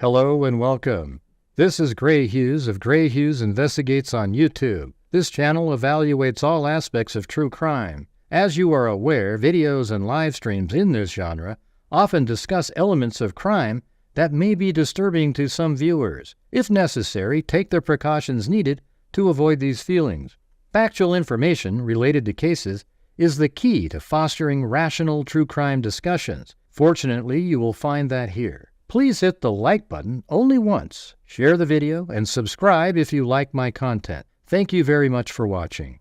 Hello and welcome. This is Gry Hughes of Gry Hughes Investigates on YouTube. This channel evaluates all aspects of true crime. As you are aware, videos and live streams in this genre often discuss elements of crime that may be disturbing to some viewers. If necessary, take the precautions needed to avoid these feelings. Factual information related to cases is the key to fostering rational true crime discussions. Fortunately, you will find that here. Please hit the like button only once, share the video, and subscribe if you like my content. Thank you very much for watching.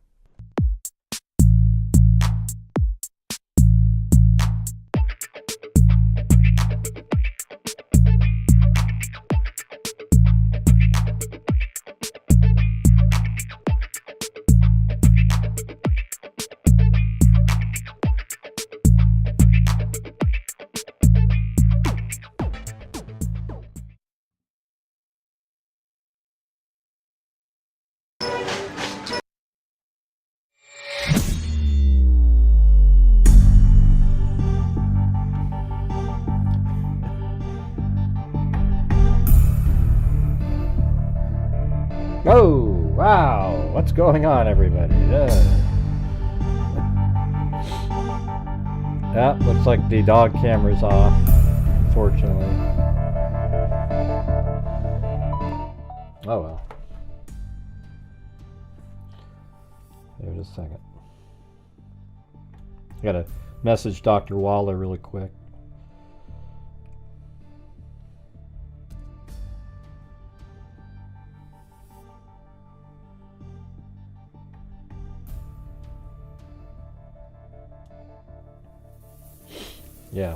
Oh, wow. What's going on, everybody? Looks like the dog camera's off, unfortunately. Oh, well. There, just a second. I gotta message Dr. Waller really quick. Yeah.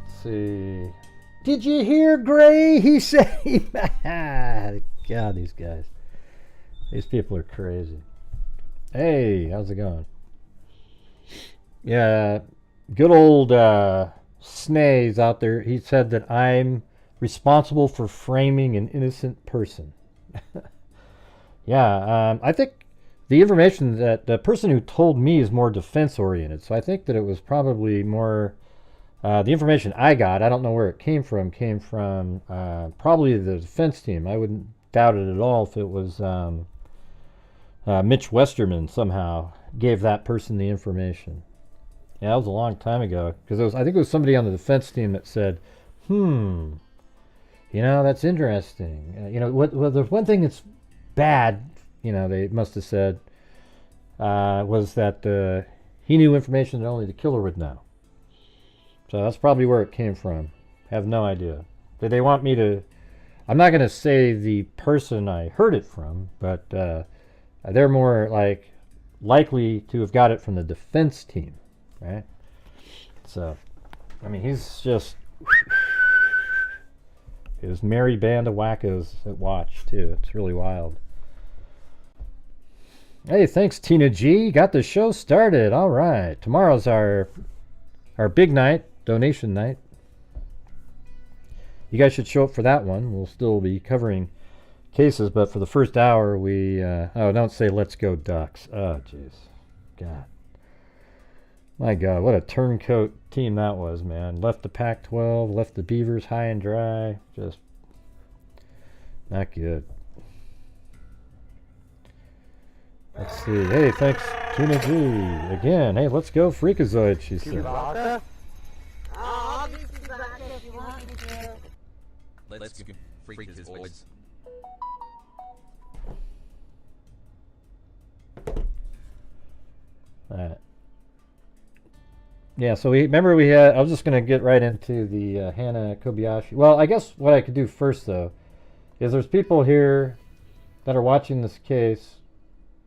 Let's see. Did you hear Gray? He said, God, these guys. These people are crazy. Hey, how's it going? Yeah, good old Snays out there. He said that I'm responsible for framing an innocent person. Yeah, I think the information that the person who told me is more defense oriented, so I think that it was probably more the information I got. I don't know where it came from probably the defense team. I wouldn't doubt it at all if it was Mitch Westerman somehow gave that person the information. Yeah, that was a long time ago, because I think it was somebody on the defense team that said, you know, that's interesting. You know, well, there's one thing that's bad, you know, they must have said, was that he knew information that only the killer would know. So that's probably where it came from. Have no idea. Did they want me to... I'm not going to say the person I heard it from, but they're more like likely to have got it from the defense team, right? So, I mean, he's just... his merry band of wackos at watch, too. It's really wild. Hey, thanks Tina G. Got the show started. All right. Tomorrow's our big night, donation night. You guys should show up for that one. We'll still be covering cases, but for the first hour we oh, don't say let's go Ducks. Oh, jeez. God. My God, what a turncoat team that was, man. Left the Pac-12, left the Beavers high and dry. Just not good. Let's see. Hey, thanks, Tina G. Again. Hey, let's go Freakazoid, she said. Let's go Freakazoids. Alright. Yeah, so we had, I was just going to get right into the Hannah Kobayashi. Well, I guess what I could do first, though, is there's people here that are watching this case,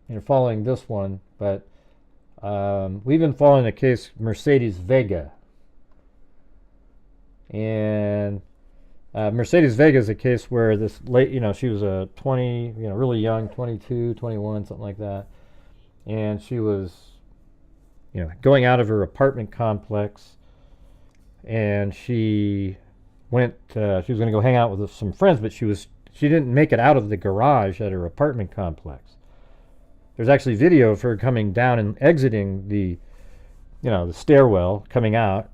you know, following this one, but we've been following the case Mercedes Vega. And Mercedes Vega is a case where this late, you know, she was a 20, you know, really young, 22, 21, something like that. And she was, you know, going out of her apartment complex, and she went, she was going to go hang out with some friends, but she didn't make it out of the garage at her apartment complex. There's actually video of her coming down and exiting the, you know, the stairwell, coming out,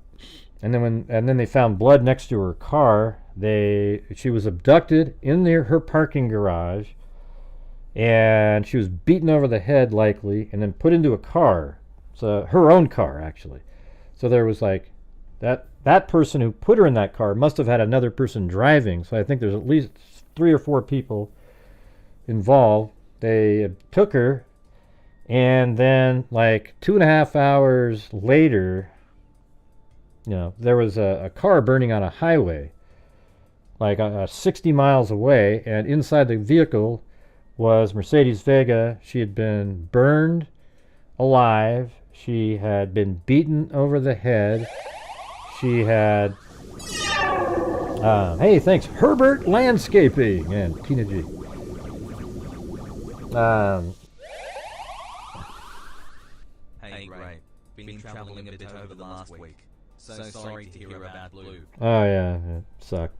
and then they found blood next to her car. She was abducted in her parking garage, and she was beaten over the head likely, and then put into a car. So her own car actually. So there was like that person who put her in that car must have had another person driving. So I think there's at least 3 or 4 people involved. They took her, and then like 2.5 hours later, there was a car burning on a highway, like 60 miles away, and inside the vehicle was Mercedes Vega. She had been burned alive. She had been beaten over the head. She had, hey, thanks, Herbert Landscaping and Tina G. Hey, Gray. Been traveling a bit over the last week. So sorry to hear about Blue. Oh, yeah, it sucked.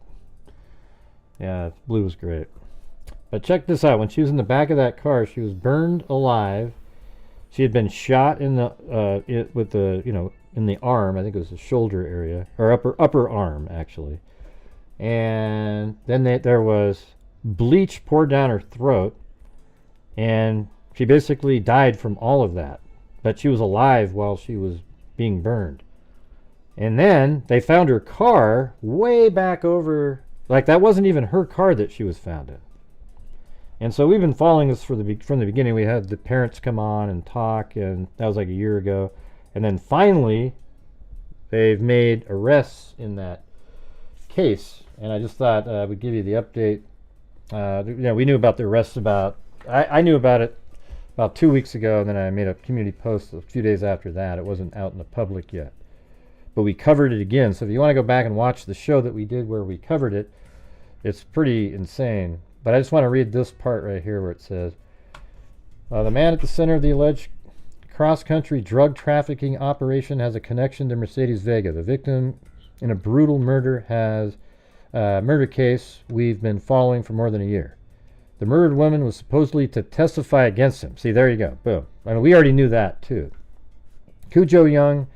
Yeah, Blue was great. But check this out. When she was in the back of that car, she was burned alive. She had been shot in the in the arm. I think it was the shoulder area, or upper arm actually. And then there was bleach poured down her throat, and she basically died from all of that. But she was alive while she was being burned. And then they found her car way back over, like that wasn't even her car that she was found in. And so we've been following this from the beginning. We had the parents come on and talk, and that was like a year ago. And then finally, they've made arrests in that case. And I just thought we'd give you the update. We knew about the arrests I knew about it about 2 weeks ago, and then I made a community post a few days after that. It wasn't out in the public yet. But we covered it again. So if you want to go back and watch the show that we did where we covered it, it's pretty insane. But I just want to read this part right here where it says, the man at the center of the alleged cross-country drug trafficking operation has a connection to Mercedes Vega. The victim in a brutal murder case we've been following for more than a year. The murdered woman was supposedly to testify against him. See, there you go. Boom. I mean, we already knew that, too. Cujo Young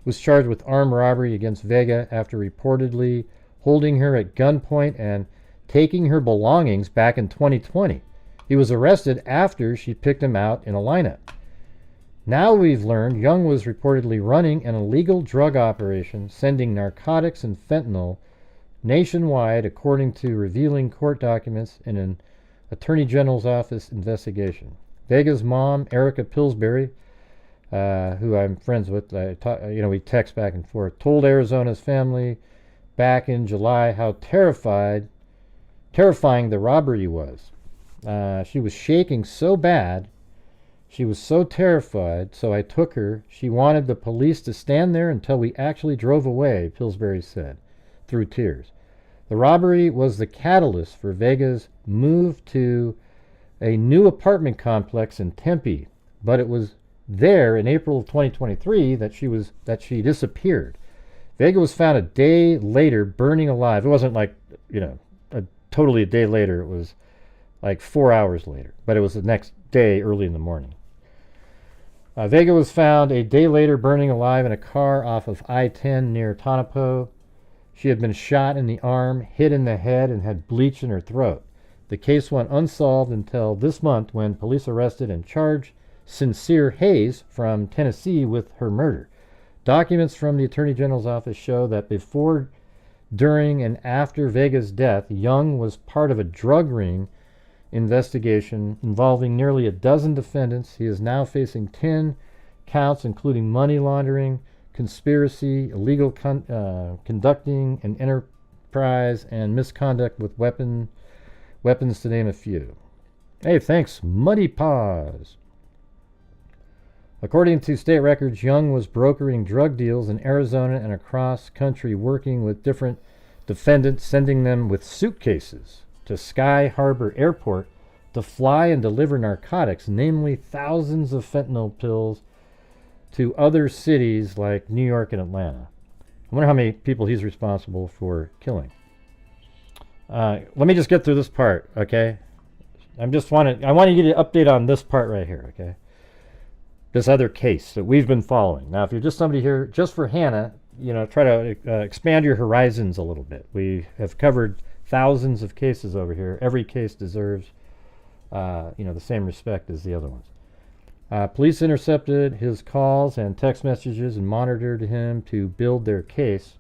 was charged with armed robbery against Vega after reportedly holding her at gunpoint and taking her belongings back in 2020. He was arrested after she picked him out in a lineup. Now we've learned Young was reportedly running an illegal drug operation, sending narcotics and fentanyl nationwide, according to revealing court documents in an Attorney General's office investigation. Vega's mom, Erica Pillsbury, who I'm friends with, we text back and forth, told Arizona's family back in July how terrifying the robbery was. She was shaking so bad, she was so terrified, so I took her. She wanted the police to stand there until we actually drove away, Pillsbury said, through tears. The robbery was the catalyst for Vega's move to a new apartment complex in Tempe, but it was there in April of 2023 that she disappeared. Vega was found a day later burning alive. It wasn't like, totally a day later. It was like 4 hours later, but it was the next day early in the morning. Vega was found a day later burning alive in a car off of I-10 near Tonopah. She had been shot in the arm, hit in the head, and had bleach in her throat. The case went unsolved until this month when police arrested and charged Sincere Hayes from Tennessee with her murder. Documents from the Attorney General's office show that before, during, and after Vega's death, Young was part of a drug ring investigation involving nearly a dozen defendants. He is now facing 10 counts, including money laundering, conspiracy, illegal conducting an enterprise, and misconduct with weapons, to name a few. Hey, thanks, Muddy Paws. According to state records, Young was brokering drug deals in Arizona and across country, working with different defendants, sending them with suitcases to Sky Harbor Airport to fly and deliver narcotics, namely thousands of fentanyl pills, to other cities like New York and Atlanta. I wonder how many people he's responsible for killing. Let me just get through this part, okay? I want to get an update on this part right here, okay? This other case that we've been following. Now, if you're just somebody here just for Hannah, try to expand your horizons a little bit. We have covered thousands of cases over here. Every case deserves, the same respect as the other ones. Police intercepted his calls and text messages and monitored him to build their case.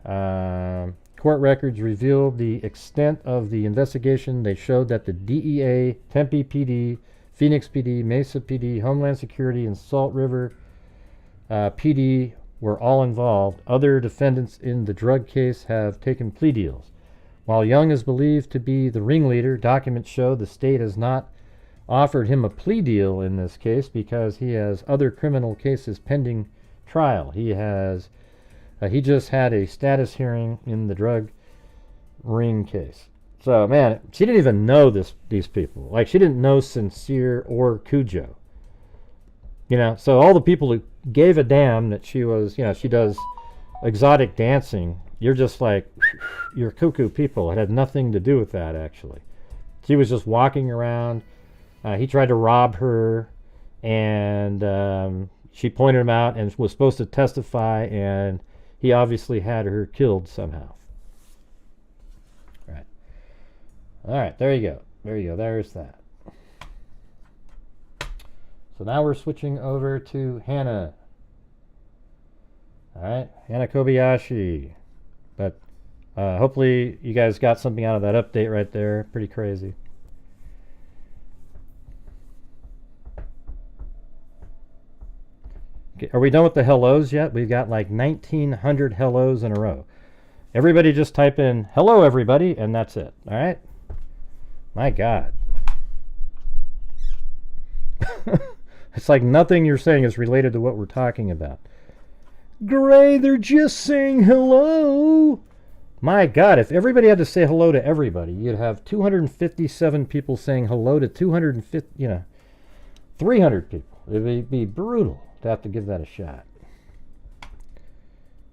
Court records revealed the extent of the investigation. They showed that the DEA, Tempe PD, Phoenix PD, Mesa PD, Homeland Security, and Salt River PD were all involved. Other defendants in the drug case have taken plea deals. While Young is believed to be the ringleader, documents show the state has not offered him a plea deal in this case because he has other criminal cases pending trial. He just had a status hearing in the drug ring case. So, man, she didn't even know these people. Like, she didn't know Sincere or Cujo. So all the people who gave a damn that she was, she does exotic dancing, you're just like, you're cuckoo people. It had nothing to do with that, actually. She was just walking around. He tried to rob her, and she pointed him out and was supposed to testify, and he obviously had her killed somehow. All right, there you go. There's that. So now we're switching over to Hannah. All right, Hannah Kobayashi. But hopefully you guys got something out of that update right there. Pretty crazy. Okay, are we done with the hellos yet? We've got like 1,900 hellos in a row. Everybody just type in, hello everybody, and that's it. All right? My God. It's like nothing you're saying is related to what we're talking about. Gray, they're just saying hello. My God, if everybody had to say hello to everybody, you'd have 257 people saying hello to 250, 300 people. It'd be brutal to have to give that a shot.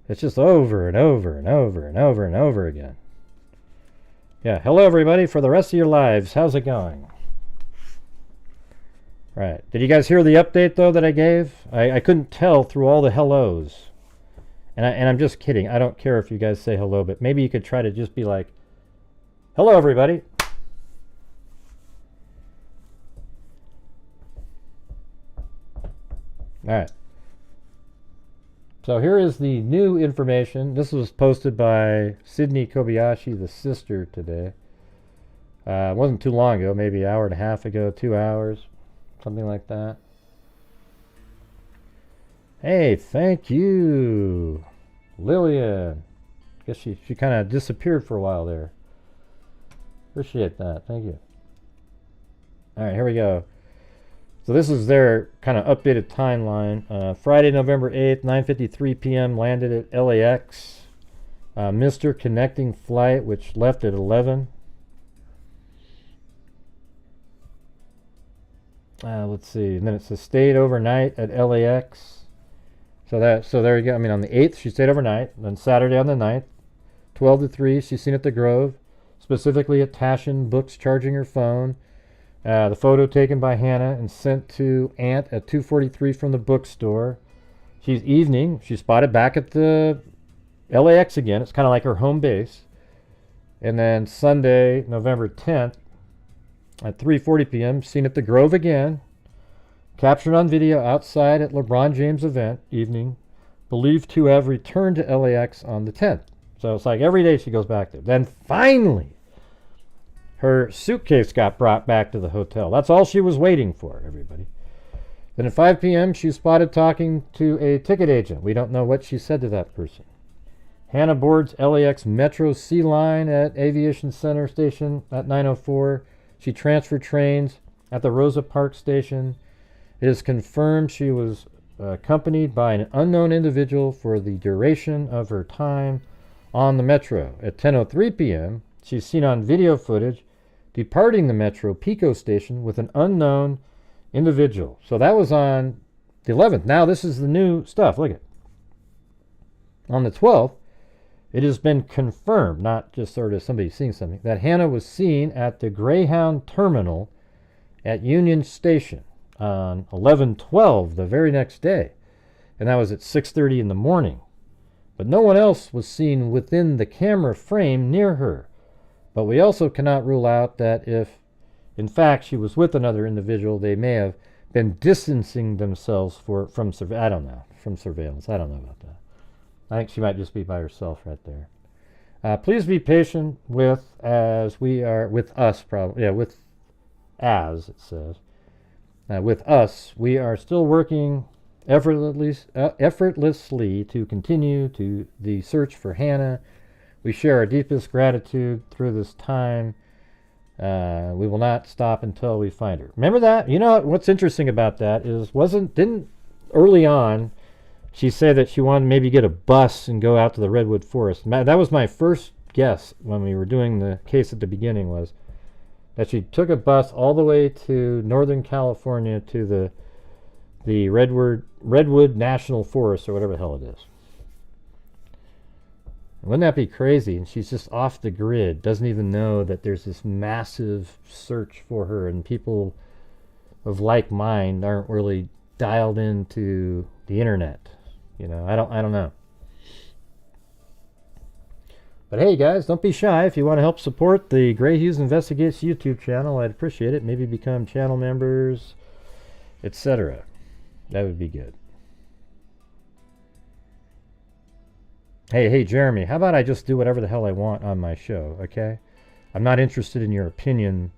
It's just over and over and over and over and over again. Yeah, hello everybody for the rest of your lives. How's it going? Right. Did you guys hear the update though that I gave? I couldn't tell through all the hellos. And I'm just kidding. I don't care if you guys say hello, but maybe you could try to just be like, hello everybody. All right. So here is the new information. This was posted by Sydney Kobayashi, the sister, today. It wasn't too long ago, maybe an hour and a half ago, 2 hours, something like that. Hey, thank you, Lillian. Guess she kind of disappeared for a while there. Appreciate that. Thank you. All right, here we go. So this is their kind of updated timeline. Friday, November 8th, 9:53 p.m. landed at LAX. Missed her connecting flight, which left at 11. Let's see. And then it says stayed overnight at LAX. So there you go. I mean, on the 8th, she stayed overnight. Then Saturday on the 9th, 12 to 3, she's seen at the Grove, specifically at Tashin Books, charging her phone. The photo taken by Hannah and sent to Aunt at 2:43 from the bookstore. She's spotted back at the LAX again. It's kind of like her home base. And then Sunday, November 10th, at 3:40 p.m., seen at the Grove again. Captured on video outside at LeBron James event, evening. Believed to have returned to LAX on the 10th. So it's like every day she goes back there. Then finally, her suitcase got brought back to the hotel. That's all she was waiting for, everybody. Then at 5 p.m., she's spotted talking to a ticket agent. We don't know what she said to that person. Hannah boards LAX Metro C line at Aviation Center Station at 9:04. She transferred trains at the Rosa Parks Station. It is confirmed she was accompanied by an unknown individual for the duration of her time on the Metro. At 10:03 p.m., she's seen on video footage departing the Metro Pico station with an unknown individual. So that was on the 11th. Now this is the new stuff. Look at it. On the 12th, it has been confirmed, not just sort of somebody seeing something, that Hannah was seen at the GreyHound terminal at Union Station on 11/12, the very next day. And that was at 6:30 in the morning. but no one else was seen within the camera frame near her. But we also cannot rule out that if, in fact, she was with another individual, they may have been distancing themselves from surveillance. I don't know. From surveillance. I don't know about that. I think she might just be by herself right there. Please be patient with us, probably. Yeah, as it says. With us, we are still working effortlessly to continue to the search for Hannah. We share our deepest gratitude through this time. We will not stop until we find her. Remember that? You know what's interesting about that is didn't early on she said that she wanted to maybe get a bus and go out to the redwood forest. That was my first guess when we were doing the case at the beginning, was that she took a bus all the way to Northern California to the Redwood National Forest, or whatever the hell it is. Wouldn't that be crazy? And she's just off the grid, doesn't even know that there's this massive search for her, and people of like mind aren't really dialed into the internet. You know, I don't know. But hey guys, don't be shy. If you want to help support the Gry Hughes Investigates YouTube channel, I'd appreciate it. Maybe become channel members, etc. That would be good. Hey, Jeremy, how about I just do whatever the hell I want on my show, okay? I'm not interested in your opinion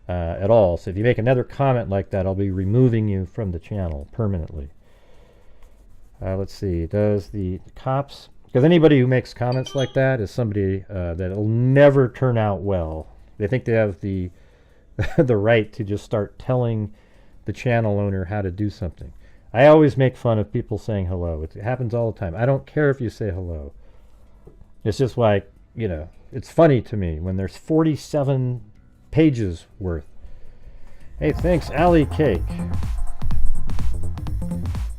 at all. So if you make another comment like that, I'll be removing you from the channel permanently. Let's see. Does the cops... Because anybody who makes comments like that is somebody that'll never turn out well. They think they have the the right to just start telling the channel owner how to do something. I always make fun of people saying hello. It happens all the time. I don't care if you say hello. It's just like, you know, it's funny to me when there's 47 pages worth. Hey, thanks, Alley Cake.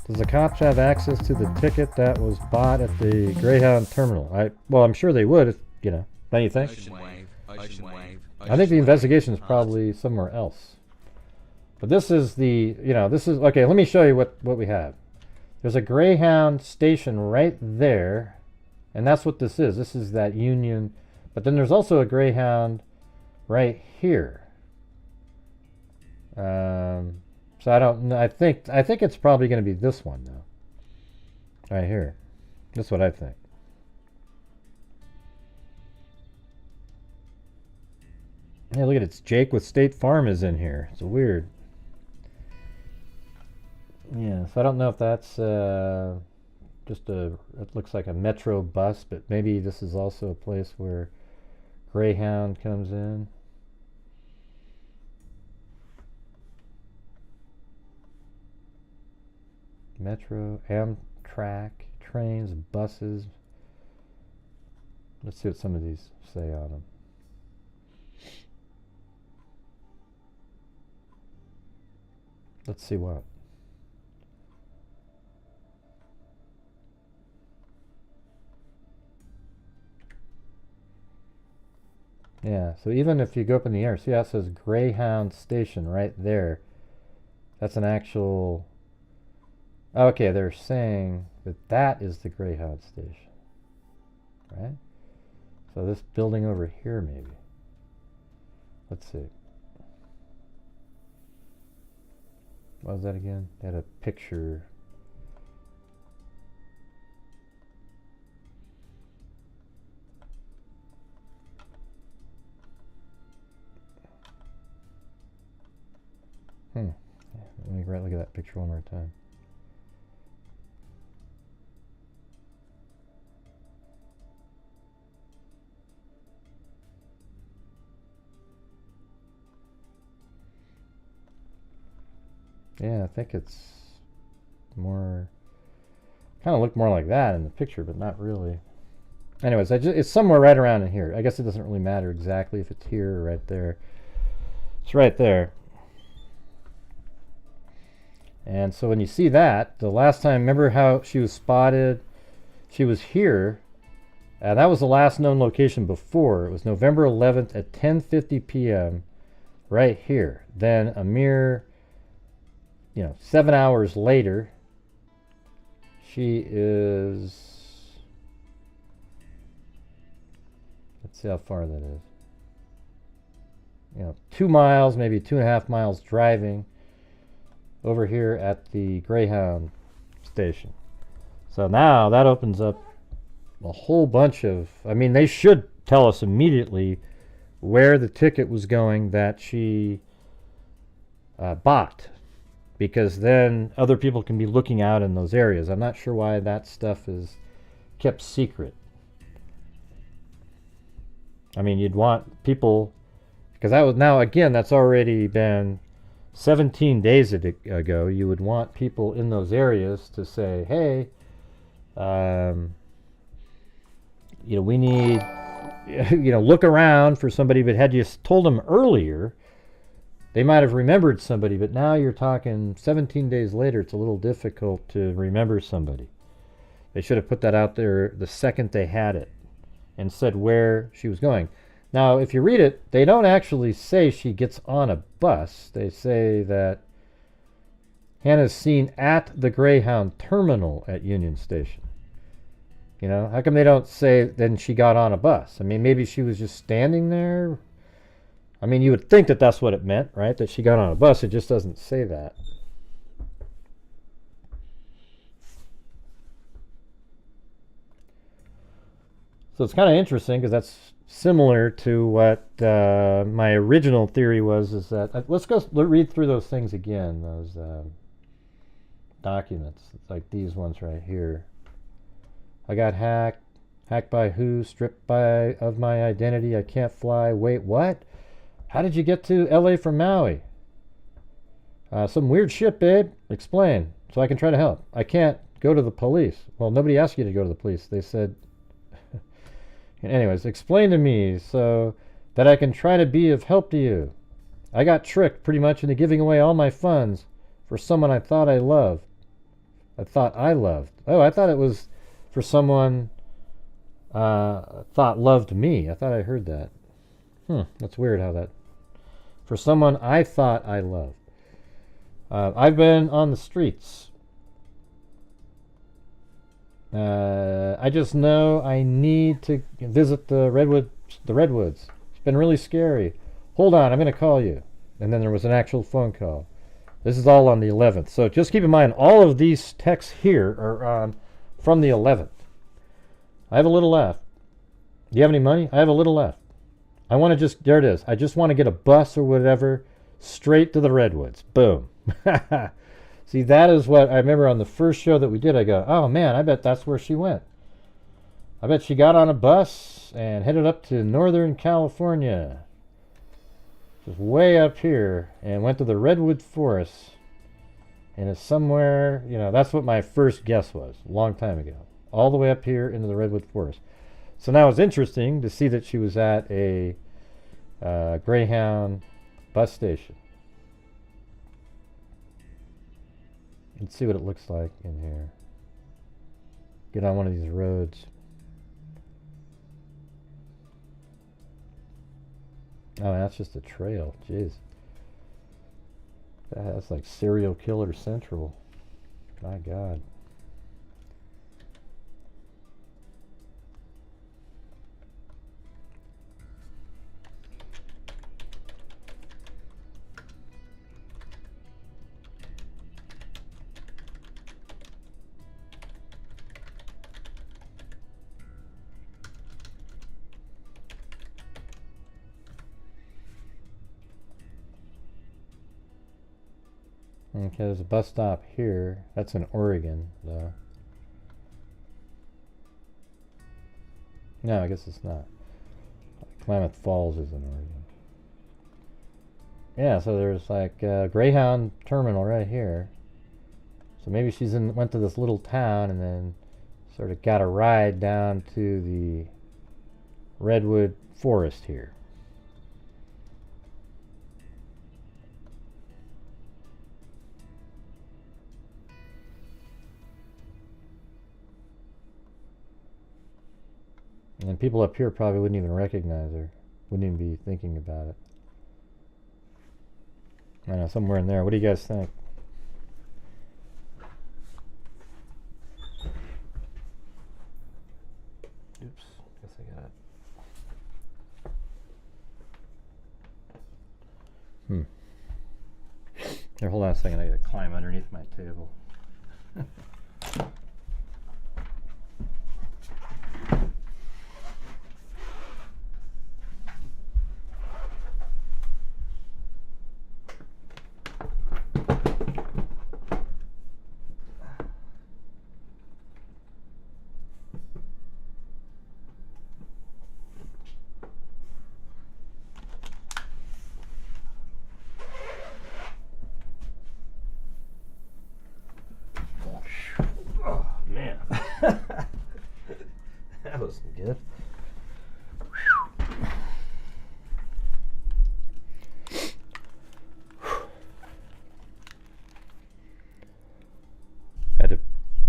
Does the cops have access to the ticket that was bought at the GreyHound terminal? Well, I'm sure they would, if, you know. Don't you think? I think the investigation is probably somewhere else. But this is okay, let me show you what we have. There's a GreyHound Station right there, and that's what this is. This is that Union. But then there's also a GreyHound right here. So I don't know. I think it's probably going to be this one though. Right here. That's what I think. Hey, look at it. It's Jake with State Farm is in here. It's weird. Yeah, so I don't know if that's it looks like a metro bus, but maybe this is also a place where GreyHound comes in. Metro, Amtrak, trains, buses. Let's see what some of these say on them. Let's see what. Yeah, so even if you go up in the air, see how it says GreyHound Station right there. That's an actual... Okay, they're saying that is the GreyHound Station. Right? So this building over here maybe. Let's see. What was that again? They had a picture. Let me look at that picture one more time. Yeah, I think it's more, kind of looked more like that in the picture, but not really. Anyways, it's somewhere right around in here. I guess it doesn't really matter exactly if it's here or right there. It's right there. And so when you see that, the last time, remember how she was spotted? She was here. That was the last known location before. It was November 11th at 10:50 p.m. right here. Then a mere, 7 hours later, she is Let's see how far that is. 2 miles, maybe 2.5 miles driving over here at the GreyHound Station. So now that opens up a whole bunch of, I mean, they should tell us immediately where the ticket was going that she bought, because then other people can be looking out in those areas. I'm not sure why that stuff is kept secret. I mean, you'd want people, because that was, now again, that's already been 17 days ago. You would want people in those areas to say, hey, we need, look around for somebody. But had you told them earlier, they might have remembered somebody. But now you're talking 17 days later, it's a little difficult to remember somebody. They should have put that out there the second they had it and said where she was going. Now, if you read it, they don't actually say she gets on a bus. They say that Hannah's seen at the GreyHound terminal at Union Station. How come they don't say then she got on a bus? I mean, maybe she was just standing there. I mean, you would think that that's what it meant, right? That she got on a bus. It just doesn't say that. So it's kind of interesting because that's similar to what my original theory was, is that, let's go read through those things again, those documents. It's like these ones right here. I got hacked. Hacked by who? Stripped of my identity. I can't fly. Wait, what? How did you get to LA from Maui? Some weird shit, babe. Explain, so I can try to help. I can't go to the police. Well, nobody asked you to go to the police. They said... Anyways, explain to me so that I can try to be of help to you. I got tricked pretty much into giving away all my funds for someone I thought I loved. Oh, I thought it was for someone thought loved me. I thought I heard that. That's weird how that... For someone I thought I loved. I've been on the streets. I just know I need to visit the redwoods. It's been really scary. Hold on, I'm going to call you. And then there was an actual phone call. This is all on the 11th. So just keep in mind, all of these texts here are from the 11th. I have a little left. Do you have any money? I have a little left. I want to just, there it is. I just want to get a bus or whatever straight to the redwoods. Boom. See, that is what I remember on the first show that we did. I go, oh man, I bet that's where she went. I bet she got on a bus and headed up to Northern California. Just way up here, and went to the Redwood Forest. And it's somewhere, that's what my first guess was, a long time ago. All the way up here into the Redwood Forest. So now it's interesting to see that she was at a GreyHound bus station. Let's see what it looks like in here. Get on one of these roads. Oh, that's just a trail. Jeez. That's like serial killer central. My God. Okay, there's a bus stop here. That's in Oregon, though. No, I guess it's not. Klamath Falls is in Oregon. Yeah, so there's like a GreyHound terminal right here. So maybe she's went to this little town and then sort of got a ride down to the Redwood Forest here. And people up here probably wouldn't even recognize her. Wouldn't even be thinking about it. I don't know, somewhere in there. What do you guys think? Oops. Guess I got Here, hold on a second. I gotta climb underneath my table. That wasn't good.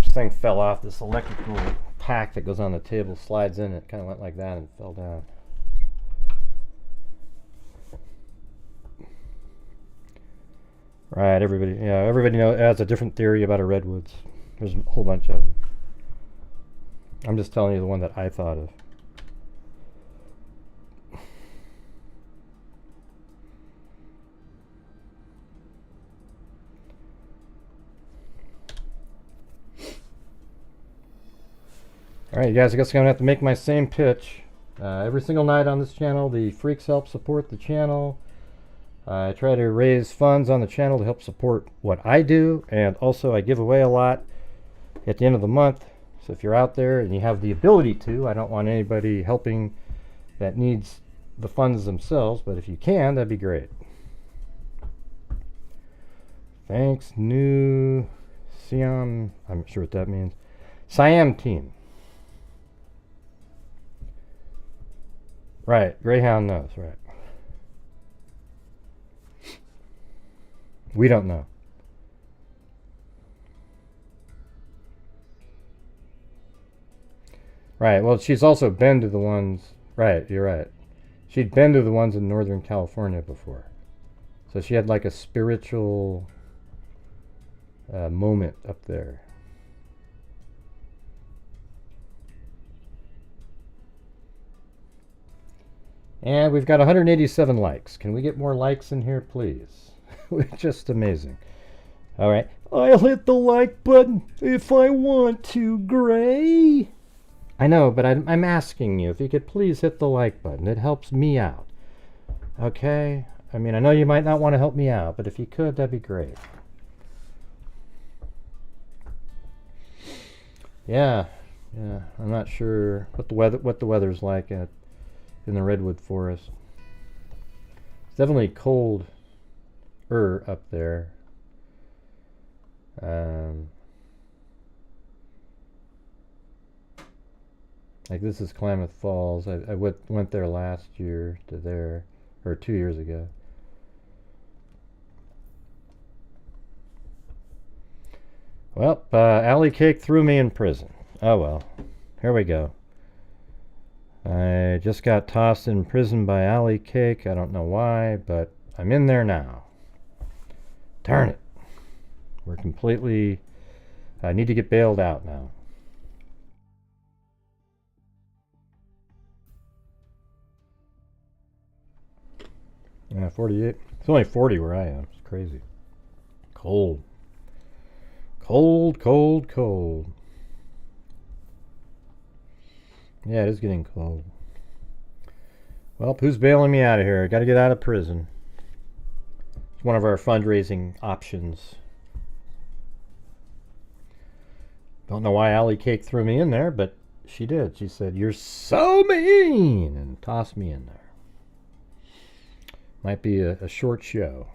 This thing fell off. This electrical pack that goes on the table slides in. It kind of went like that and fell down. Right, everybody has a different theory about a redwoods. There's a whole bunch of them. I'm just telling you the one that I thought of. Alright, you guys, I guess I'm going to have to make my same pitch. Every single night on this channel, the freaks help support the channel. I try to raise funds on the channel to help support what I do, and also I give away a lot at the end of the month. So if you're out there and you have the ability to, I don't want anybody helping that needs the funds themselves, but if you can, that'd be great. Thanks, new Siam, I'm not sure what that means. Siam team. Right, GreyHound knows, right. We don't know. Right, well, she's also been to the ones, right, you're right. She'd been to the ones in Northern California before. So she had like a spiritual moment up there. And we've got 187 likes. Can we get more likes in here, please? Just amazing. All right. I'll hit the like button if I want to, Gray. I know, but I'm asking you if you could please hit the like button. It helps me out. Okay? I mean, I know you might not want to help me out, but if you could, that'd be great. Yeah. I'm not sure what the weather's like in the redwood forest. It's definitely cold up there. Like this is Klamath Falls. I went there last year to there, or 2 years ago. Well, Alley Cake threw me in prison. Oh well, here we go. I just got tossed in prison by Alley Cake. I don't know why, but I'm in there now. Darn it. We're completely... I need to get bailed out now. Yeah, 48. It's only 40 where I am. It's crazy. Cold. Cold, cold, cold. Yeah, it is getting cold. Well, who's bailing me out of here? I gotta get out of prison. It's one of our fundraising options. Don't know why Alley Cake threw me in there, but she did. She said, "You're so mean," and tossed me in there. Might be a short show.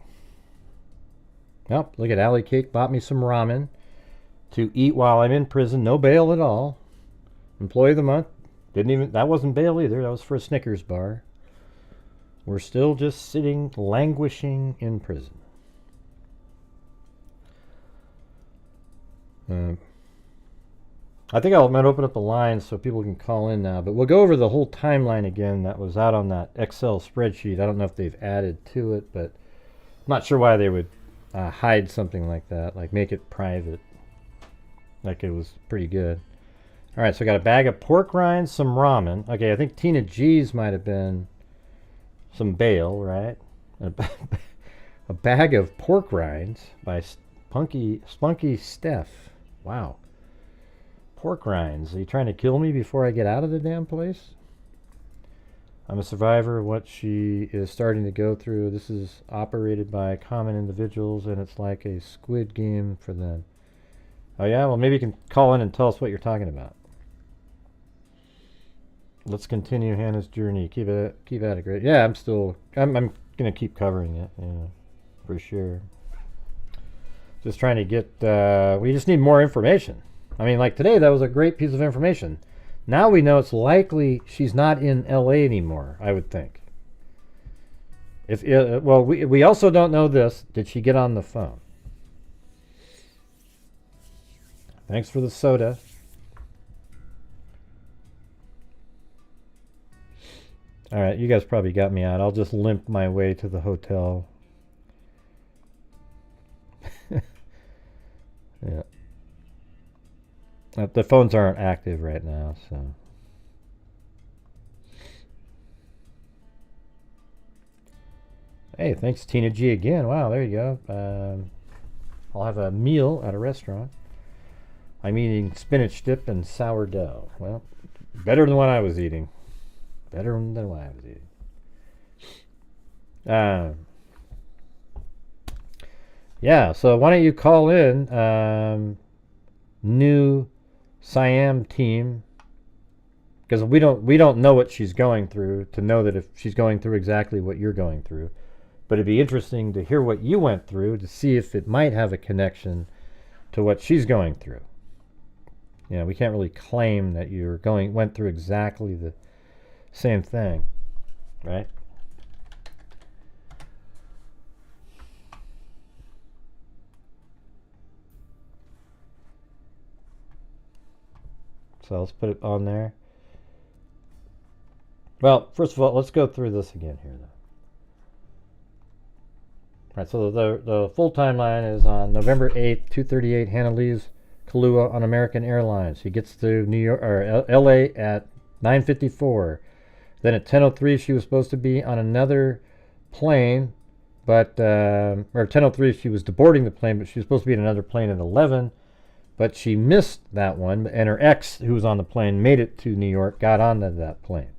Well, look at Alley Cake bought me some ramen to eat while I'm in prison. No bail at all. Employee of the month. That wasn't bail either. That was for a Snickers bar. We're still just sitting, languishing in prison. I think I'm going to open up the line so people can call in now, but we'll go over the whole timeline again that was out on that Excel spreadsheet. I don't know if they've added to it, but I'm not sure why they would hide something like that, like make it private. Like it was pretty good. All right, so I got a bag of pork rinds, some ramen. Okay, I think Tina G's might have been some bail, right? A bag of pork rinds by Spunky Steph. Wow. Pork rinds. Are you trying to kill me before I get out of the damn place? I'm a survivor of what she is starting to go through. This is operated by common individuals, and it's like a Squid Game for them. Oh yeah? Well, maybe you can call in and tell us what you're talking about. Let's continue Hannah's journey. Keep at it, great. Yeah, I'm gonna keep covering it. Yeah, for sure. Just trying to get. We just need more information. I mean, like today, that was a great piece of information. Now we know it's likely she's not in L.A. anymore. I would think. Well, we also don't know this. Did she get on the phone? Thanks for the soda. All right, you guys probably got me out. I'll just limp my way to the hotel. Yeah. The phones aren't active right now, so. Hey, thanks Tina G again. Wow, there you go. I'll have a meal at a restaurant. I'm eating spinach dip and sourdough. Well, better than what I was eating. Better than what I was eating. Yeah, so why don't you call in new Siam team, because we don't know what she's going through to know that if she's going through exactly what you're going through. But it'd be interesting to hear what you went through to see if it might have a connection to what she's going through. You know, we can't really claim that you went through exactly the same thing, right? So let's put it on there. Well, first of all, let's go through this again here, though. All right, so the full timeline is on November 8th, 2:38. Hannah leaves Kahlua on American Airlines. She gets to New York or L.A. at 9:54. Then at 10:03, she was supposed to be on another plane, but or 10:03, she was boarding the plane, but she was supposed to be in another plane at 11. But she missed that one, and her ex, who was on the plane, made it to New York, got onto that plane.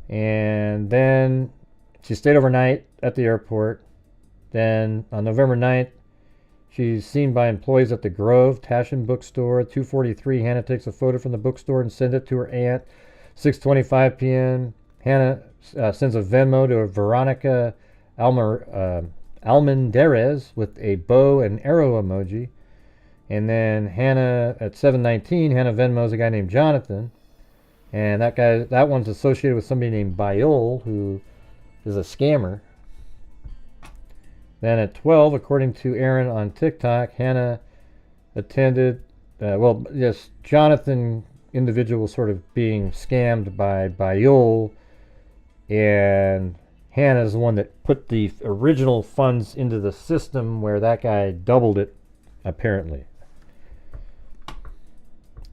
And then she stayed overnight at the airport. Then on November 9th, she's seen by employees at the Grove Tashin bookstore. 2:43, Hannah takes a photo from the bookstore and sends it to her aunt. 6:25 p.m., Hannah sends a Venmo to Veronica Almendarez with a bow and arrow emoji. And then Hannah, at 7:19, Hannah Venmo's a guy named Jonathan. And that one's associated with somebody named Bayol, who is a scammer. Then at 12, according to Aaron on TikTok, Hannah attended, Jonathan individual was sort of being scammed by Bayol. And Hannah's the one that put the original funds into the system where that guy doubled it, apparently.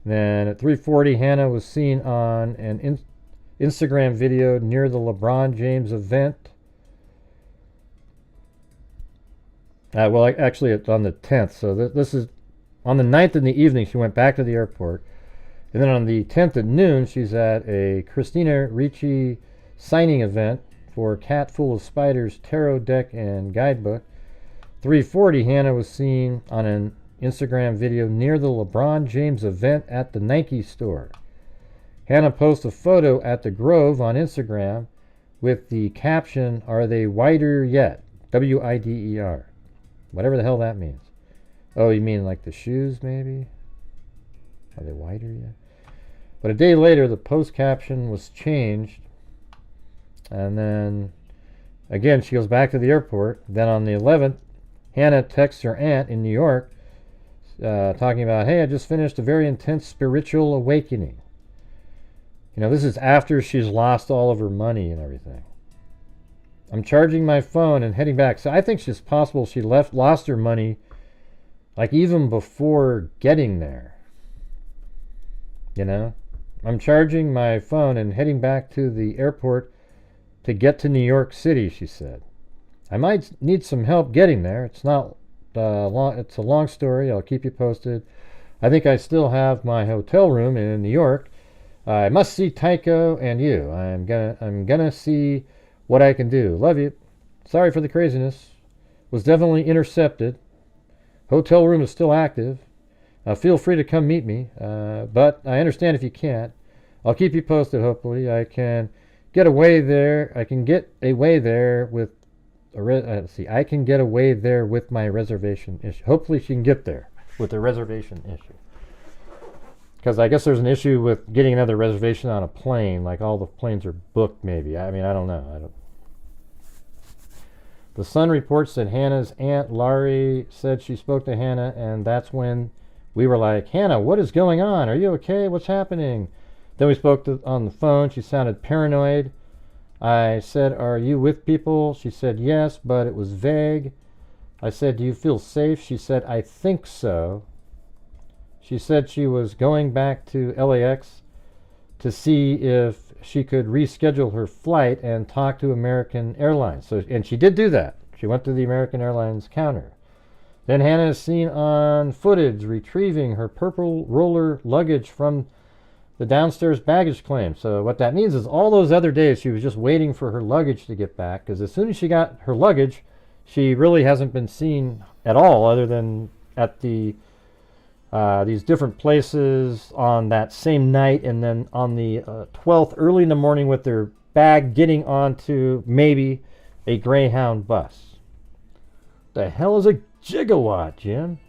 Then at 3:40, Hannah was seen on an Instagram video near the LeBron James event. Actually, it's on the 10th. So this is on the 9th in the evening. She went back to the airport. And then on the 10th at noon, she's at a Christina Ricci signing event for Cat Full of Spiders tarot deck and guidebook. 3:40, Hannah was seen on an Instagram video near the LeBron James event at the Nike store. Hannah posts a photo at the Grove on Instagram with the caption, "Are they wider yet?" WIDER. Whatever the hell that means. Oh, you mean like the shoes, maybe? Are they wider yet? But a day later, the post caption was changed. And then, again, she goes back to the airport. Then on the 11th, Hannah texts her aunt in New York, talking about, "Hey, I just finished a very intense spiritual awakening." You know, this is after she's lost all of her money and everything. "I'm charging my phone and heading back." So I think it's possible she lost her money, like even before getting there. You know, "I'm charging my phone and heading back to the airport to get to New York City," she said. I might need some help getting there. It's not long. It's a long story. I'll keep you posted. I think I still have my hotel room in New York. I must see Tycho and you. I'm gonna see what I can do. Love you. Sorry for the craziness. Was definitely intercepted. Hotel room is still active. Feel free to come meet me, but I understand if you can't. I'll keep you posted. Hopefully, I can get away there. I can get away there with I can get away there with my reservation issue. Hopefully, she can get there with the reservation issue. Because I guess there's an issue with getting another reservation on a plane. Like all the planes are booked, maybe. I mean, I don't know. The Sun reports that Hannah's aunt Laurie said she spoke to Hannah, and that's when we were like, Hannah, what is going on? Are you okay? What's happening? Then we spoke on the phone. She sounded paranoid. I said, are you with people? She said yes, but it was vague. I said, do you feel safe? She said, I think so. She said she was going back to LAX to see if she could reschedule her flight and talk to American Airlines. And she did do that. She went to the American Airlines counter. Then Hannah is seen on footage retrieving her purple roller luggage from the downstairs baggage claim. So what that means is all those other days she was just waiting for her luggage to get back, because as soon as she got her luggage, she really hasn't been seen at all other than at these different places on that same night, and then on the 12th early in the morning with their bag getting onto maybe a Greyhound bus. The hell is a gigawatt, Jim?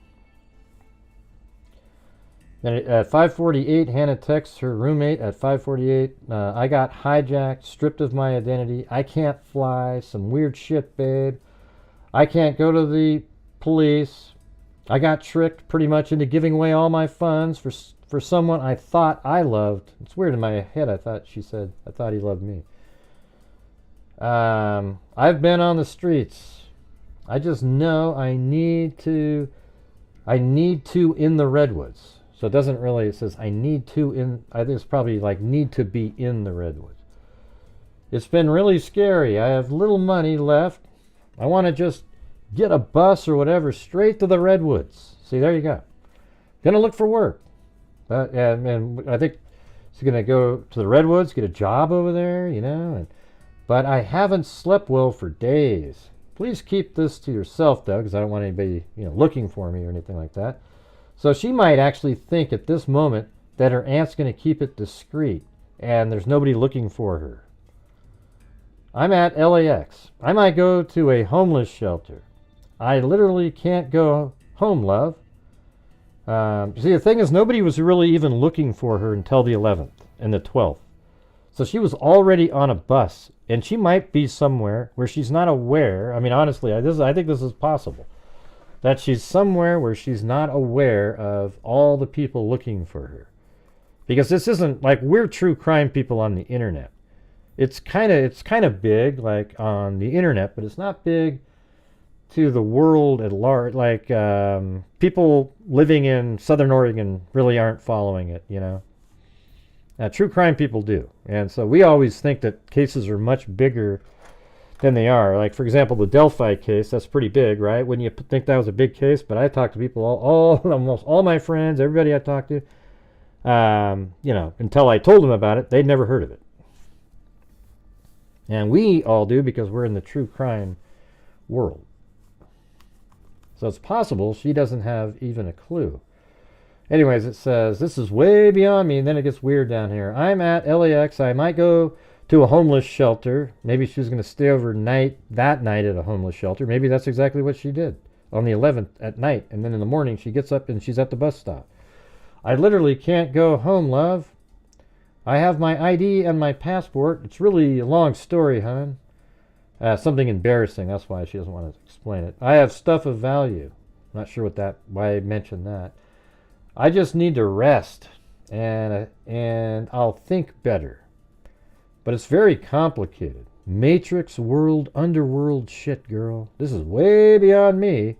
Then at 5:48, Hannah texts her roommate at 5:48, I got hijacked, stripped of my identity. I can't fly. Some weird shit, babe. I can't go to the police. I got tricked pretty much into giving away all my funds for someone I thought I loved. It's weird, in my head I thought she said, I thought he loved me. I've been on the streets. I just know I need to in the Redwoods. So it doesn't really, it says I need to in, I think it's probably like need to be in the Redwoods. It's been really scary. I have little money left. I want to just get a bus or whatever straight to the Redwoods. See, there you go. Gonna look for work. And I think she's gonna go to the Redwoods, get a job over there, you know. But I haven't slept well for days. Please keep this to yourself, though, because I don't want anybody, looking for me or anything like that. So she might actually think at this moment that her aunt's going to keep it discreet and there's nobody looking for her. I'm at LAX. I might go to a homeless shelter. I literally can't go home, love. See, the thing is, nobody was really even looking for her until the 11th and the 12th. So she was already on a bus, and she might be somewhere where she's not aware. I mean, honestly, I think this is possible. That she's somewhere where she's not aware of all the people looking for her. Because this isn't like we're true crime people on the internet. It's kind of big, like on the internet, but it's not big to the world at large. Like people living in Southern Oregon really aren't following it, True crime people do. And so we always think that cases are much bigger than they are. Like, for example, the Delphi case, that's pretty big, right? Wouldn't you think that was a big case? But I talked to people, almost all my friends, everybody I talked to, until I told them about it, they'd never heard of it. And we all do because we're in the true crime world. So it's possible she doesn't have even a clue. Anyways, it says, this is way beyond me, and then it gets weird down here. I'm at LAX. I might go to a homeless shelter. Maybe she's going to stay overnight that night at a homeless shelter. Maybe that's exactly what she did on the 11th at night. And then in the morning, she gets up and she's at the bus stop. I literally can't go home, love. I have my ID and my passport. It's really a long story, hon. Something embarrassing. That's why she doesn't want to explain it. I have stuff of value. Not sure why I mentioned that. I just need to rest, and I'll think better. But it's very complicated. Matrix world, underworld shit, girl. This is way beyond me.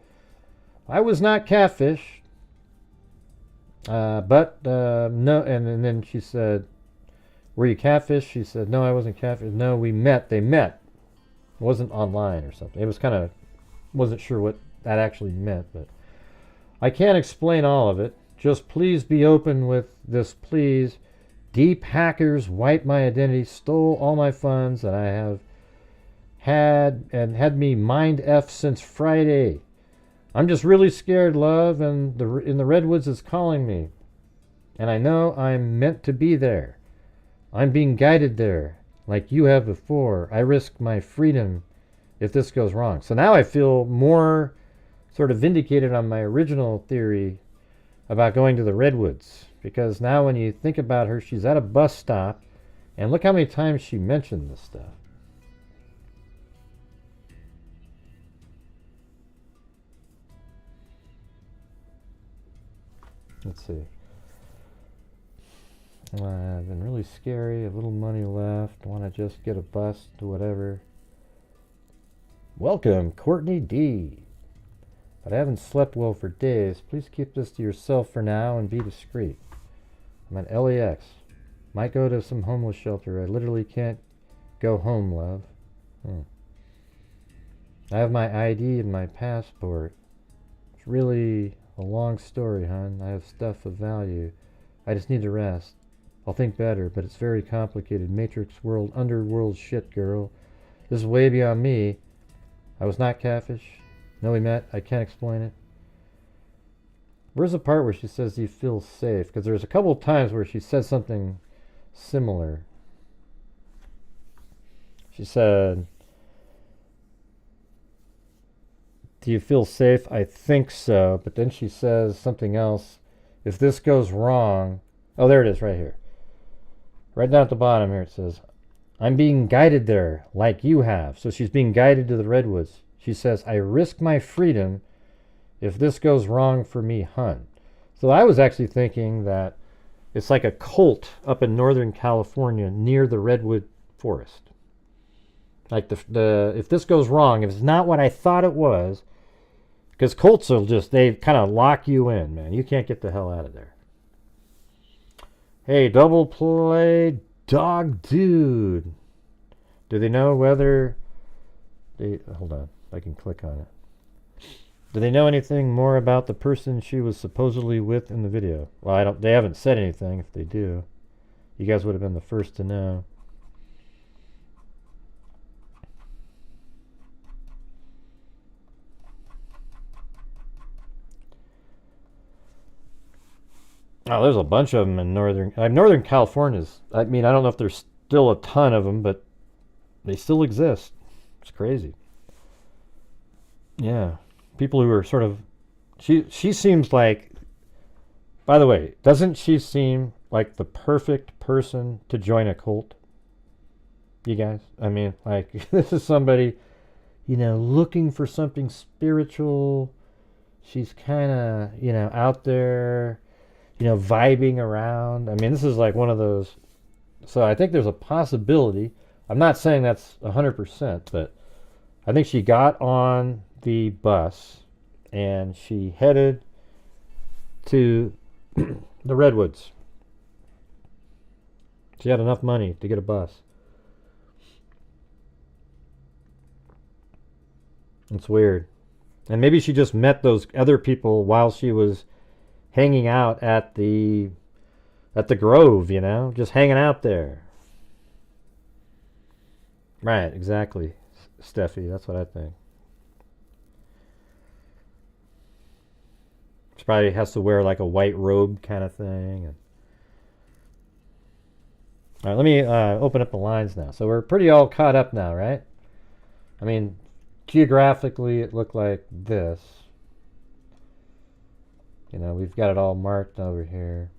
I was not catfished. But no, and then she said, were you catfished? She said, no, I wasn't catfished. No, we met. They met. It wasn't online or something. It was kind of, wasn't sure what that actually meant, but I can't explain all of it. Just please be open with this, please. Deep hackers wiped my identity, stole all my funds that I have had me mind F since Friday. I'm just really scared, love, and in the Redwoods is calling me. And I know I'm meant to be there. I'm being guided there, like you have before. I risk my freedom if this goes wrong. So now I feel more sort of vindicated on my original theory about going to the Redwoods. Because now when you think about her, she's at a bus stop, and look how many times she mentioned this stuff. Let's see. I've been really scary, a little money left, want to just get a bus to whatever. Welcome, Courtney D. But I haven't slept well for days. Please keep this to yourself for now and be discreet. I'm at LAX. Might go to some homeless shelter. I literally can't go home, love. I have my ID and my passport. It's really a long story, hon. I have stuff of value. I just need to rest. I'll think better, but it's very complicated. Matrix world, underworld shit, girl. This is way beyond me. I was not catfish. No, we met. I can't explain it. Where's the part where she says you feel safe? Because there's a couple of times where she says something similar. She said, do you feel safe? I think so. But then she says something else. If this goes wrong... Oh, there it is right here. Right down at the bottom here it says, I'm being guided there like you have. So she's being guided to the Redwoods. She says, I risk my freedom if this goes wrong for me, hun. So I was actually thinking that it's like a cult up in Northern California near the Redwood Forest. Like if this goes wrong, if it's not what I thought it was, because cults will just, they kind of lock you in, man. You can't get the hell out of there. Hey, double play dog dude. Do they know whether hold on, I can click on it. Do they know anything more about the person she was supposedly with in the video? Well, they haven't said anything. If they do, you guys would have been the first to know. Oh, there's a bunch of them in Northern California's. I mean, I don't know if there's still a ton of them, but they still exist. It's crazy. Yeah. People who are sort of... She seems like... By the way, doesn't she seem like the perfect person to join a cult? You guys? I mean, like, this is somebody, looking for something spiritual. She's kind of, out there... vibing around. I mean, this is like one of those. So I think there's a possibility. I'm not saying that's 100%, but I think she got on the bus and she headed to the Redwoods. She had enough money to get a bus. It's weird. And maybe she just met those other people while she was hanging out at the Grove, just hanging out there. Right, exactly, Steffi. That's what I think. She probably has to wear like a white robe kind of thing. All right, let me open up the lines now. So we're pretty all caught up now, right? I mean, geographically, it looked like this. We've got it all marked over here.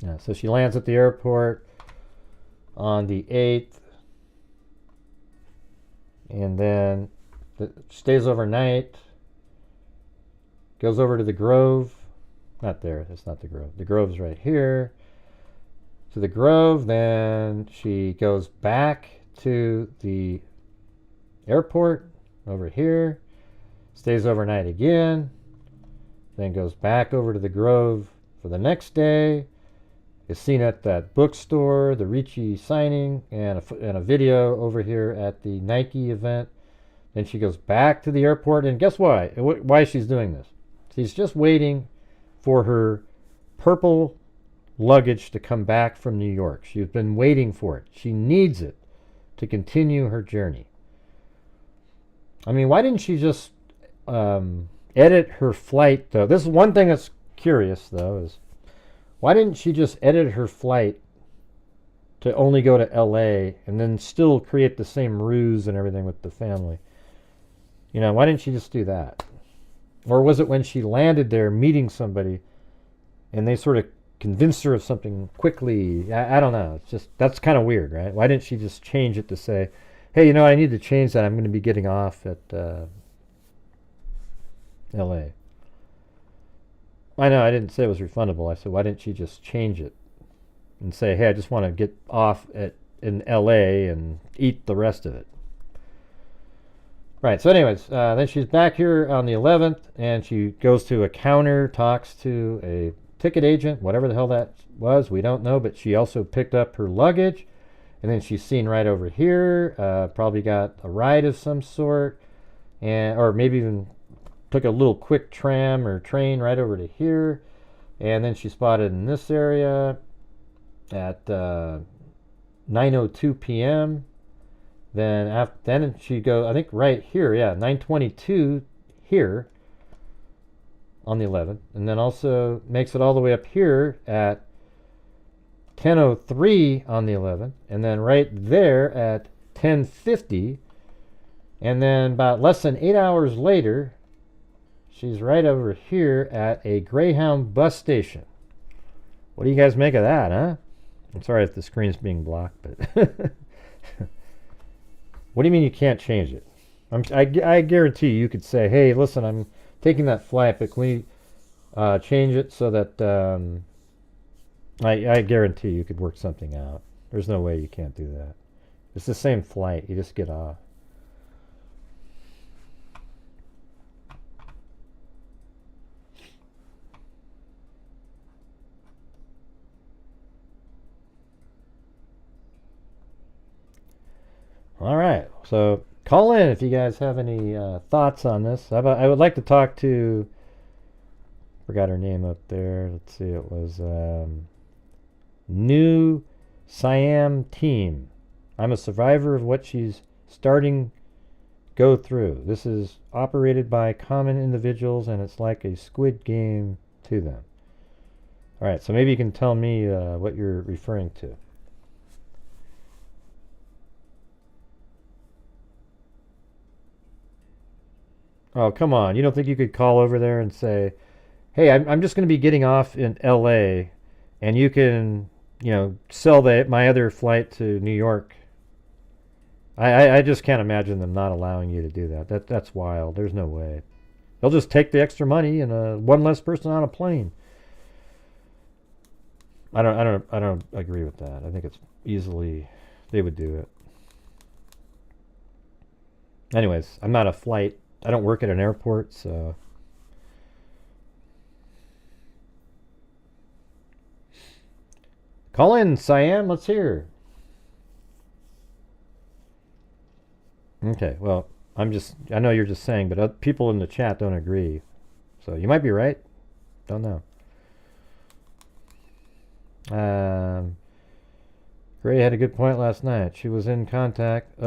Yeah, so she lands at the airport on the 8th. And then stays overnight. Goes over to the Grove. Not there, that's not the Grove. The Grove's right here. To the Grove, then she goes back to the airport over here. Stays overnight again. Then goes back over to the Grove for the next day. is seen at that bookstore, the Ricci signing, and a video over here at the Nike event. Then she goes back to the airport, and guess why? Why she's doing this? She's just waiting for her purple luggage to come back from New York. She's been waiting for it. She needs it to continue her journey. I mean, why didn't she just edit her flight, though? This is one thing that's curious, though, is why didn't she just edit her flight to only go to LA and then still create the same ruse and everything with the family? You know, why didn't she just do that? Or was it when she landed there meeting somebody and they sort of convinced her of something quickly? I don't know. It's just, that's kind of weird, right? Why didn't she just change it to say, hey, you know, I need to change that. I'm going to be getting off at LA. I know I didn't say it was refundable. I said, why didn't she just change it and say, hey, I just want to get off in LA and eat the rest of it? Right, so anyways, then she's back here on the 11th, and she goes to a counter, talks to a ticket agent, whatever the hell that was, we don't know, but she also picked up her luggage, and then she's seen right over here, probably got a ride of some sort, or maybe even took a little quick tram or train right over to here, and then she spotted in this area at 9:02 p.m., then she goes, I think right here, yeah, 9:22 here on the 11th, and then also makes it all the way up here at 10:03 on the 11th, and then right there at 10:50, and then about less than 8 hours later, she's right over here at a GreyHound bus station. What do you guys make of that, huh? I'm sorry if the screen's being blocked, but what do you mean you can't change it? I guarantee you could say, hey, listen, I'm taking that flight, but can we change it so that I guarantee you could work something out. There's no way you can't do that. It's the same flight. You just get off. All right, so call in if you guys have any thoughts on this. I would like to talk to, forgot her name up there. Let's see, it was New Siam Team. I'm a survivor of what she's starting go through. This is operated by common individuals, and it's like a Squid Game to them. All right, so maybe you can tell me what you're referring to. Oh, come on. You don't think you could call over there and say, hey, I'm just going to be getting off in LA, and you can, sell my other flight to New York? I just can't imagine them not allowing you to do that. That's wild. There's no way. They'll just take the extra money and one less person on a plane. I don't agree with that. I think it's easily they would do it. Anyways, I'm not a flight. I don't work at an airport, so. Call in, Siam. Let's hear. Okay, well, I know you're just saying, but people in the chat don't agree. So you might be right. Don't know. Gray had a good point last night. She was in contact.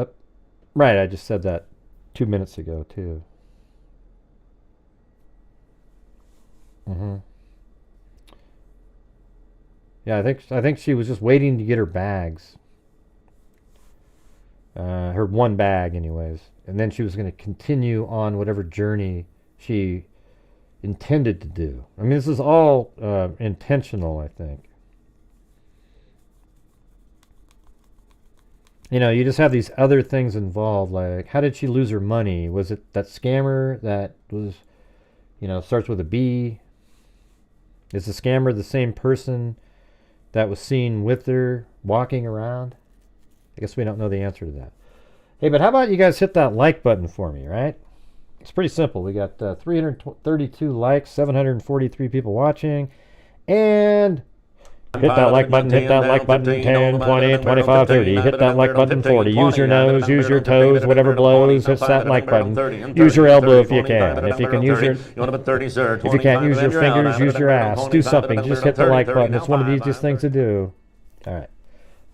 Right, I just said that 2 minutes ago, too. Yeah, I think she was just waiting to get her bags. Her one bag, anyways. And then she was going to continue on whatever journey she intended to do. I mean, this is all intentional, I think. You just have these other things involved, like how did she lose her money? Was it that scammer that was, starts with a B? Is the scammer the same person that was seen with her walking around? I guess we don't know the answer to that. Hey, but how about you guys hit that like button for me, right? It's pretty simple. We got 332 likes, 743 people watching, and Hit that like button, hit that like button, 10, 20, 25, 30. Hit that like button, 40. Use your nose, use your toes, whatever blows, hit that like button. Use your elbow if you can. If you can use your, if you can't use your fingers, use your ass. Do something, just hit the like button. It's one of the easiest things to do. All right.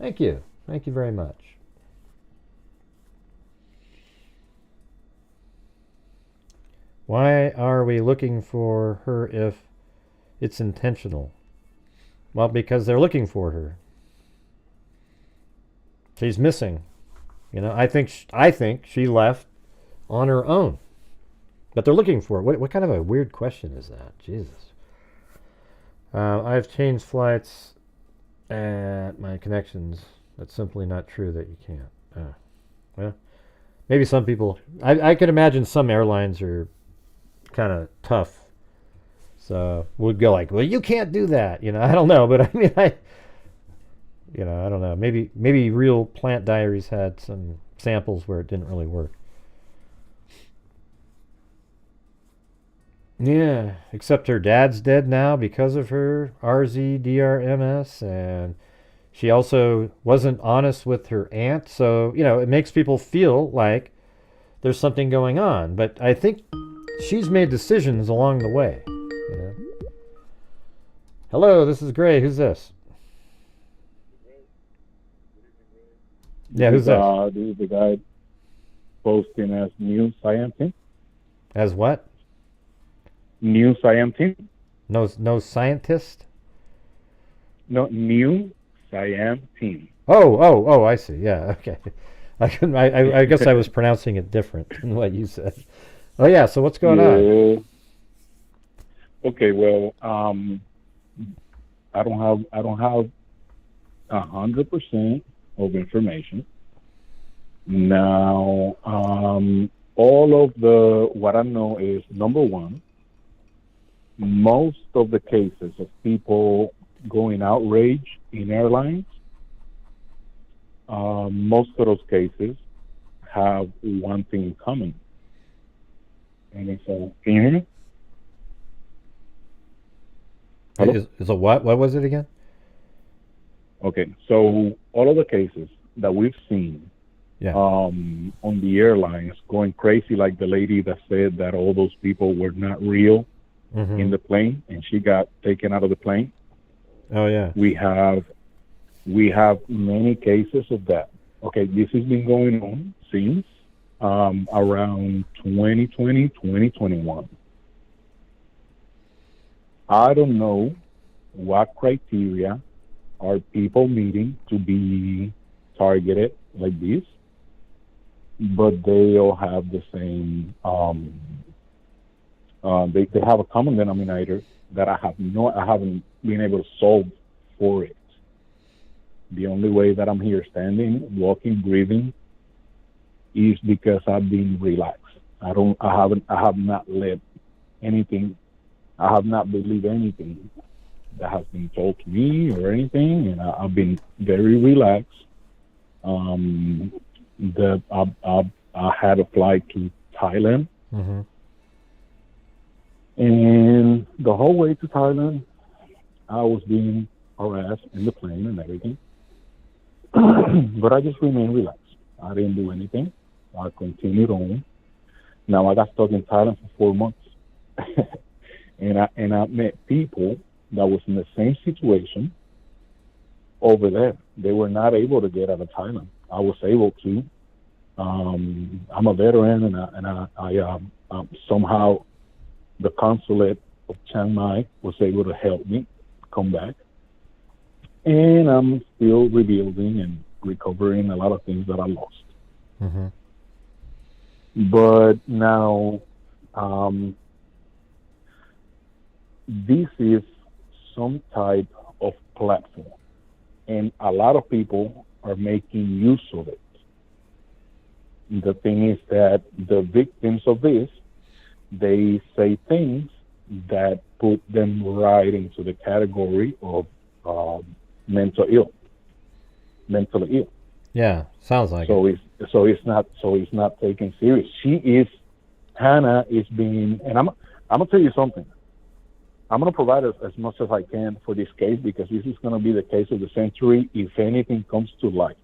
Thank you. Thank you very much. Why are we looking for her if it's intentional? Well, because they're looking for her. She's missing. You know, I think she left on her own. But they're looking for her. What kind of a weird question is that? Jesus. I've changed flights at my connections. That's simply not true that you can't. Well, maybe some people... I could imagine some airlines are kind of tough. So we'd go like, well, you can't do that. You know, I don't know, but I mean, I don't know. Maybe Real Plant Diaries had some samples where it didn't really work. Yeah, except her dad's dead now because of her RZDRMS, and she also wasn't honest with her aunt. So, you know, it makes people feel like there's something going on. But I think she's made decisions along the way. You know? Hello, this is Gray. Who's this? Yeah, who's this? This is the guy posting as New Scientist. As what? New Scientist. No scientist? No, New Scientist. Oh, I see. Yeah, okay. I guess I was pronouncing it different than what you said. Oh yeah, so what's going on? Okay, well, I don't have 100% of information. Now, all of what I know is, number one, most of the cases of people going outrage in airlines, most of those cases have one thing in common. And it's can you hear me? Is a what? What was it again? Okay, so all of the cases that we've seen on the airlines going crazy, like the lady that said that all those people were not real in the plane and she got taken out of the plane. Oh yeah. We have many cases of that. Okay, this has been going on since around 2020, 2021. I don't know what criteria are people meeting to be targeted like this, but they all have the same, they have a common denominator that I haven't been able to solve for it. The only way that I'm here standing, walking, breathing is because I've been relaxed. I have not let anything, I have not believed anything that has been told to me or anything, and I've been very relaxed. I had a flight to Thailand, and the whole way to Thailand, I was being harassed in the plane and everything, but I just remained relaxed. I didn't do anything. I continued on. Now I got stuck in Thailand for 4 months. And I met people that was in the same situation over there. They were not able to get out of Thailand. I was able to. I'm a veteran, and I somehow the consulate of Chiang Mai was able to help me come back. And I'm still rebuilding and recovering a lot of things that I lost. But now, this is some type of platform, and a lot of people are making use of it. The thing is that the victims of this, they say things that put them right into the category of mentally ill. Yeah, sounds like it. So it's not taken serious. Hannah is being, and I'm gonna tell you something. I'm going to provide as much as I can for this case because this is going to be the case of the century if anything comes to light.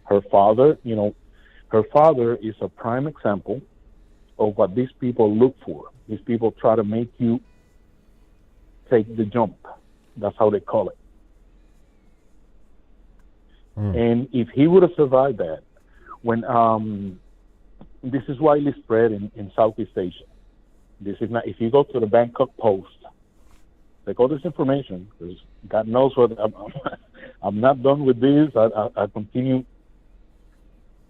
Her father, her father is a prime example of what these people look for. These people try to make you take the jump. That's how they call it. And if he would have survived that, when this is widely spread in Southeast Asia. This is not. If you go to the Bangkok Post, take all this information because God knows what I'm not done with this. I continue.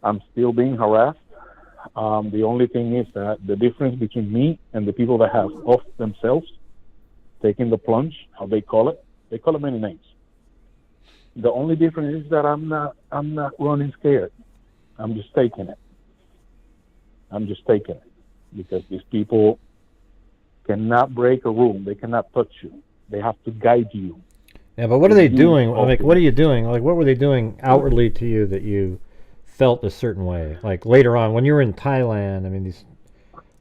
I'm still being harassed. The only thing is that the difference between me and the people that have off themselves, taking the plunge, how they call it many names. The only difference is that I'm not running scared. I'm just taking it. Because these people cannot break a rule. They cannot touch you. They have to guide you. Yeah, but what are they doing? Like, what are you doing? Like, what were they doing outwardly to you that you felt a certain way? Like later on, when you were in Thailand, I mean,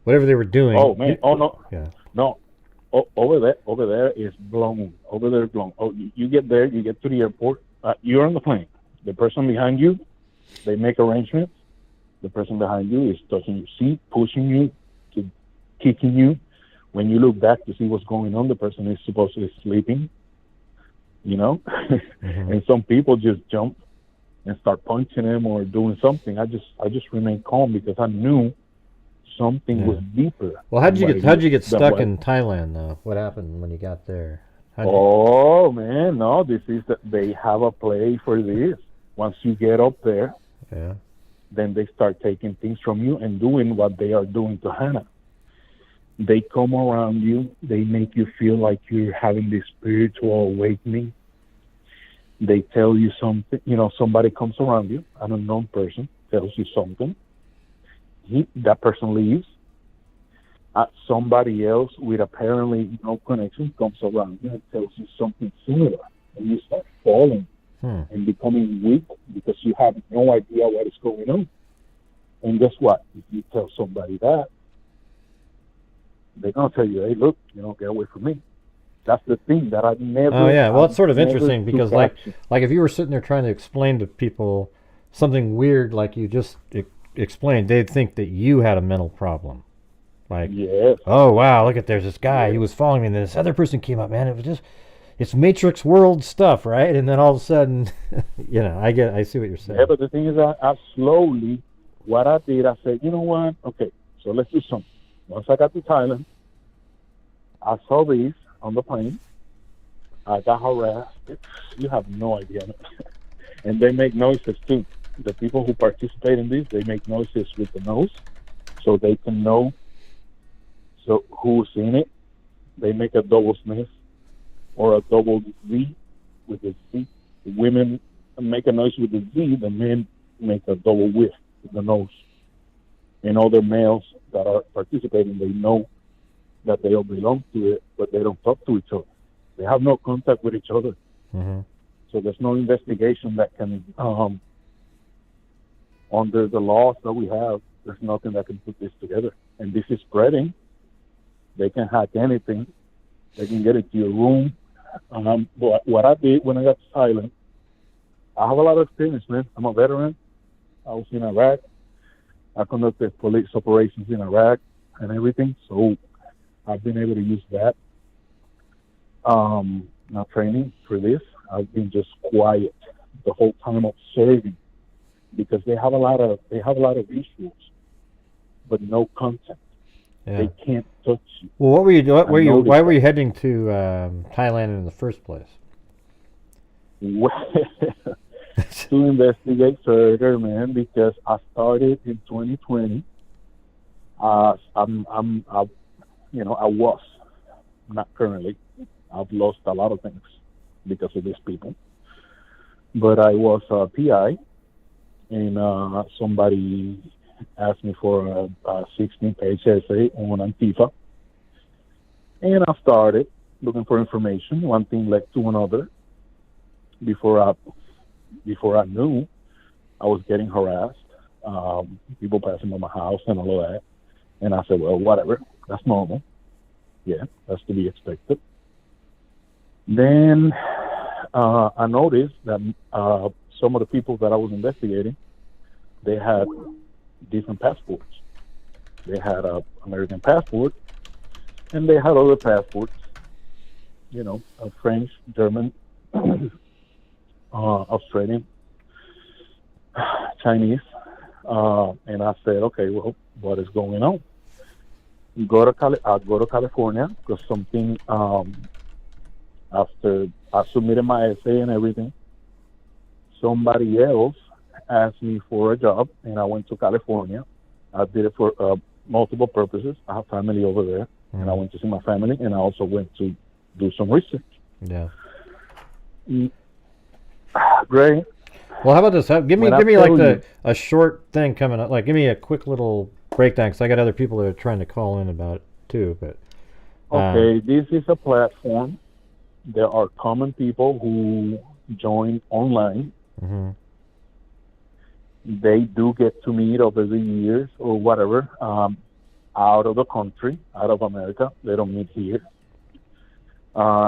whatever they were doing. Oh man! Oh no! Yeah. No. Over there is blown. Over there is blown. Oh, you get there. You get to the airport. You're on the plane. The person behind you, they make arrangements. The person behind you is touching your seat, pushing you, kicking you. When you look back to see what's going on, the person is supposed to be sleeping, And some people just jump and start punching him or doing something. I just remained calm because I knew something was deeper. Well, how'd you get stuck in Thailand though? What happened when you got there? Man, no, this is they have a play for this. Once you get up there, then they start taking things from you and doing what they are doing to Hannah. They come around you. They make you feel like you're having this spiritual awakening. They tell you something. Somebody comes around you, an unknown person, tells you something. That person leaves. Somebody else with apparently no connection comes around you and tells you something similar. And you start falling and becoming weak because you have no idea what is going on. And guess what? If you tell somebody that, they're going to tell you, hey, look, get away from me. That's the thing that I've never... Oh, yeah. Well, it's sort of interesting because, like if you were sitting there trying to explain to people something weird like you just explained, they'd think that you had a mental problem. Like, oh, wow, look at, there's this guy. He was following me, and this other person came up, man. It was just... It's Matrix world stuff, right? And then all of a sudden, I see what you're saying. Yeah, but the thing is, I slowly, what I did, I said, you know what? Okay, so let's do something. Once I got to Thailand, I saw these on the plane. I got harassed. You have no idea. And they make noises too. The people who participate in this, they make noises with the nose so they can know who's in it. They make a double sniff or a double Z with the Z. The women make a noise with the Z. The men make a double whiff with the nose. And other males that are participating, they know that they all belong to it, but they don't talk to each other. They have no contact with each other. Mm-hmm. So there's no investigation that can, under the laws that we have, there's nothing that can put this together. And this is spreading. They can hack anything. They can get into your room. But what I did when I got to Thailand, I have a lot of experience, man. I'm a veteran. I was in Iraq. I conducted police operations in Iraq and everything, so I've been able to use that. Not training for this. I've been just quiet the whole time observing because they have a lot of visuals, but no content. Yeah. They can't touch you. Well, what were you doing? Why were you heading to Thailand in the first place? Well, to investigate further, man, because I started in 2020. I was not currently. I've lost a lot of things because of these people. But I was a PI, and somebody asked me for a 16-page essay on Antifa. And I started looking for information. One thing led to another. Before I knew, I was getting harassed. People passing by my house and all of that. And I said, well, whatever. That's normal. Yeah, that's to be expected. Then I noticed that some of the people that I was investigating, they had different passports. They had a American passport, and they had other passports. You know, French, German, Australian, Chinese. And I said, okay, well, what is going on? I'll go to California because something, after I submitted my essay and everything, somebody else asked me for a job, and I went to California. I did it for multiple purposes. I have family over there, and I went to see my family, and I also went to do some research. Yeah. Gray. Well, how about this? Give me like a short thing coming up. Like, give me a quick little breakdown, because I got other people that are trying to call in about it too. But okay, this is a platform. There are common people who join online. Mm-hmm. They do get to meet over the years or whatever out of the country, out of America. They don't meet here.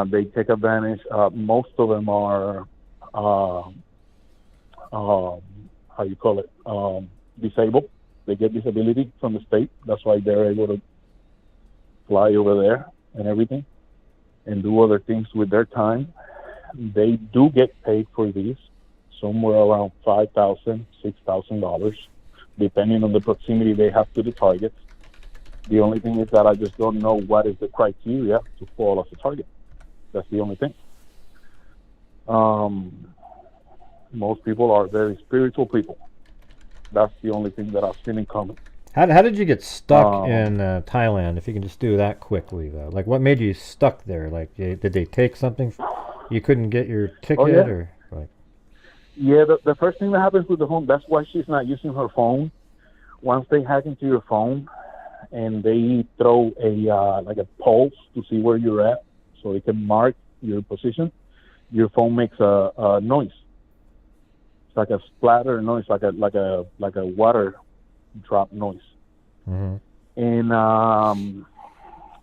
They take advantage. Most of them are how you call it, disabled. They get disability from the state. That's why they're able to fly over there and everything and do other things with their time. They do get paid for these, somewhere around $5,000, $6,000, depending on the proximity they have to the targets. The only thing is that I just don't know what is the criteria to fall as a target. That's the only thing. Most people are very spiritual people. That's the only thing that I've seen in common. How did you get stuck in Thailand? If you can just do that quickly, though. Like, what made you stuck there? Like, did they take something? You couldn't get your ticket, or like? Yeah, the first thing that happens with the phone. That's why she's not using her phone. Once they hack into your phone, and they throw a like a pulse to see where you're at, so it can mark your position. Your phone makes a noise. It's like a splatter noise, like a water drop noise. Mm-hmm. And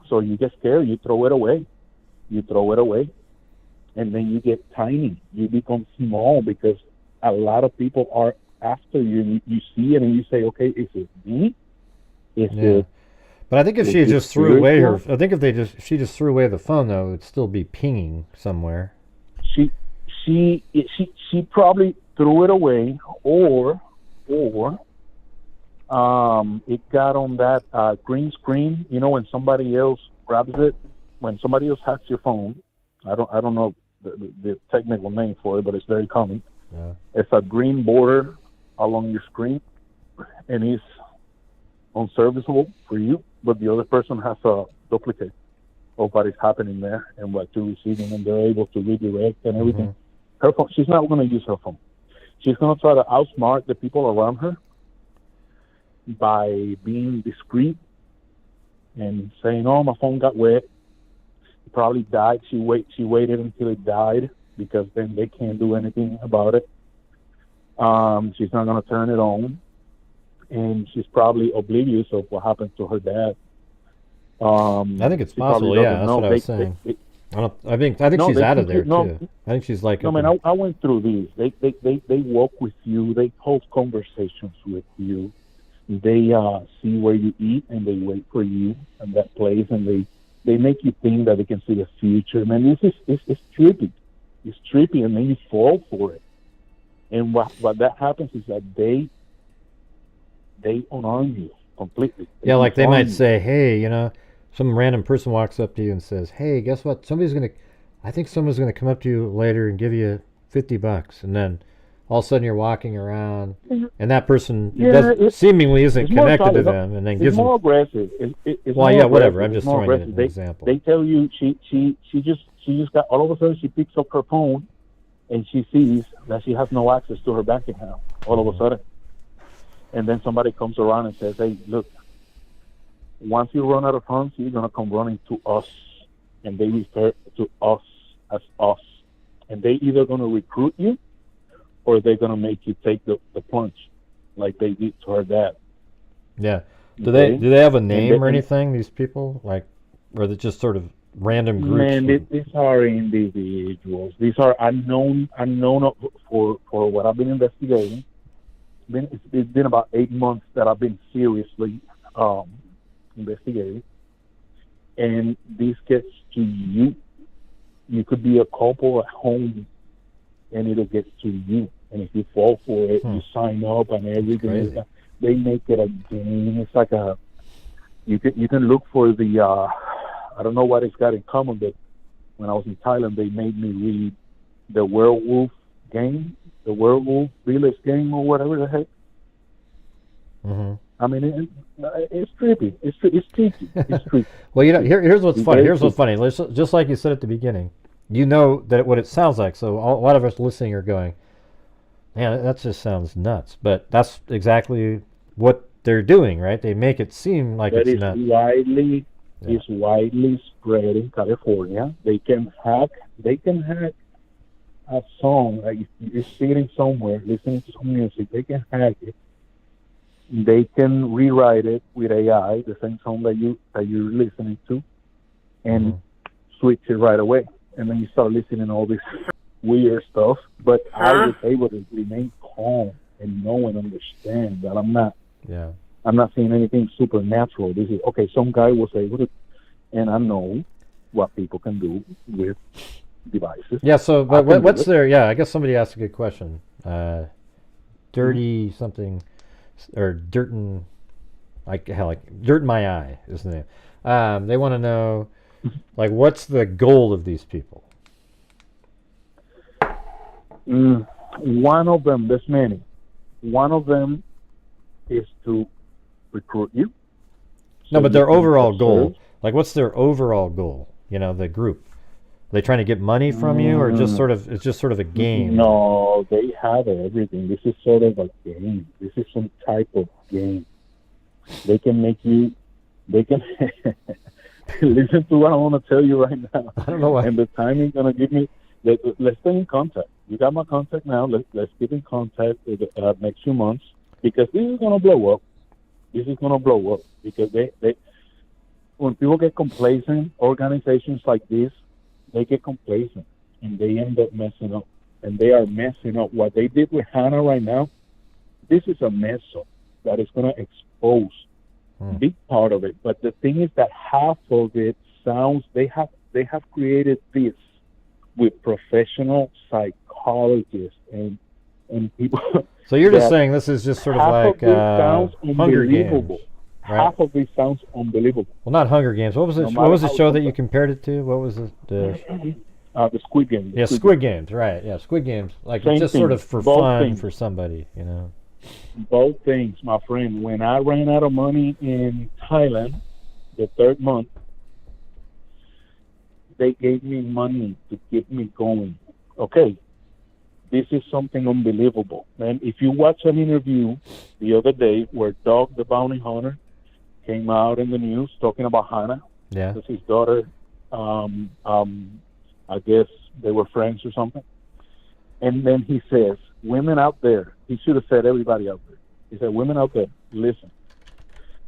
so you get scared. You throw it away. And then you get tiny. You become small because a lot of people are after you. You see it and you say, okay, is it me? Is it? But I think if she just threw away her, I think if she just threw away the phone, though, it would still be pinging somewhere. She probably threw it away, or it got on that green screen. You know, when somebody else grabs it, when somebody else hacks your phone. I don't know the technical name for it, but it's very common. Yeah. It's a green border along your screen, and it's unserviceable for you, but the other person has a duplicate of what is happening there and what you're receiving, and they're able to redirect and everything. Mm-hmm. Her phone, she's not going to use her phone. She's going to try to outsmart the people around her by being discreet and saying, "Oh, my phone got wet. It probably died." She waited until it died because then they can't do anything about it. She's not going to turn it on, and she's probably oblivious of what happened to her dad. I think it's possible. Yeah, that's what I was saying. I think she's out of there too. I think she's like. No, man, I went through these. They walk with you. They hold conversations with you. They see where you eat, and they wait for you in that place, and they make you think that they can see the future. Man, it's trippy. It's trippy, and then you fall for it. And what that happens is that they unarm you completely. They might say, "Hey, you know." Some random person walks up to you and says, "Hey, guess what? I think someone's gonna come up to you later and give you $50." And then all of a sudden you're walking around, and that person seemingly isn't connected to them, and then gives them. It's more aggressive. Whatever. I'm just throwing it as an example. They tell you she just got, all of a sudden she picks up her phone, and she sees that she has no access to her bank account. All of a sudden, and then somebody comes around and says, "Hey, look. Once you run out of funds, you're going to come running to us." And they refer to us as us. And they either going to recruit you, or they're going to make you take the plunge like they did to her dad. Yeah. Do they have a name or anything, these people? Like, or they just sort of random groups? Man, these are individuals. These are unknown for what I've been investigating. It's been about 8 months that I've been seriously investigating, and this gets to you. You could be a couple at home, and it'll get to you. And if you fall for it, you sign up and everything. They make it a game. It's like you can look for the I don't know what it's got in common, but when I was in Thailand, they made me read the werewolf game, the werewolf village game, or whatever the heck. Mm-hmm. I mean, it's trippy. It's tricky. It's tricky. Well, here's what's funny. Here's what's funny. Just like you said at the beginning, you know that what it sounds like. So a lot of us listening are going, man, that just sounds nuts. But that's exactly what they're doing, right? They make it seem like that it's nuts. It's widely spread in California. They can hack a song. Like if you're sitting somewhere listening to some music, they can hack it. They can rewrite it with AI, the same song that you're listening to, and switch it right away. And then you start listening to all this weird stuff. But I was able to remain calm and know and understand that I'm not seeing anything supernatural. This is okay. Some guy was able to, and I know what people can do with devices. Yeah. So, but what's there? Yeah, I guess somebody asked a good question. Dirty something, or Dirt in My Eye is the name. They want to know, like, what's the goal of these people? One of them, there's many. One of them is to recruit you. No, but their overall goal, like, what's their overall goal? You know, the group. Are they trying to get money from you, or it's just sort of a game? No, they have everything. This is sort of a game. This is some type of game. They can make you. They can listen to what I want to tell you right now. I don't know why. And the time is gonna give me. Let's stay in contact. You got my contact now. Let's get in contact next few months, because this is gonna blow up. This is gonna blow up because they when people get complacent, organizations like this, they get complacent and they end up messing up. And they are messing up. What they did with Hannah right now, this is a mess up that is going to expose a big part of it. But the thing is that half of it sounds, they have created this with professional psychologists and people. So you're just saying this is just sort of like Hunger Games. Right? Half of this sounds unbelievable. Well, not Hunger Games. What was it? What was the show that you compared it to? What was it? The Squid Game. Yeah, Squid Games. Right. Yeah, Squid Games. Like Same just thing. Sort of for Both fun things. for somebody, you know. Both things, my friend. When I ran out of money in Thailand, the third month, they gave me money to keep me going. Okay, this is something unbelievable. And if you watch an interview the other day where Doug the Bounty Hunter came out in the news talking about Hannah. Yeah. Because his daughter, I guess they were friends or something. And then he says, women out there, he should have said everybody out there. He said, women out there, listen,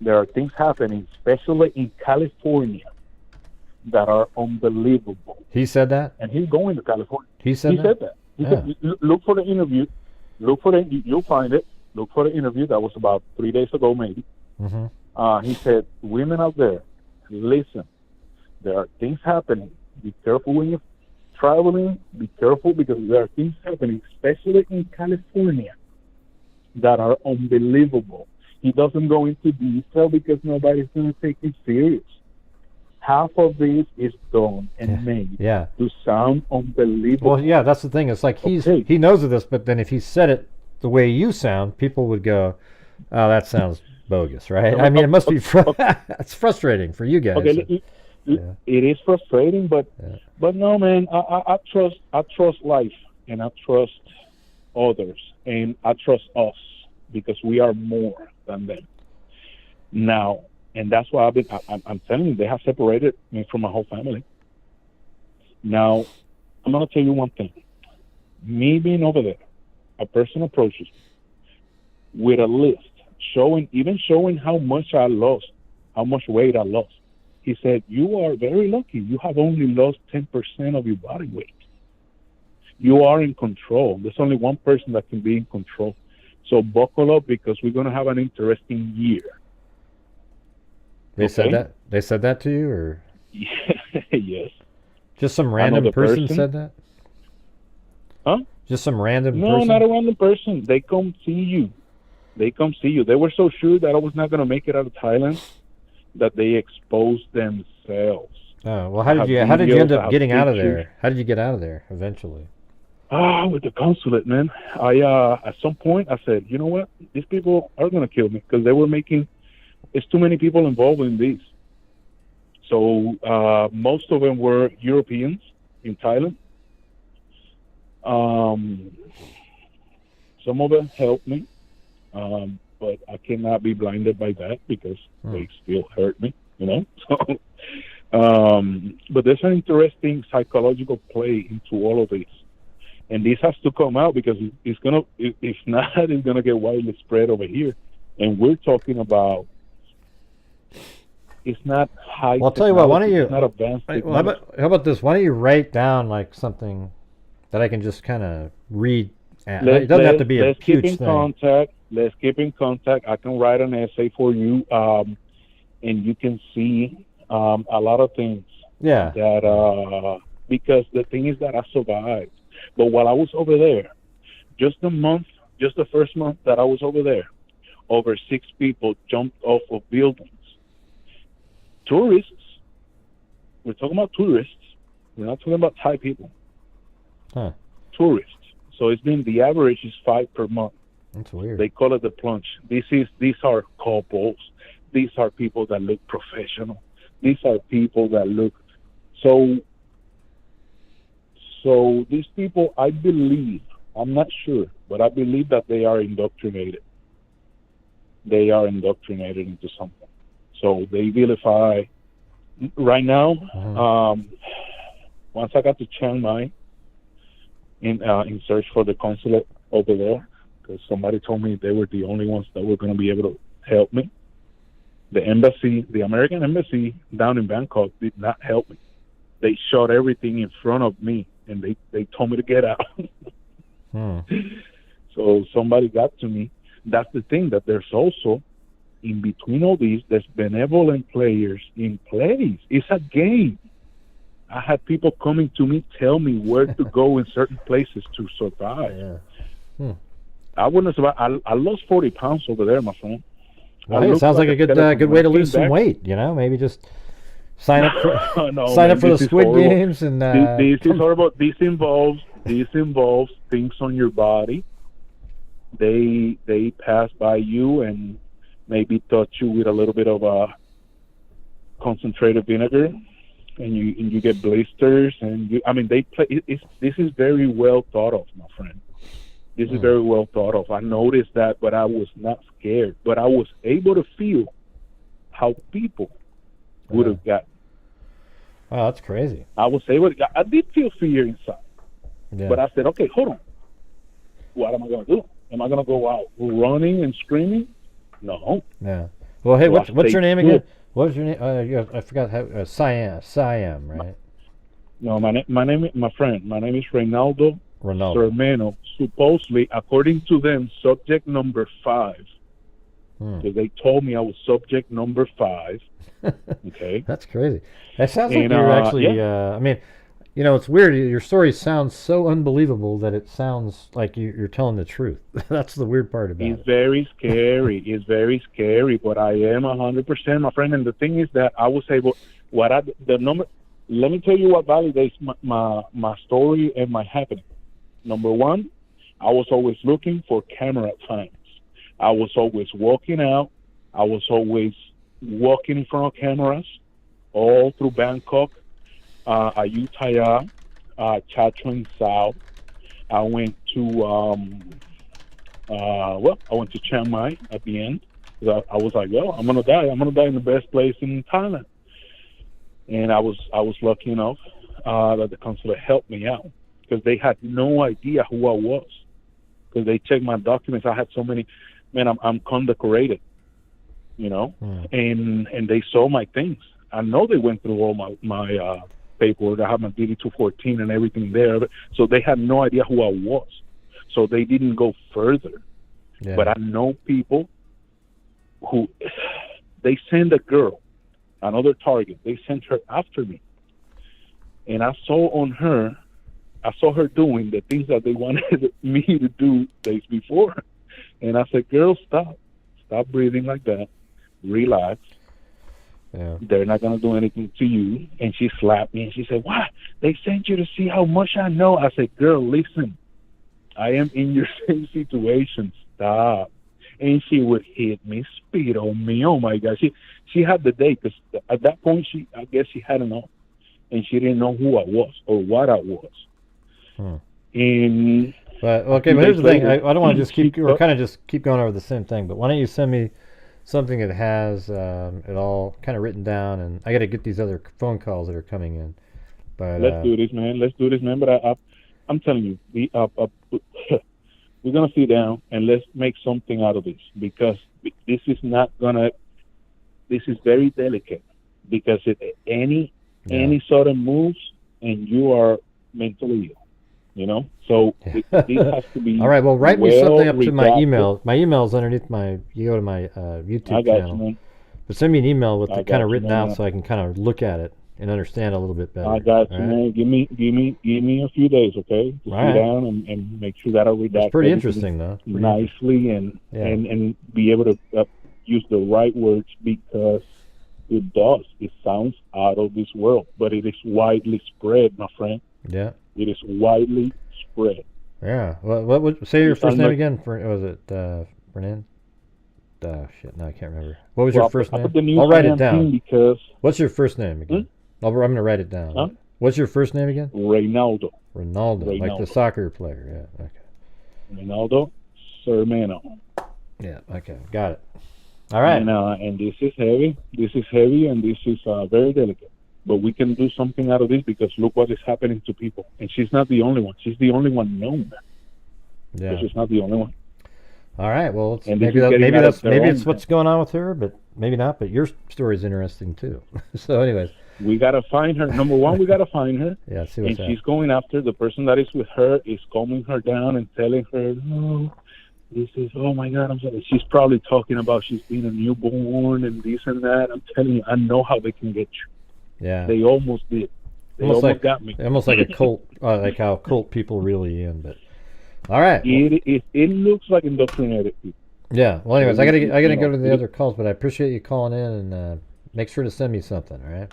there are things happening, especially in California, that are unbelievable. He said that? And he's going to California. He said that? He said, look for the interview. You'll find it. Look for the interview. That was about 3 days ago, maybe. Mm-hmm. He said, women out there, listen, there are things happening. Be careful when you're traveling. Be careful because there are things happening, especially in California, that are unbelievable. He doesn't go into detail because nobody's going to take him serious. Half of this is done and made to sound unbelievable. Well, yeah, that's the thing. It's like he knows of this, but then if he said it the way you sound, people would go, oh, that sounds bogus, right? I mean, it must be it's frustrating for you guys. Okay, it is frustrating, but no, man. I trust life, and I trust others, and I trust us because we are more than them now, and that's why I'm telling you, they have separated me from my whole family. Now, I'm gonna tell you one thing. Me being over there, a person approaches me with a list. Showing how much I lost, how much weight I lost. He said, you are very lucky. You have only lost 10% of your body weight. You are in control. There's only one person that can be in control. So buckle up because we're going to have an interesting year. They said that? They said that to you, or? Yes. Just some random person said that? Huh? Just some random person? No, not a random person. They come see you. They come see you. They were so sure that I was not going to make it out of Thailand that they exposed themselves. Oh, well, how did you end up getting out of there? How did you get out of there eventually? With the consulate, man. At some point, I said, you know what? These people are going to kill me because they were making, it's too many people involved in this. So most of them were Europeans in Thailand. Some of them helped me, but I cannot be blinded by that because they still hurt me, you know? So, but there's an interesting psychological play into all of this. And this has to come out because it's gonna. If not, it's gonna get widely spread over here. And we're talking about. It's not high. Well, I'll tell you what. Why don't you? Not advanced. Well, how about this? Why don't you write down like something that I can just kind of read? It doesn't have to be a huge thing. Let's keep in contact. I can write an essay for you, and you can see a lot of things. Yeah. That because the thing is that I survived. But while I was over there, just the first month that I was over there, over 6 people jumped off of buildings. Tourists. We're talking about tourists. We're not talking about Thai people. Huh. Tourists. So it's been, the average is 5 per month. That's weird. They call it the plunge. These are couples. These are people that look professional. These are people that look So these people, I believe, I'm not sure, but I believe that they are indoctrinated. They are indoctrinated into something. So they vilify. Right now, once I got to Chiang Mai, in search for the consulate over there, because somebody told me they were the only ones that were going to be able to help me. The embassy, the American embassy down in Bangkok did not help me. They shot everything in front of me, and they told me to get out. So somebody got to me. That's the thing, that there's also, in between all these, there's benevolent players in place. It's a game. I had people coming to me, tell me where to go in certain places to survive. Yeah. I wouldn't survive. I lost 40 pounds over there, my friend. Well, it sounds like a good way to lose some weight. You know, maybe just sign up for sign up for the Squid Games, and this is horrible. This involves things on your body. They pass by you and maybe touch you with a little bit of a concentrated vinegar, and you get blisters. And they play. This is very well thought of, my friend. This is very well thought of. I noticed that, but I was not scared. But I was able to feel how people would have gotten. Wow, that's crazy. I did feel fear inside. Yeah. But I said, okay, hold on. What am I going to do? Am I going to go out running and screaming? No. Yeah. Well, hey, what's your name again? What was your name? I forgot how. Siam, right? No, my name is Reynaldo Sermeno. Supposedly, according to them, subject number 5. Because they told me I was subject number 5. Okay. That's crazy. That sounds like you're actually. Yeah. It's weird. Your story sounds so unbelievable that it sounds like you're telling the truth. That's the weird part about it. It's very scary. It's very scary, but I am 100%, my friend. And the thing is that I was able. Let me tell you what validates my story and my happening. Number 1, I was always looking for camera times. I was always walking out. I was always walking in front of cameras all through Bangkok, Ayutthaya, Chachuan South. I went to I went to Chiang Mai at the end. I was like, well, I'm gonna die. I'm gonna die in the best place in Thailand. And I was lucky enough that the consulate helped me out because they had no idea who I was. Because they checked my documents. I had so many. Man, I'm condecorated, and they saw my things. I know they went through all my paperwork. I have my DD 214 and everything there. So they had no idea who I was. So they didn't go further. Yeah. But I know people who they send a girl, another target. They sent her after me, and I saw her doing the things that they wanted me to do days before. And I said, "Girl, stop breathing like that. Relax. Yeah. They're not gonna do anything to you." And she slapped me and she said, "What? They sent you to see how much I know?" I said, "Girl, listen. I am in your same situation. Stop." And she would hit me, spit on me. Oh my God. She had the day, because at that point I guess she had enough, and she didn't know who I was or what I was. And but okay, but here's the thing. I don't want to just keep going over the same thing. But why don't you send me something that has it all kind of written down, and I got to get these other phone calls that are coming in. But let's do this, man. But I'm telling you, we're gonna sit down and let's make something out of this, because this is very delicate, because any sudden moves and you are mentally ill, so this has to be all right. Well, write me something up to my email. My email's underneath you go to my YouTube channel. You, man. But send me an email with it kind of written out so I can kind of look at it and understand a little bit better. I got you, man. Give me a few days, okay? To sit down and make sure that I redact. It's pretty interesting, though. Nicely and be able to use the right words, because it sounds out of this world, but it is widely spread, my friend. Yeah. It is widely spread. Yeah. Well, what would say your first name again? Was it Fernand? Shit. No, I can't remember. What was your first name? I'll write it down. Because what's your first name again? I'm going to write it down. Huh? What's your first name again? Ronaldo, like the soccer player. Yeah. Okay. Ronaldo Sermano. Yeah. Okay. Got it. All right. And this is heavy. And this is very delicate. But we can do something out of this, because look what is happening to people. And she's not the only one. She's the only one known. Yeah. But she's not the only one. All right. Well, maybe it's what's going on with her, but maybe not. But your story is interesting too. So, anyways, we gotta find her. Number one, we gotta find her. Yeah. See what's she's going after the person that is with her, is calming her down and telling her, "No, this is, oh my God, I'm sorry." She's probably talking about she's being a newborn and this and that. I'm telling you, I know how they can get you. Yeah. They almost did. They almost got me. Almost like a cult, like how cult people really end. But all right. It looks like indoctrinated people. Yeah. Well, anyways, I gotta go to the other calls, but I appreciate you calling in, and make sure to send me something. All right.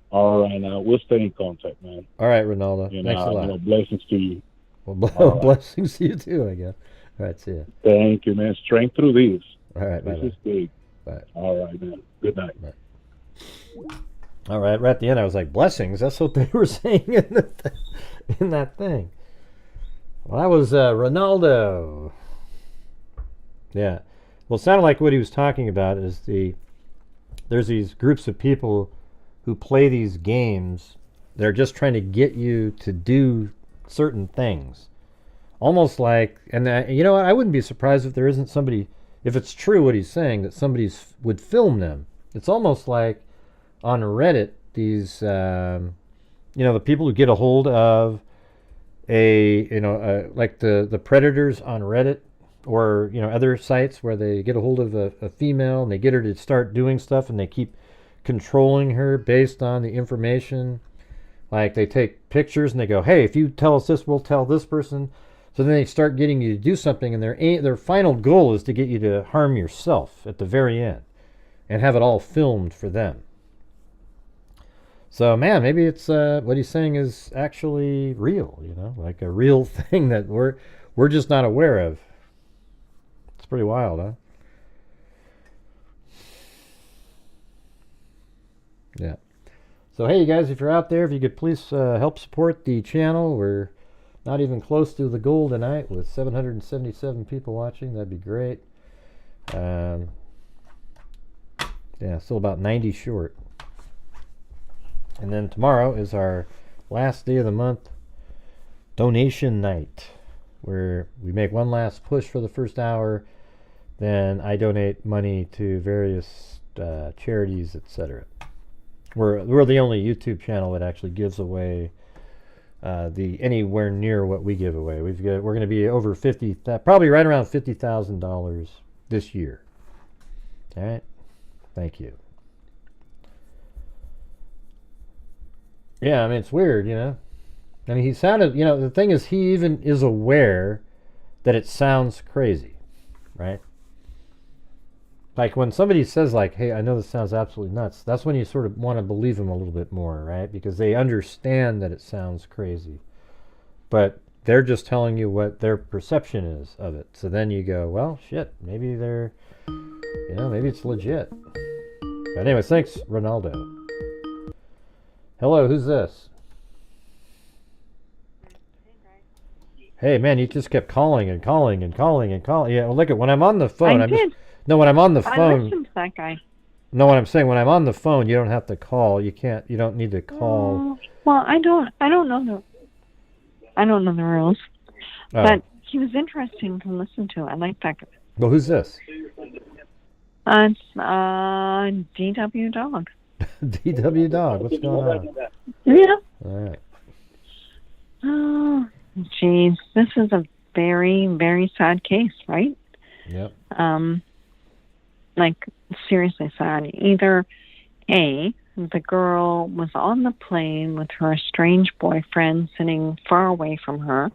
All right. Now we'll stay in contact, man. All right, Ronaldo. Thanks a lot. Blessings to you. Well, blessings to you too, I guess. All right. See ya. Thank you, man. Strength through these. All right. This is big. Bye. All right, man. Good night. Bye. All right. Right at the end, I was like, blessings. That's what they were saying in that thing. Well, that was Ronaldo. Yeah. Well, it sounded like what he was talking about is there's these groups of people who play these games. They're just trying to get you to do certain things. Almost like, and you know what? I wouldn't be surprised if there isn't somebody, if it's true what he's saying, that somebody would film them. It's almost like on Reddit, these, the people who get a hold of like the predators on Reddit, or other sites where they get a hold of a female and they get her to start doing stuff, and they keep controlling her based on the information. Like they take pictures and they go, hey, if you tell us this, we'll tell this person. So then they start getting you to do something, and their final goal is to get you to harm yourself at the very end and have it all filmed for them. So, man, maybe it's what he's saying is actually real, like a real thing that we're just not aware of. It's pretty wild, huh? Yeah. So, hey, you guys, if you're out there, if you could please help support the channel. We're not even close to the goal tonight with 777 people watching. That'd be great. Yeah, still about 90 short. And then tomorrow is our last day of the month donation night, where we make one last push for the first hour. Then I donate money to various charities, etc. We're the only YouTube channel that actually gives away the anywhere near what we give away. We're going to be over probably right around $50,000 this year. All right, thank you. Yeah, I mean it's weird, you know. I mean he sounded, you know, the thing is he even is aware that it sounds crazy, right? Like when somebody says like, hey, I know this sounds absolutely nuts, that's when you sort of want to believe them a little bit more, right? Because they understand that it sounds crazy. But they're just telling you what their perception is of it. So then you go, well, shit, maybe maybe it's legit. But anyways, thanks, Ronaldo. Hello, who's this? Hey, man, you just kept calling and calling and calling and calling. Yeah, well, look at when I'm on the phone. When I'm on the phone. I listened to that guy. No, what I'm saying, when I'm on the phone, you don't have to call. You don't need to call. Well, I don't know the rules. Oh. But he was interesting to listen to. I like that guy. Well, who's this? It's DW Dog. DW Dog, what's going on? Yeah. All right. Oh, geez. This is a very, very sad case, right? Yep. Like, seriously sad. Either A, the girl was on the plane with her estranged boyfriend sitting far away from her,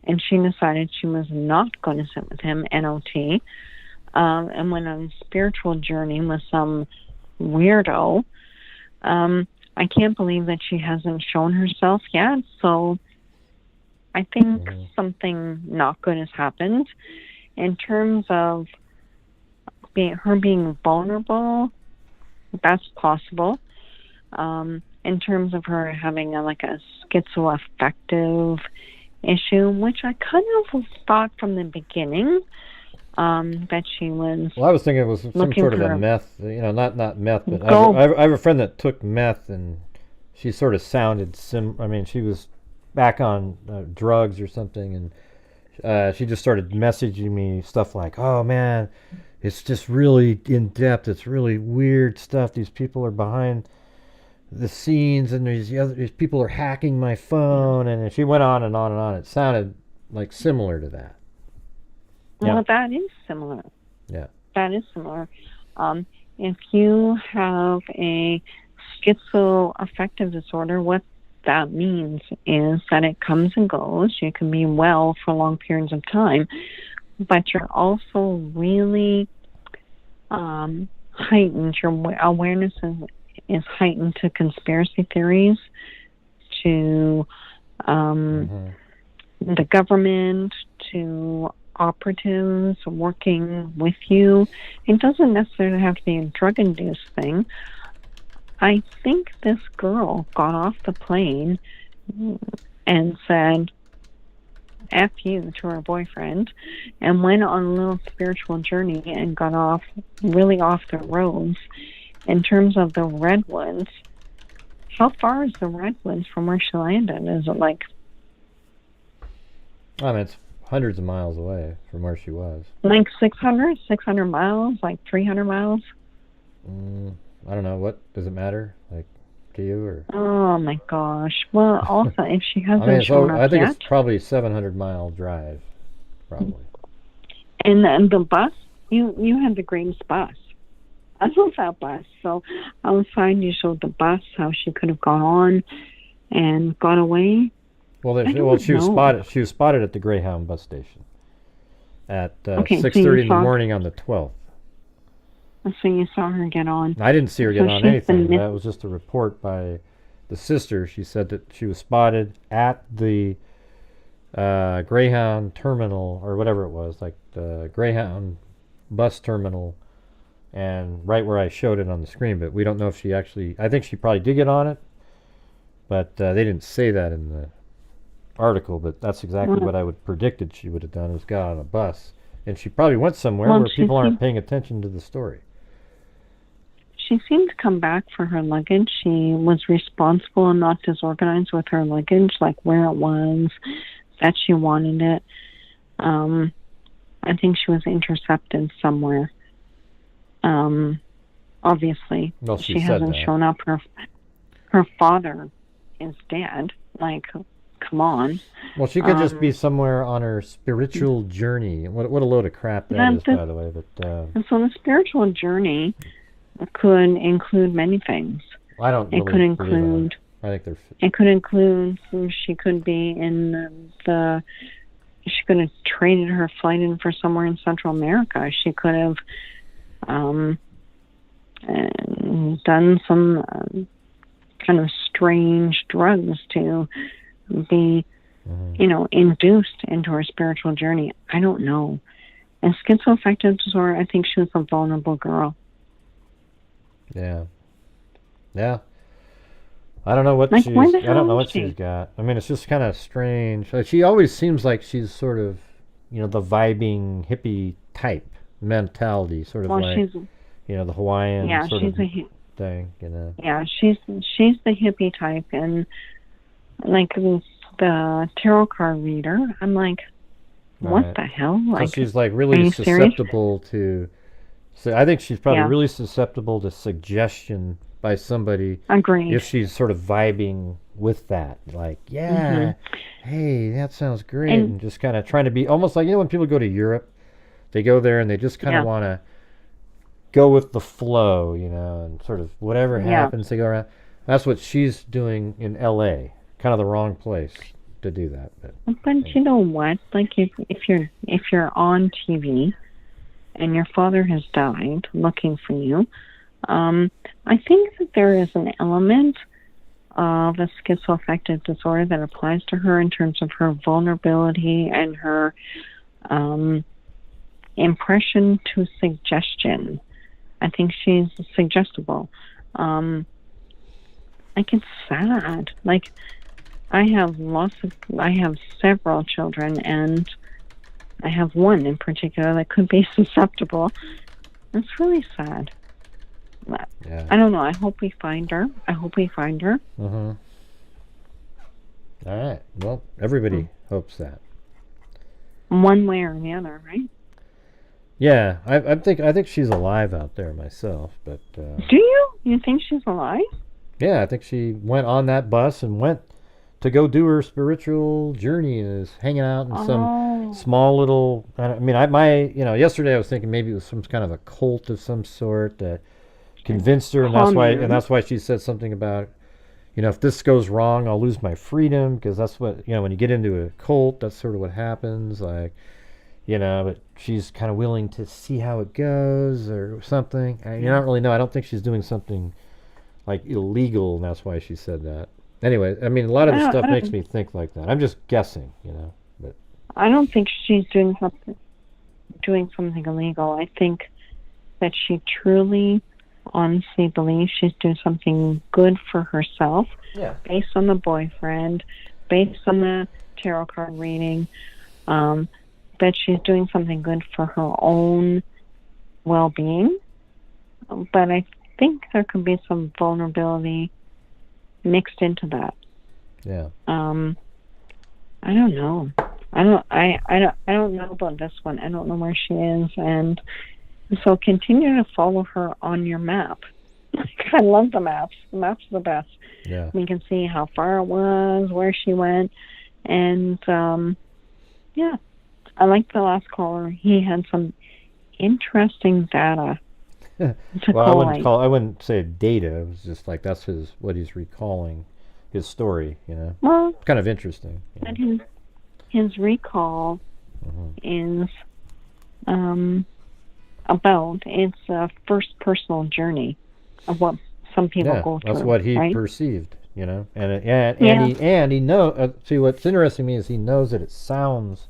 and she decided she was not going to sit with him, NOT, and went on a spiritual journey with some weirdo. I can't believe that she hasn't shown herself yet, so I think something not good has happened. In terms of her being vulnerable, that's possible. In terms of her having a schizoaffective issue, which I kind of thought from the beginning that she was. Well, I was thinking it was some sort of a meth, not meth, but I have a friend that took meth, and she sort of sounded she was back on drugs or something, and she just started messaging me stuff like, "Oh man, it's just really in depth. It's really weird stuff. These people are behind the scenes, and these people are hacking my phone." And she went on and on and on. It sounded like similar to that. Well, that is similar. Yeah. That is similar. If you have a schizoaffective disorder, what that means is that it comes and goes. You can be well for long periods of time, but you're also really heightened. Your awareness is heightened to conspiracy theories, to the government, to operatives working with you. It doesn't necessarily have to be a drug-induced thing. I think this girl got off the plane and said F you to her boyfriend and went on a little spiritual journey and got really off the roads. In terms of the Redwoods, how far is the Redwoods from where she landed? Is it like... it's hundreds of miles away from where she was. Like 600 miles? Like 300 miles? I don't know. What does it matter? Like to you or? Oh my gosh! Well, also if she hasn't shown up I think yet, it's probably a 700-mile drive, probably. And the bus, you had the greatest bus. I love that bus. So I was fine. You showed the bus how she could have gone on and got away. Well, she was spotted. She was spotted at the GreyHound bus station at 6:30 in the morning on the 12th. So you saw her get on. I didn't see her get on anything. That was just a report by the sister. She said that she was spotted at the GreyHound terminal or whatever it was, like the GreyHound bus terminal, and right where I showed it on the screen. But we don't know if she actually. I think she probably did get on it, but they didn't say that in the article. But that's exactly what I would predicted she would have done, was got on a bus, and she probably went somewhere where people aren't paying attention to the story. She seemed to come back for her luggage. She was responsible and not disorganized with her luggage, like where it was, that she wanted it. I think she was intercepted somewhere. obviously. Well, She said hasn't that. shown up. Her father is dead. Like, come on. Well, she could just be somewhere on her spiritual journey. What a load of crap that is, by the way. But and so the spiritual journey could include many things. I don't really It could include. I think they're. It could include. She could be in the. She could have traded her flight in for somewhere in Central America. She could have done some kind of strange drugs to be, induced into her spiritual journey. I don't know. And schizoaffective disorder, I think she was a vulnerable girl. Yeah. Yeah. I don't know what like, she's. I don't know what she's got. I mean, it's just kind of strange. She always seems like she's sort of, the vibing hippie type mentality, sort of like, she's, the Hawaiian sort of thing. Yeah, she's the hippie type, and like the tarot card reader, I'm like, what the hell? Like, so she's like really susceptible to. So I think she's probably really susceptible to suggestion by somebody. Agreed. If she's sort of vibing with that, like, hey, that sounds great, and just kind of trying to be almost like, when people go to Europe, they go there and they just kind of want to go with the flow, and sort of whatever happens, they go around. That's what she's doing in L.A. Kind of the wrong place to do that. But you know what? Like, if you're on TV and your father has died looking for you, I think that there is an element of a schizoaffective disorder that applies to her in terms of her vulnerability and her impression to suggestion. I think she's suggestible. Like, it's sad. Like, I have several children, and I have one in particular that could be susceptible. It's really sad. I don't know. I hope we find her. All right. Well, everybody hopes that. One way or the other, right? Yeah, I think she's alive out there myself, but. Do you? You think she's alive? Yeah, I think she went on that bus and went to go do her spiritual journey and is hanging out in some small little. Yesterday I was thinking maybe it was some kind of a cult of some sort that convinced her, and that's why she said something about, if this goes wrong, I'll lose my freedom, because that's what, when you get into a cult, that's sort of what happens, like, but she's kind of willing to see how it goes or something. I don't really know. I don't think she's doing something like illegal, and that's why she said that. Anyway, a lot of the stuff makes me think like that. I'm just guessing, but I don't think she's doing something illegal. I think that she truly, honestly believes she's doing something good for herself, based on the boyfriend, based on the tarot card reading, that she's doing something good for her own well-being. But I think there could be some vulnerability mixed into that. Yeah. I don't know. I don't know about this one. I don't know where she is, and so continue to follow her on your map. I love the maps. The maps are the best. Yeah. We can see how far it was, where she went, and I like the last caller. He had some interesting data. Well, I wouldn't say data. It was just like that's what he's recalling, his story. Well, kind of interesting. And his recall is about it's a first personal journey of what some people go through. That's what he perceived. And he knows. See, what's interesting to me is he knows that it sounds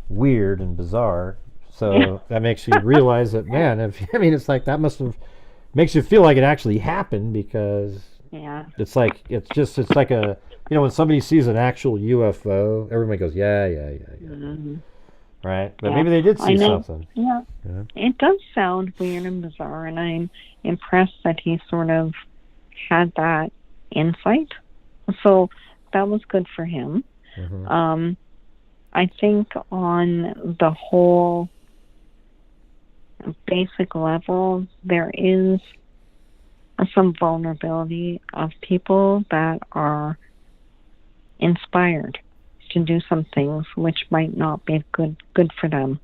weird and bizarre. So that makes you realize that, man, it's like that makes you feel like it actually happened, because it's like a, when somebody sees an actual UFO, everybody goes, yeah. Right? But maybe they did see something. Yeah. It does sound weird and bizarre, and I'm impressed that he sort of had that insight. So that was good for him. I think on the whole basic level, there is some vulnerability of people that are inspired to do some things which might not be good for them.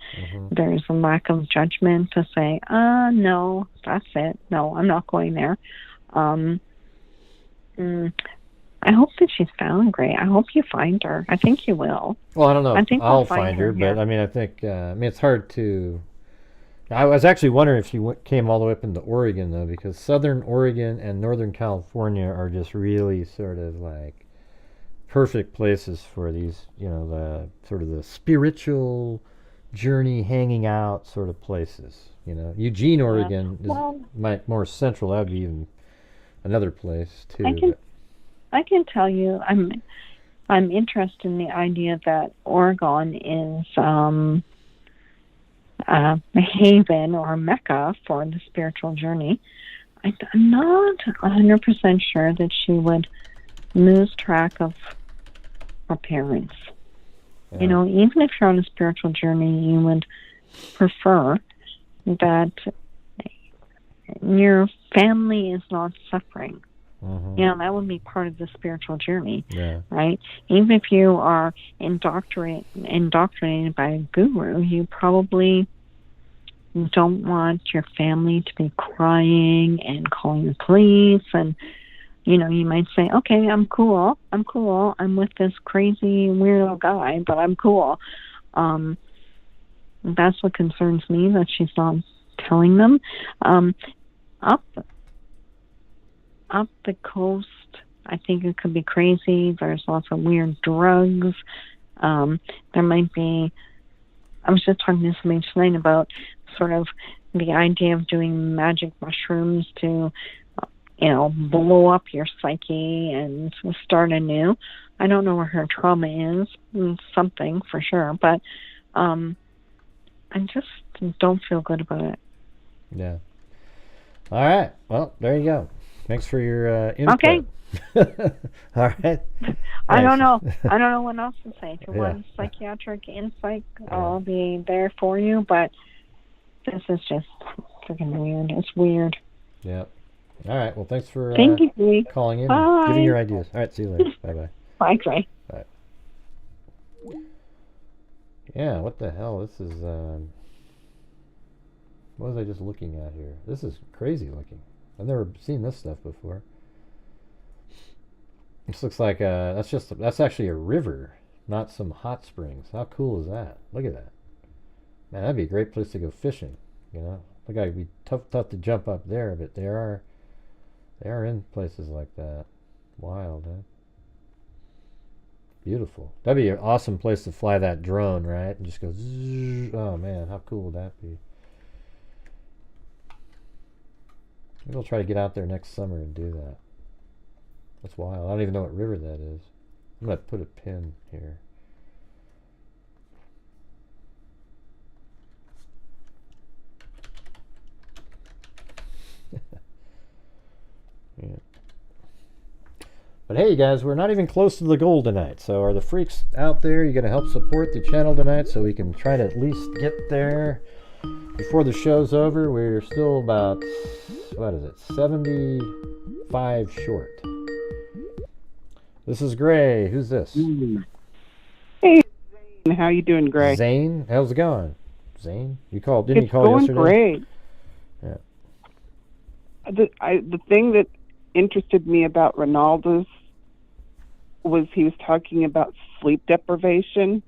There's a lack of judgment to say, no, that's it. No, I'm not going there. I hope that she's found, Gray. I hope you find her. I think you will. Well, I don't know. I think I'll we'll find her, here. but I mean, I think it's hard to. I was actually wondering if she came all the way up into Oregon though, because Southern Oregon and Northern California are just really sort of like perfect places for these, the sort of the spiritual journey, hanging out sort of places. Eugene, Oregon is more central. That would be even another place too. I can tell you, I'm interested in the idea that Oregon is a haven or a mecca for the spiritual journey. I'm not 100% sure that she would lose track of her parents. Yeah. Even if you're on a spiritual journey, you would prefer that your family is not suffering. That would be part of the spiritual journey, right? Even if you are indoctrinated by a guru, you probably don't want your family to be crying and calling the police. And, you might say, okay, I'm cool. I'm with this crazy weirdo guy, but I'm cool. That's what concerns me, that she's not telling them. Up the coast, I think it could be crazy. There's lots of weird drugs. There might be, I was just talking to somebody tonight about sort of the idea of doing magic mushrooms to, blow up your psyche and start anew. I don't know where her trauma is, something for sure, but I just don't feel good about it. Yeah. All right. Well, there you go. Thanks for your input. Okay. All right. I don't know what else to say. If you want psychiatric insight, I'll be there for you, but this is just freaking weird. It's weird. Yeah. All right. Well, thanks for Thank you, calling in Bye. and giving your ideas. All right. See you later. Bye-bye. Bye, Gray. Bye. Yeah, what the hell? This is, what was I just looking at here? This is crazy looking. I've never seen this stuff before. This looks like that's actually a river, not some hot springs. How cool is that? Look at that. Man, that'd be a great place to go fishing. Look like it'd be tough to jump up there, but they are in places like that. Wild, huh? Beautiful. That'd be an awesome place to fly that drone, right? And just go zzz. Oh man, how cool would that be? Maybe we'll try to get out there next summer and do that. That's wild. I don't even know what river that is. I'm going to put a pin here. Yeah. But hey, you guys, we're not even close to the goal tonight. So are the freaks out there? You're going to help support the channel tonight so we can try to at least get there before the show's over. We're still about, 75 short. This is Gray. Who's this? Hey, Zane. How you doing, Gray? Zane? How's it going? Zane? You called? Didn't you call going yesterday? Great. Yeah. The thing that interested me about Ronaldo's was he was talking about sleep deprivation,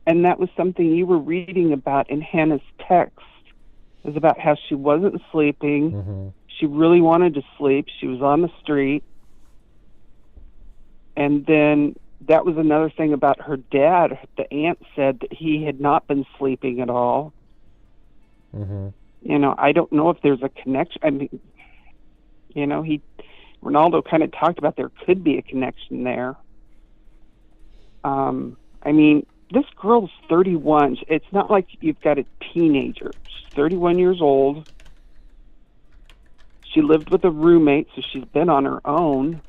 and that was something you were reading about in Hannah's text. It was about how she wasn't sleeping. Mm-hmm. She really wanted to sleep. She was on the street. And then that was another thing about her dad. The aunt said that he had not been sleeping at all. Mm-hmm. I don't know if there's a connection. I mean, Ronaldo kind of talked about there could be a connection there. I mean, this girl's 31. It's not like you've got a teenager. She's 31 years old. She lived with a roommate, so she's been on her own.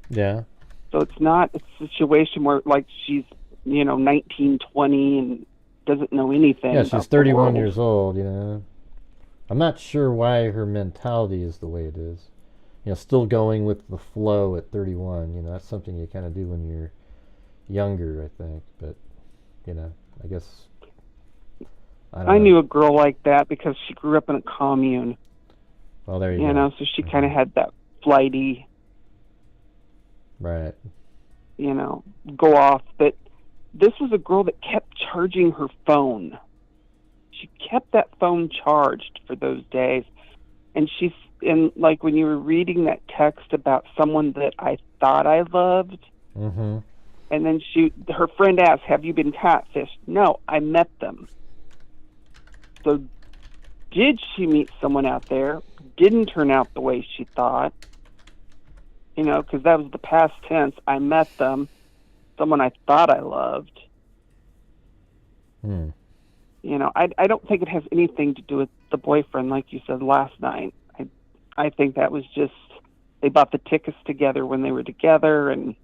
Yeah. So it's not a situation where, like, she's, 19, 20 and doesn't know anything. Yeah, about she's the 31 world. years old, you know. I'm not sure why her mentality is the way it is. You know, still going with the flow at 31. You know, that's something you kind of do when you're younger, I think. But, you know, I guess, I don't know. I knew a girl like that because she grew up in a commune. Well, there you go. You know, so she kind of had that flighty, right. you know, go off. But this was a girl that kept charging her phone. She kept that phone charged for those days. And she's, and like when you were reading that text about someone that I thought I loved, Mm-hmm. and then her friend asked, have you been catfished? No, I met them. So did she meet someone out there? Didn't turn out the way she thought. You know, because that was the past tense. I met them. Someone I thought I loved. Hmm. You know, I don't think it has anything to do with the boyfriend, like you said last night. I think that was just, they bought the tickets together when they were together, and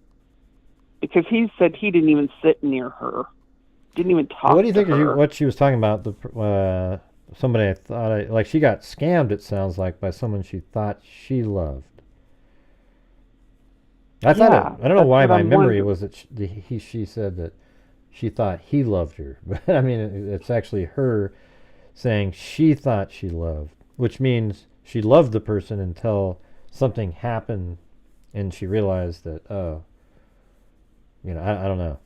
because he said he didn't even sit near her, didn't even talk to her. What do you think of what she was talking about? Somebody I thought, like she got scammed, it sounds like, by someone she thought she loved. I don't know why my memory was that she said that she thought he loved her. But I mean, it's actually her saying she thought she loved, which means she loved the person until something happened and she realized that, oh, you know, I don't know.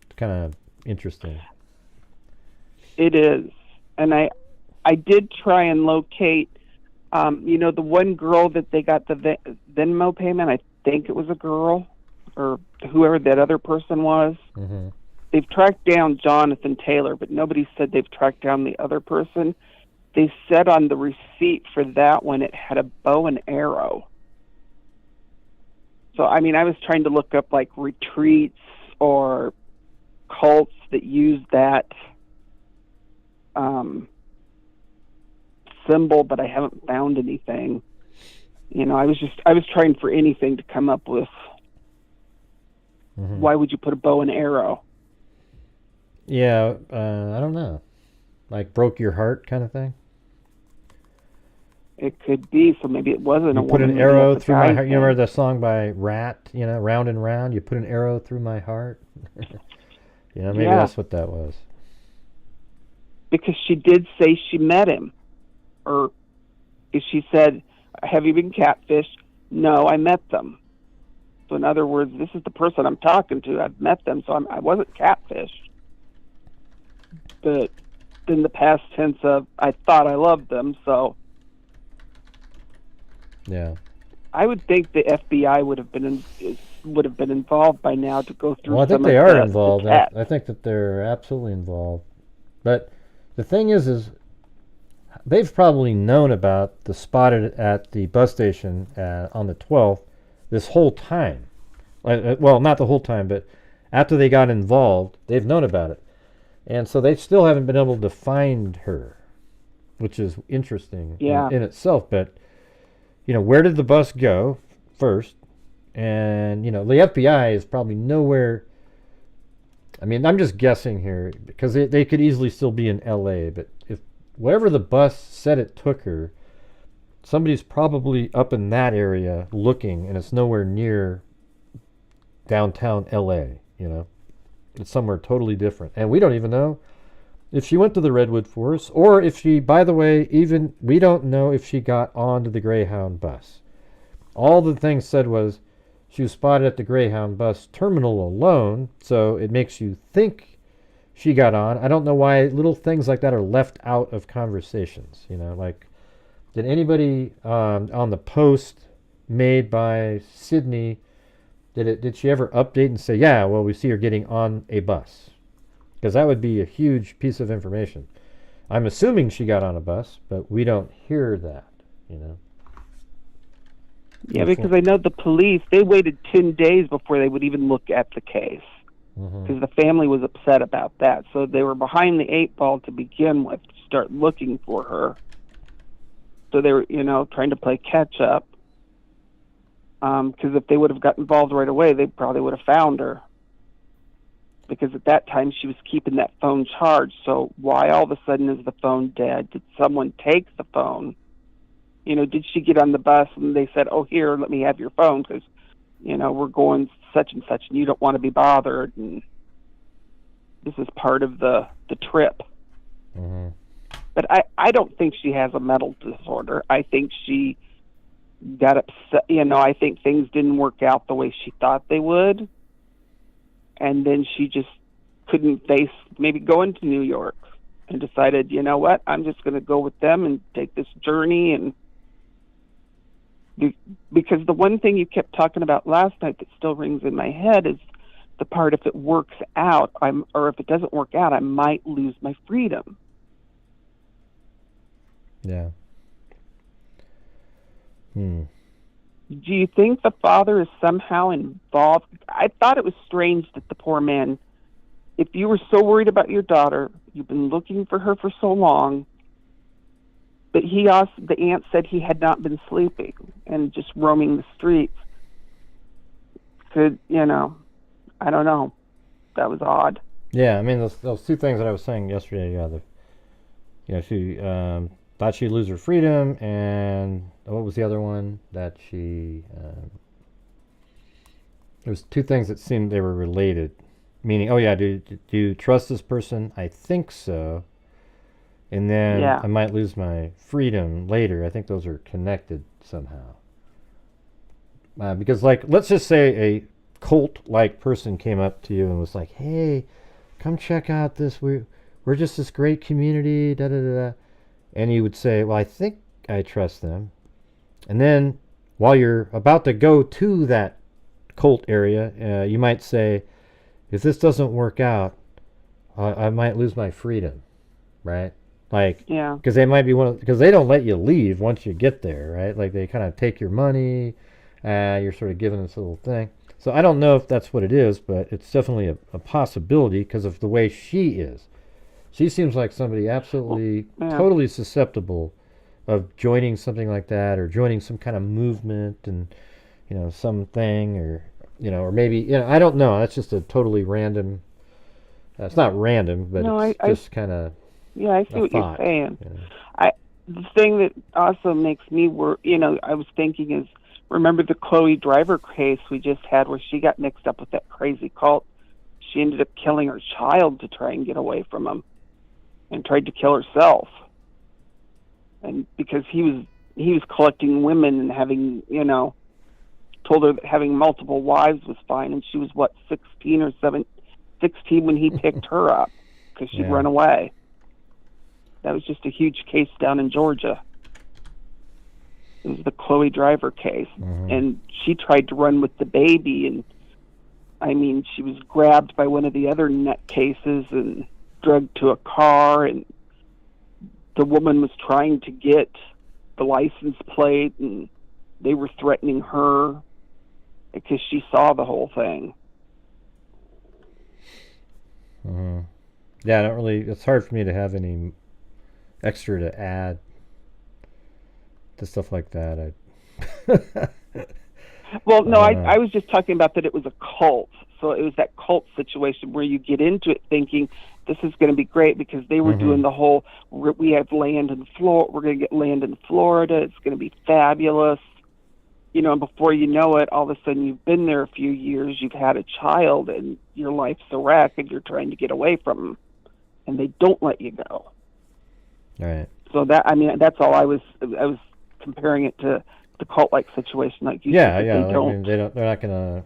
It's kind of interesting. It is. And I did try and locate, you know, the one girl that they got the Venmo payment. I think it was a girl or whoever that other person was. Mm-hmm. They've tracked down Jonathan Taylor, but nobody said they've tracked down the other person. They said on the receipt for that one it had a bow and arrow. So, I mean, I was trying to look up like retreats or cults that use that symbol, but I haven't found anything. You know, I was trying for anything to come up with. Mm-hmm. Why would you put a bow and arrow? Yeah, I don't know. Like broke your heart kind of thing? It could be, so maybe it wasn't you a put woman. an arrow through my heart. Thing. You remember the song by Rat, you know, Round and Round? You put an arrow through my heart? You know, maybe that's what that was. Because she did say she met him. Or if she said, have you been catfished? No, I met them. So in other words, this is the person I'm talking to. I've met them, so I wasn't catfished. But in the past tense of, I thought I loved them, so... Yeah. I would think the FBI would have been involved by now to go through. Well, I think they are involved. I think that they're absolutely involved. But the thing is they've probably known about the spotted at the bus station on the 12th this whole time. Well, not the whole time, but after they got involved, they've known about it. And so they still haven't been able to find her, which is interesting in itself. But, you know, where did the bus go first? And, you know, the FBI is probably nowhere. I mean, I'm just guessing here because they could easily still be in L.A. But if wherever the bus said it took her, somebody's probably up in that area looking, and it's nowhere near downtown L.A., you know. It's somewhere totally different. And we don't even know if she went to the Redwood Forest or if she, by the way, even we don't know if she got onto the GreyHound bus. All the thing said was she was spotted at the GreyHound bus terminal alone, so it makes you think she got on. I don't know why little things like that are left out of conversations. You know, like, did anybody on the post made by Sydney, did she ever update and say, yeah, well, we see her getting on a bus? Because that would be a huge piece of information. I'm assuming she got on a bus, but we don't hear that, you know. Yeah, because I know the police, they waited 10 days before they would even look at the case. Because the family was upset about that. So they were behind the 8 ball to begin with, to start looking for her. So they were, you know, trying to play catch up. Because if they would have got involved right away, they probably would have found her. because at that time she was keeping that phone charged. So why all of a sudden is the phone dead? Did someone take the phone? You know, did she get on the bus and they said, oh, here, let me have your phone because, you know, we're going such and such and you don't want to be bothered. And this is part of the trip. Mm-hmm. But I don't think she has a mental disorder. I think she got upset. You know, I think things didn't work out the way she thought they would. And then she just couldn't face maybe going to New York and decided, you know what, I'm just going to go with them and take this journey. And because the one thing you kept talking about last night that still rings in my head is the part, if it works out, or if it doesn't work out, I might lose my freedom. Yeah. Do you think the father is somehow involved? I thought it was strange that the poor man, if you were so worried about your daughter, you've been looking for her for so long, but the aunt said he had not been sleeping and just roaming the streets. Could, you know, I don't know. That was odd. Yeah, I mean, those two things that I was saying yesterday, she thought she'd lose her freedom, and what was the other one that she... there was two things that seemed they were related. Meaning, oh yeah, do you trust this person? I think so. And then I might lose my freedom later. I think those are connected somehow. Because, like, let's just say a cult-like person came up to you and was like, hey, come check out this. We're just this great community, da-da-da-da. And you would say, well, I think I trust them. And then while you're about to go to that cult area, you might say, if this doesn't work out, I might lose my freedom, right? Like, because they might be because they don't let you leave once you get there, right? Like, they kind of take your money, you're sort of given this little thing. So I don't know if that's what it is, but it's definitely a possibility because of the way she is. She seems like somebody absolutely, totally susceptible of joining something like that, or joining some kind of movement, and, you know, something, or, you know, or maybe, you know, I don't know. That's just a totally random. It's not random, but it's just kind of. Yeah, I see what you're saying. Yeah. The thing that also makes me I was thinking is, remember the Chloe Driver case we just had where she got mixed up with that crazy cult? She ended up killing her child to try and get away from him, and tried to kill herself. And because he was collecting women and having, you know, told her that having multiple wives was fine, and she was 16 or 16 when he picked her up because she'd run away. That was just a huge case down in Georgia. It was the Chloe Driver case. Mm-hmm. And she tried to run with the baby, and I mean, she was grabbed by one of the other nutcases and dragged to a car, and the woman was trying to get the license plate, and they were threatening her because she saw the whole thing. Mm-hmm. Yeah, it's hard for me to have any extra to add to stuff like that. Well, no, I was just talking about that it was a cult. So it was that cult situation where you get into it thinking this is going to be great because they were doing the whole, we have land in Florida, we're going to get land in Florida, it's going to be fabulous. You know, and before you know it, all of a sudden you've been there a few years, you've had a child, and your life's a wreck, and you're trying to get away from them, and they don't let you go. Right. So that's all I was comparing it to the cult-like situation, like you said. I mean, they're not gonna.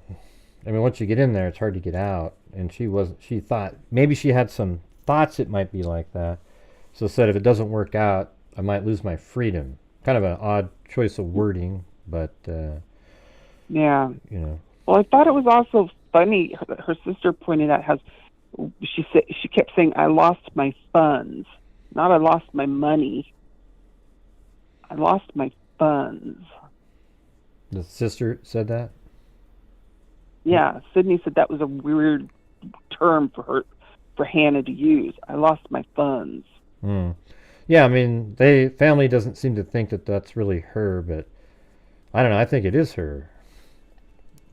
I mean, once you get in there, it's hard to get out. And she thought maybe she had some thoughts it might be like that. So said if it doesn't work out, I might lose my freedom. Kind of an odd choice of wording, but yeah. You know. Well, I thought it was also funny. Her sister pointed out how she kept saying, "I lost my funds." Not I lost my money. I lost my funds. The sister said that? Yeah, Sydney said that was a weird term for Hannah to use. I lost my funds. Yeah, I mean, family doesn't seem to think that that's really her, but I don't know. I think it is her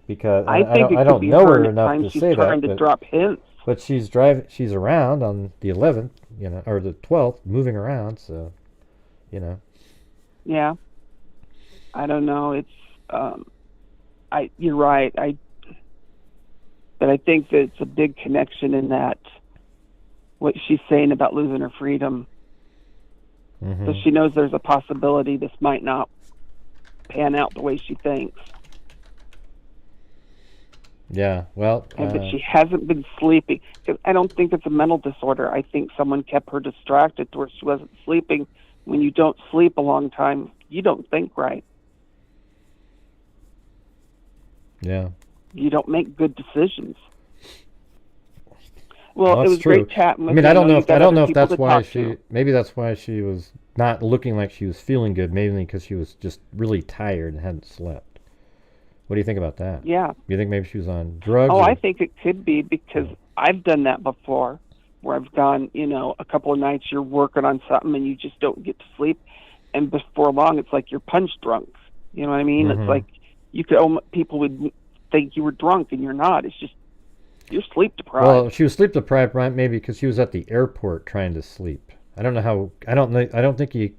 because I don't know her enough to say that. She's trying to drop hints. But she's around on the 11th, or the 12th, moving around. So, Yeah. I don't know. It's you're right. But I think that it's a big connection in that what she's saying about losing her freedom. Mm-hmm. So she knows there's a possibility this might not pan out the way she thinks. Yeah, well... But she hasn't been sleeping. I don't think it's a mental disorder. I think someone kept her distracted to where she wasn't sleeping. When you don't sleep a long time, you don't think right. Yeah. You don't make good decisions. Well, it was true. great chatting with you. I don't know if that's why she... Maybe that's why she was not looking like she was feeling good, mainly because she was just really tired and hadn't slept. What do you think about that? Yeah. You think maybe she was on drugs? Oh, I think it could be, because I've done that before, where I've gone, a couple of nights you're working on something and you just don't get to sleep, and before long it's like you're punch drunk. You know what I mean? Mm-hmm. It's like people would think you were drunk and you're not. It's just you're sleep deprived. Well, she was sleep deprived, right? Maybe because she was at the airport trying to sleep. I don't know how. I don't think you.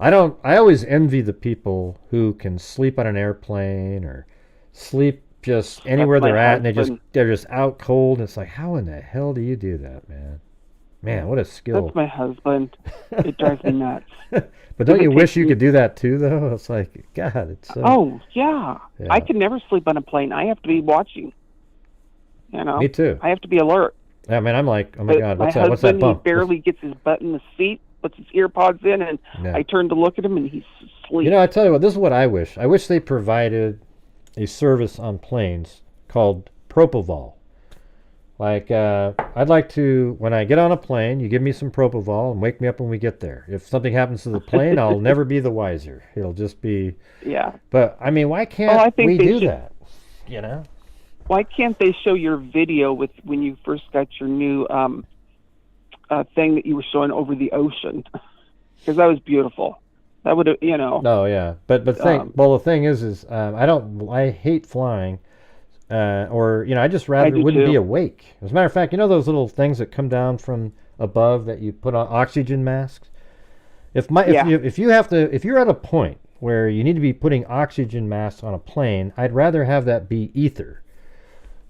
I always envy the people who can sleep on an airplane or sleep just anywhere they're at, and they're just out cold. And it's like, how in the hell do you do that, man? Man, what a skill. That's my husband. It drives me nuts. But don't you wish you could do that too, though? It's like, God, it's so... Oh, yeah. I can never sleep on a plane. I have to be watching. Me too. I have to be alert. Yeah, man, I'm like, oh my God, what's that? What's that bump? He barely gets his butt in the seat, puts his ear pods in, and I turn to look at him, and he's asleep. I tell you what, this is what I wish. I wish they provided a service on planes called Propofol. Like, I'd like to, when I get on a plane, you give me some Propofol and wake me up when we get there. If something happens to the plane, I'll never be the wiser. It'll just be... Yeah. But, why can't we do that? Why can't they show your video with when you first got your new thing that you were showing over the ocean? Because that was beautiful. That would have, No, yeah. But the thing is I hate flying. I just rather wouldn't be awake. As a matter of fact, those little things that come down from above that you put on oxygen masks? If you're at a point where you need to be putting oxygen masks on a plane, I'd rather have that be ether.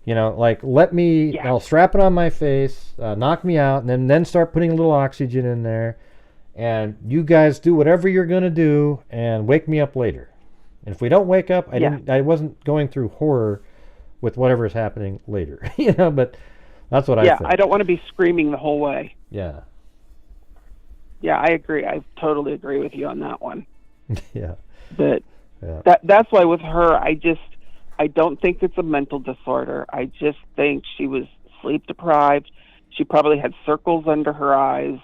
I'll strap it on my face, knock me out, and then start putting a little oxygen in there, and you guys do whatever you're going to do and wake me up later. And if we don't wake up, I wasn't going through horror with whatever is happening later, but that's what I think. Yeah, I don't want to be screaming the whole way. Yeah. Yeah, I agree. I totally agree with you on that one. Yeah. But that's why with her, I don't think it's a mental disorder. I just think she was sleep deprived. She probably had circles under her eyes,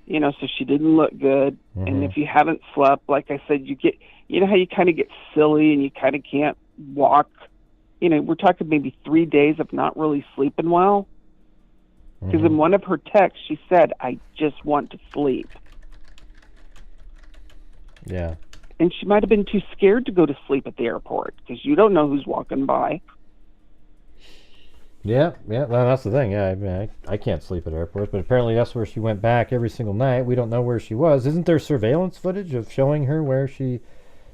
so she didn't look good. Mm-hmm. And if you haven't slept, like I said, you get, how you kind of get silly and you kind of can't walk. We're talking maybe 3 days of not really sleeping well. Because in one of her texts, she said, I just want to sleep. Yeah. And she might have been too scared to go to sleep at the airport because you don't know who's walking by. Yeah. Well, that's the thing. Yeah, I can't sleep at airports, but apparently that's where she went back every single night. We don't know where she was. Isn't there surveillance footage of showing her where she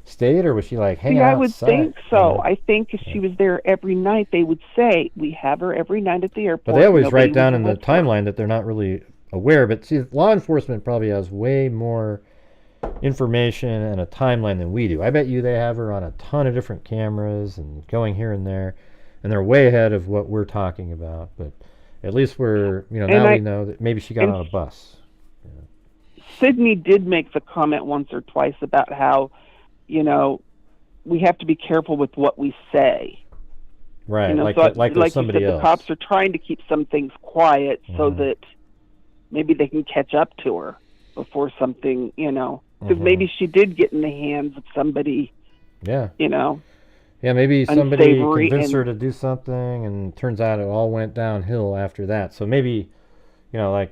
stayed, or was she hanging outside? I would think so. I think if she was there every night, they would say, we have her every night at the airport. But they always write down in the timeline that they're not really aware. But see, law enforcement probably has way more information and a timeline than we do. I bet you they have her on a ton of different cameras and going here and there, and they're way ahead of what we're talking about. But at least we're, we know that maybe she got on a bus. Sydney did make the comment once or twice about how, we have to be careful with what we say. Right, like somebody you said, else. The cops are trying to keep some things quiet so that maybe they can catch up to her before something, because maybe she did get in the hands of somebody. Yeah. Yeah, maybe somebody convinced her to do something, and turns out it all went downhill after that. So maybe, they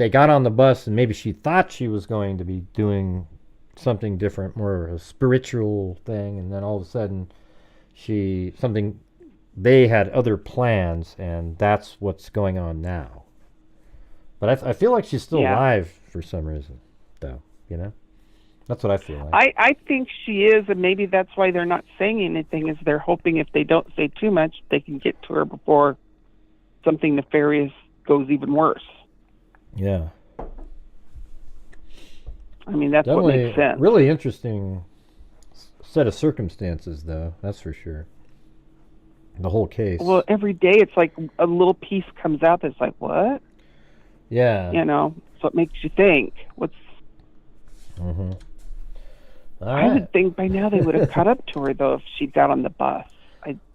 got on the bus, and maybe she thought she was going to be doing something different, more a spiritual thing, and then all of a sudden something they had other plans, and that's what's going on now. But I feel like she's still alive for some reason, though. You know, that's what I feel like. I think she is, and maybe that's why they're not saying anything. Is they're hoping if they don't say too much, they can get to her before something nefarious goes even worse. Yeah. I mean, that's Definitely what makes sense. Really interesting set of circumstances, though. That's for sure. The whole case. Well, every day it's like a little piece comes out that's like, what? Yeah. You know, so it makes you think. What's? Mm-hmm. I would think by now they would have caught up to her though if she got on the bus.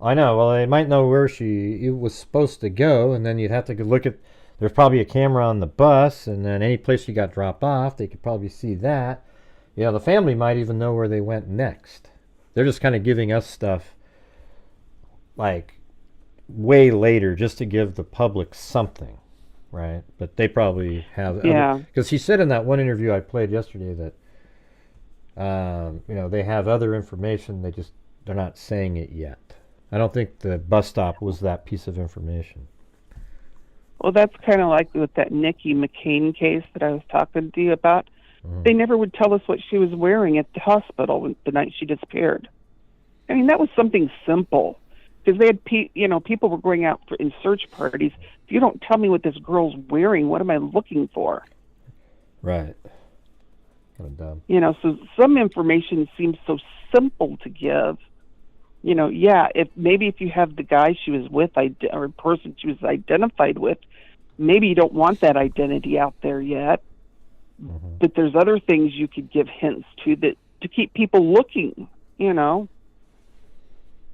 I know. Well, they might know where she was supposed to go, and then you'd have to go look at. There's probably a camera on the bus, and then any place she got dropped off, they could probably see that. Yeah, the family might even know where they went next. They're just kind of giving us stuff like way later just to give the public something, right? But they probably have. Yeah. Because she said in that one interview I played yesterday that they have other information. They're not saying it yet. I don't think the bus stop was that piece of information. Well, that's kind of like with that Nikki McCain case that I was talking to you about. Mm-hmm. They never would tell us what she was wearing at the hospital the night she disappeared. I mean, that was something simple. Because they had, people were going out in search parties. If you don't tell me what this girl's wearing, what am I looking for? Right. Kind of dumb. So some information seems so simple to give. If you have the guy she was with or person she was identified with, maybe you don't want that identity out there yet. Mm-hmm. But there's other things you could give hints to keep people looking, Because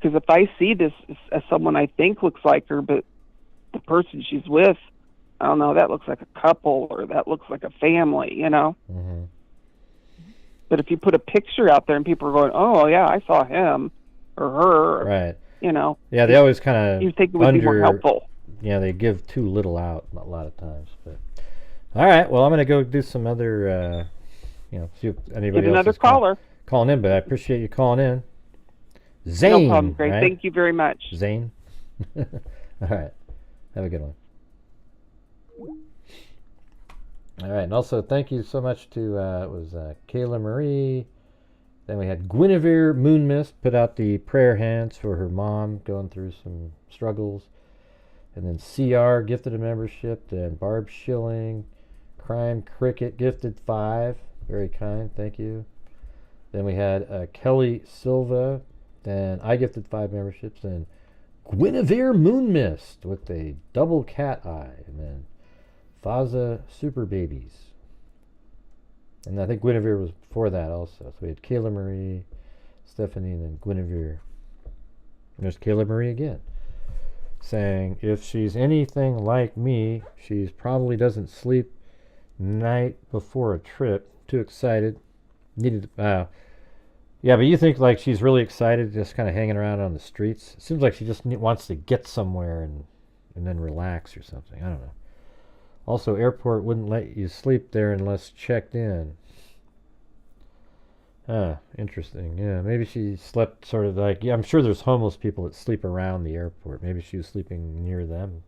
if I see this as someone I think looks like her, but the person she's with, I don't know, that looks like a couple or that looks like a family, Mm-hmm. But if you put a picture out there and people are going, oh, yeah, I saw him or her, right? Yeah, they always kind of you think it would be more helpful. Yeah, they give too little out a lot of times. But all right, well, I'm going to go do some other, see if anybody Get else another is caller calling in. But I appreciate you calling in, Zane. No problem, Greg. Right? Thank you very much, Zane. All right, have a good one. All right, and also thank you so much to Kayla Marie. Then we had Guinevere Moonmist put out the prayer hands for her mom going through some struggles. And then CR gifted a membership. Then Barb Schilling, Crime Cricket gifted 5. Very kind, thank you. Then we had Kelly Silva. Then I gifted 5 memberships. Then Guinevere Moonmist with a double cat eye. And then Faza Super Babies. And I think Guinevere was before that also. So we had Kayla Marie, Stephanie, and then Guinevere. And there's Kayla Marie again, saying, if she's anything like me, she probably doesn't sleep night before a trip. Too excited. Yeah, but you think like she's really excited, just kind of hanging around on the streets? It seems like she just wants to get somewhere and then relax or something. I don't know. Also, airport wouldn't let you sleep there unless checked in. Interesting. Yeah, maybe she slept sort of like... Yeah, I'm sure there's homeless people that sleep around the airport. Maybe she was sleeping near them.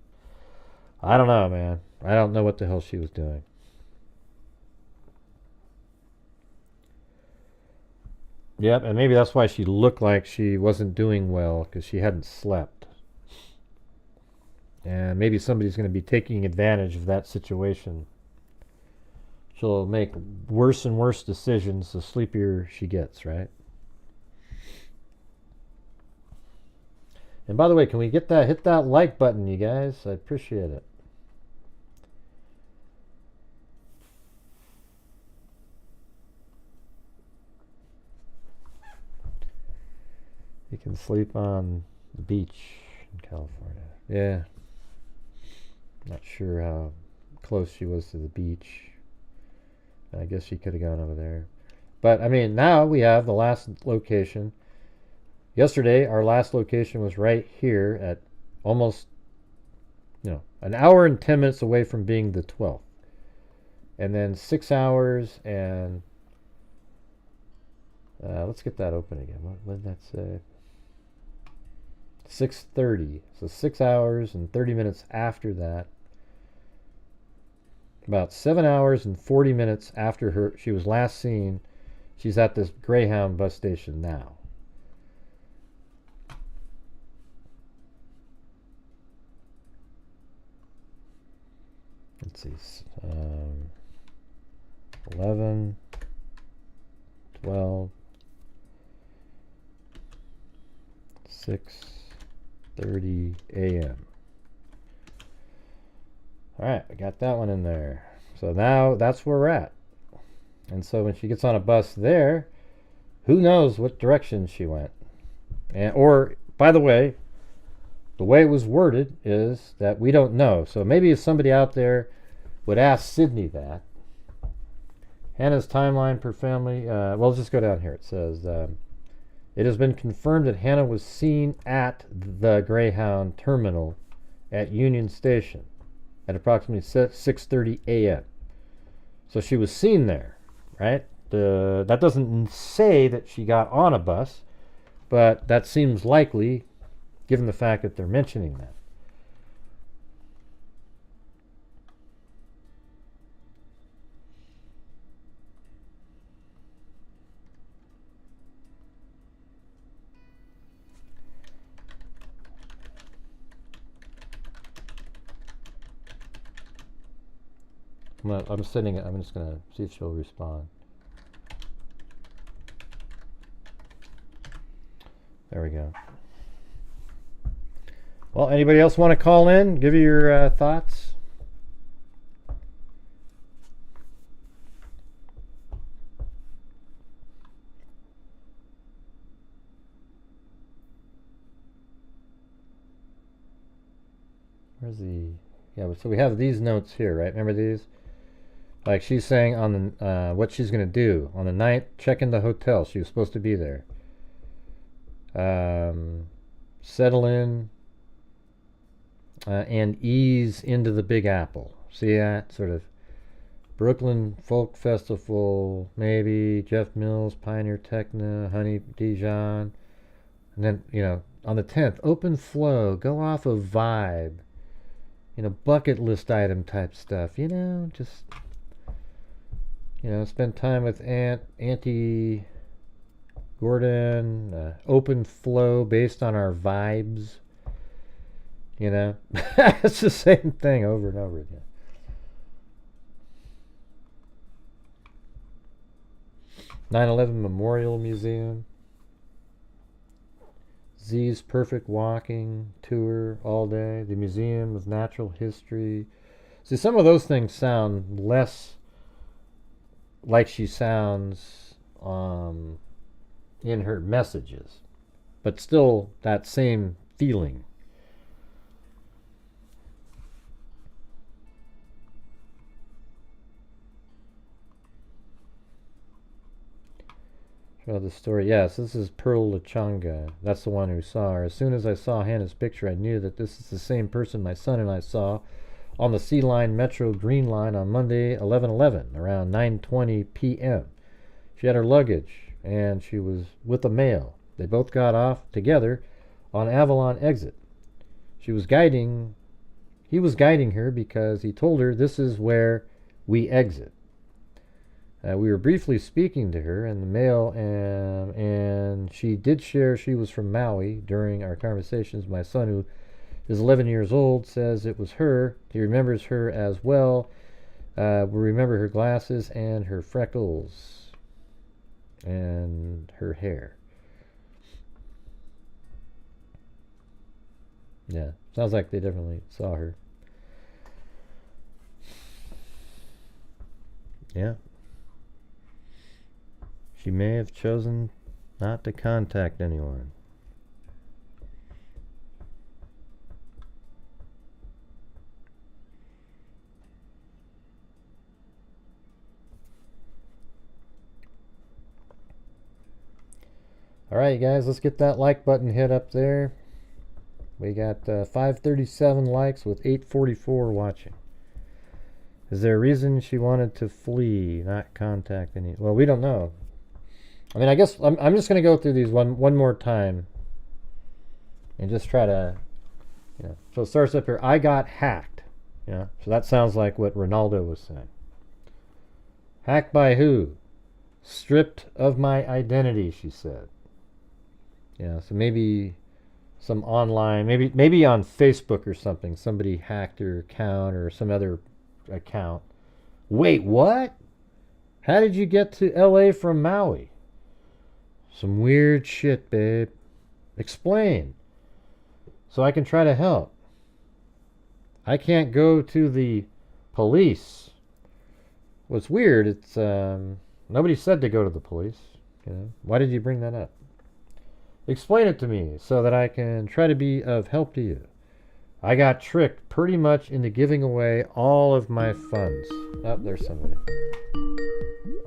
I don't know, man. I don't know what the hell she was doing. Yep, and maybe that's why she looked like she wasn't doing well, because she hadn't slept. And maybe somebody's going to be taking advantage of that situation. She'll make worse and worse decisions the sleepier she gets, right? And by the way, can we hit that like button, you guys? I appreciate it. You can sleep on the beach in California. Yeah. Not sure how close she was to the beach. I guess she could have gone over there. But, I mean, now we have the last location. Yesterday, our last location was right here at almost, an hour and 10 minutes away from being the 12th. And then 6 hours and... let's get that open again. What did that say? 6:30. So 6 hours and 30 minutes after that. About 7 hours and 40 minutes after she was last seen, she's at this GreyHound bus station now. Let's see. 11, 12, 6:30 a.m. All right, I got that one in there. So now that's where we're at. And so when she gets on a bus there, who knows what direction she went. Or, by the way it was worded is that we don't know. So maybe if somebody out there would ask Sydney that. Hannah's timeline per family. Well, let's just go down here. It says, it has been confirmed that Hannah was seen at the GreyHound terminal at Union Station at approximately 6:30 a.m. So she was seen there, right? That doesn't say that she got on a bus, but that seems likely given the fact that they're mentioning that. I'm sending it. I'm just going to see if she'll respond. There we go. Well, anybody else want to call in? Give you your thoughts? Where's the... Yeah, so we have these notes here, right? Remember these? Like she's saying on the what she's going to do. On the night, check in the hotel. She was supposed to be there. Settle in and ease into the Big Apple. See that? Sort of Brooklyn Folk Festival, maybe. Jeff Mills, Pioneer Techno, Honey Dijon. And then, you know, on the 10th, open flow. Go off of vibe. You know, bucket list item type stuff. You know, just... You know, spend time with Auntie Gordon, open flow based on our vibes. You know, it's the same thing over and over again. (9/11) Memorial Museum. Z's Perfect Walking Tour all day. The Museum of Natural History. See, some of those things sound less like she sounds in her messages, but still that same feeling. Show the story. Yes, this is Pearl Lachanga. That's the one who saw her. As soon as I saw Hannah's picture, I knew that this is the same person my son and I saw on the C Line Metro Green Line on Monday, 11/11, around 9:20 p.m. She had her luggage, and she was with a male. They both got off together on Avalon exit. He was guiding her because he told her this is where we exit. We were briefly speaking to her, and the male, and she did share she was from Maui during our conversations. My son, who is 11 years old, says it was her. He remembers her as well. We remember her glasses and her freckles and her hair. Yeah, sounds like they definitely saw her. Yeah. She may have chosen not to contact anyone. Alright, guys, let's get that like button hit up there. We got 537 likes with 844 watching. Is there a reason she wanted to flee, not contact any? Well, we don't know. I mean, I guess I'm just going to go through these one more time. and just try to, So it starts up here, I got hacked. So that sounds like what Ronaldo was saying. Hacked by who? Stripped of my identity, she said. So maybe some online, maybe on Facebook or something, somebody hacked her account or some other account. Wait, what? How did you get to LA from Maui? Some weird shit, babe. Explain. So I can try to help. I can't go to the police. What's weird, it's nobody said to go to the police. Why did you bring that up? Explain it to me so that I can try to be of help to you. I got tricked pretty much into giving away all of my funds. Oh, there's somebody.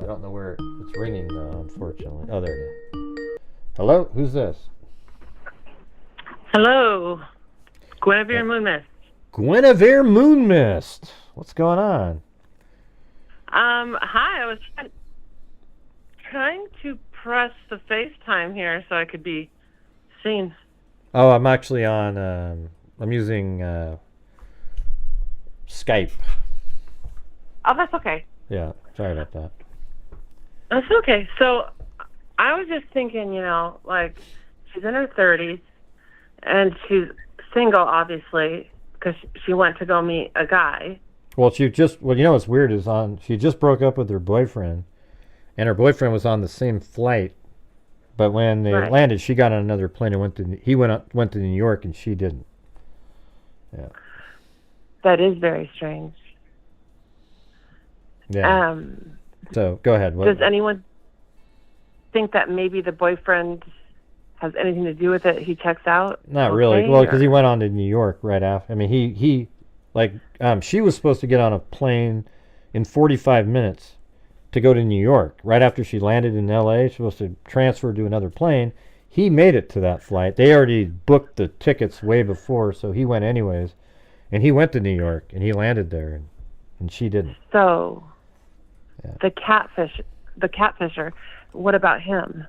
I don't know where it's ringing though, unfortunately. Oh, there it is. Hello? Who's this? Hello. Guinevere Moonmist. Guinevere Moonmist. What's going on? Hi. I was trying to press the FaceTime here so I could be seen. Oh, I'm actually on, I'm using Skype. Oh, that's okay. Yeah, sorry about that. That's okay. So I was just thinking, like, she's in her 30s, and she's single, obviously, because she went to go meet a guy. Well, what's weird is she just broke up with her boyfriend, and her boyfriend was on the same flight, but when they landed, she got on another plane and went to New York, and she didn't. Yeah. That is very strange. Yeah. So go ahead. Does anyone think that maybe the boyfriend has anything to do with it? He checks out? Not really. Well, because he went on to New York right after. I mean, he she was supposed to get on a plane in 45 minutes to go to New York. Right after she landed in L.A., she was supposed to transfer to another plane. He made it to that flight. They already booked the tickets way before, so he went anyways. And he went to New York, and he landed there, and she didn't. So, the catfisher, what about him?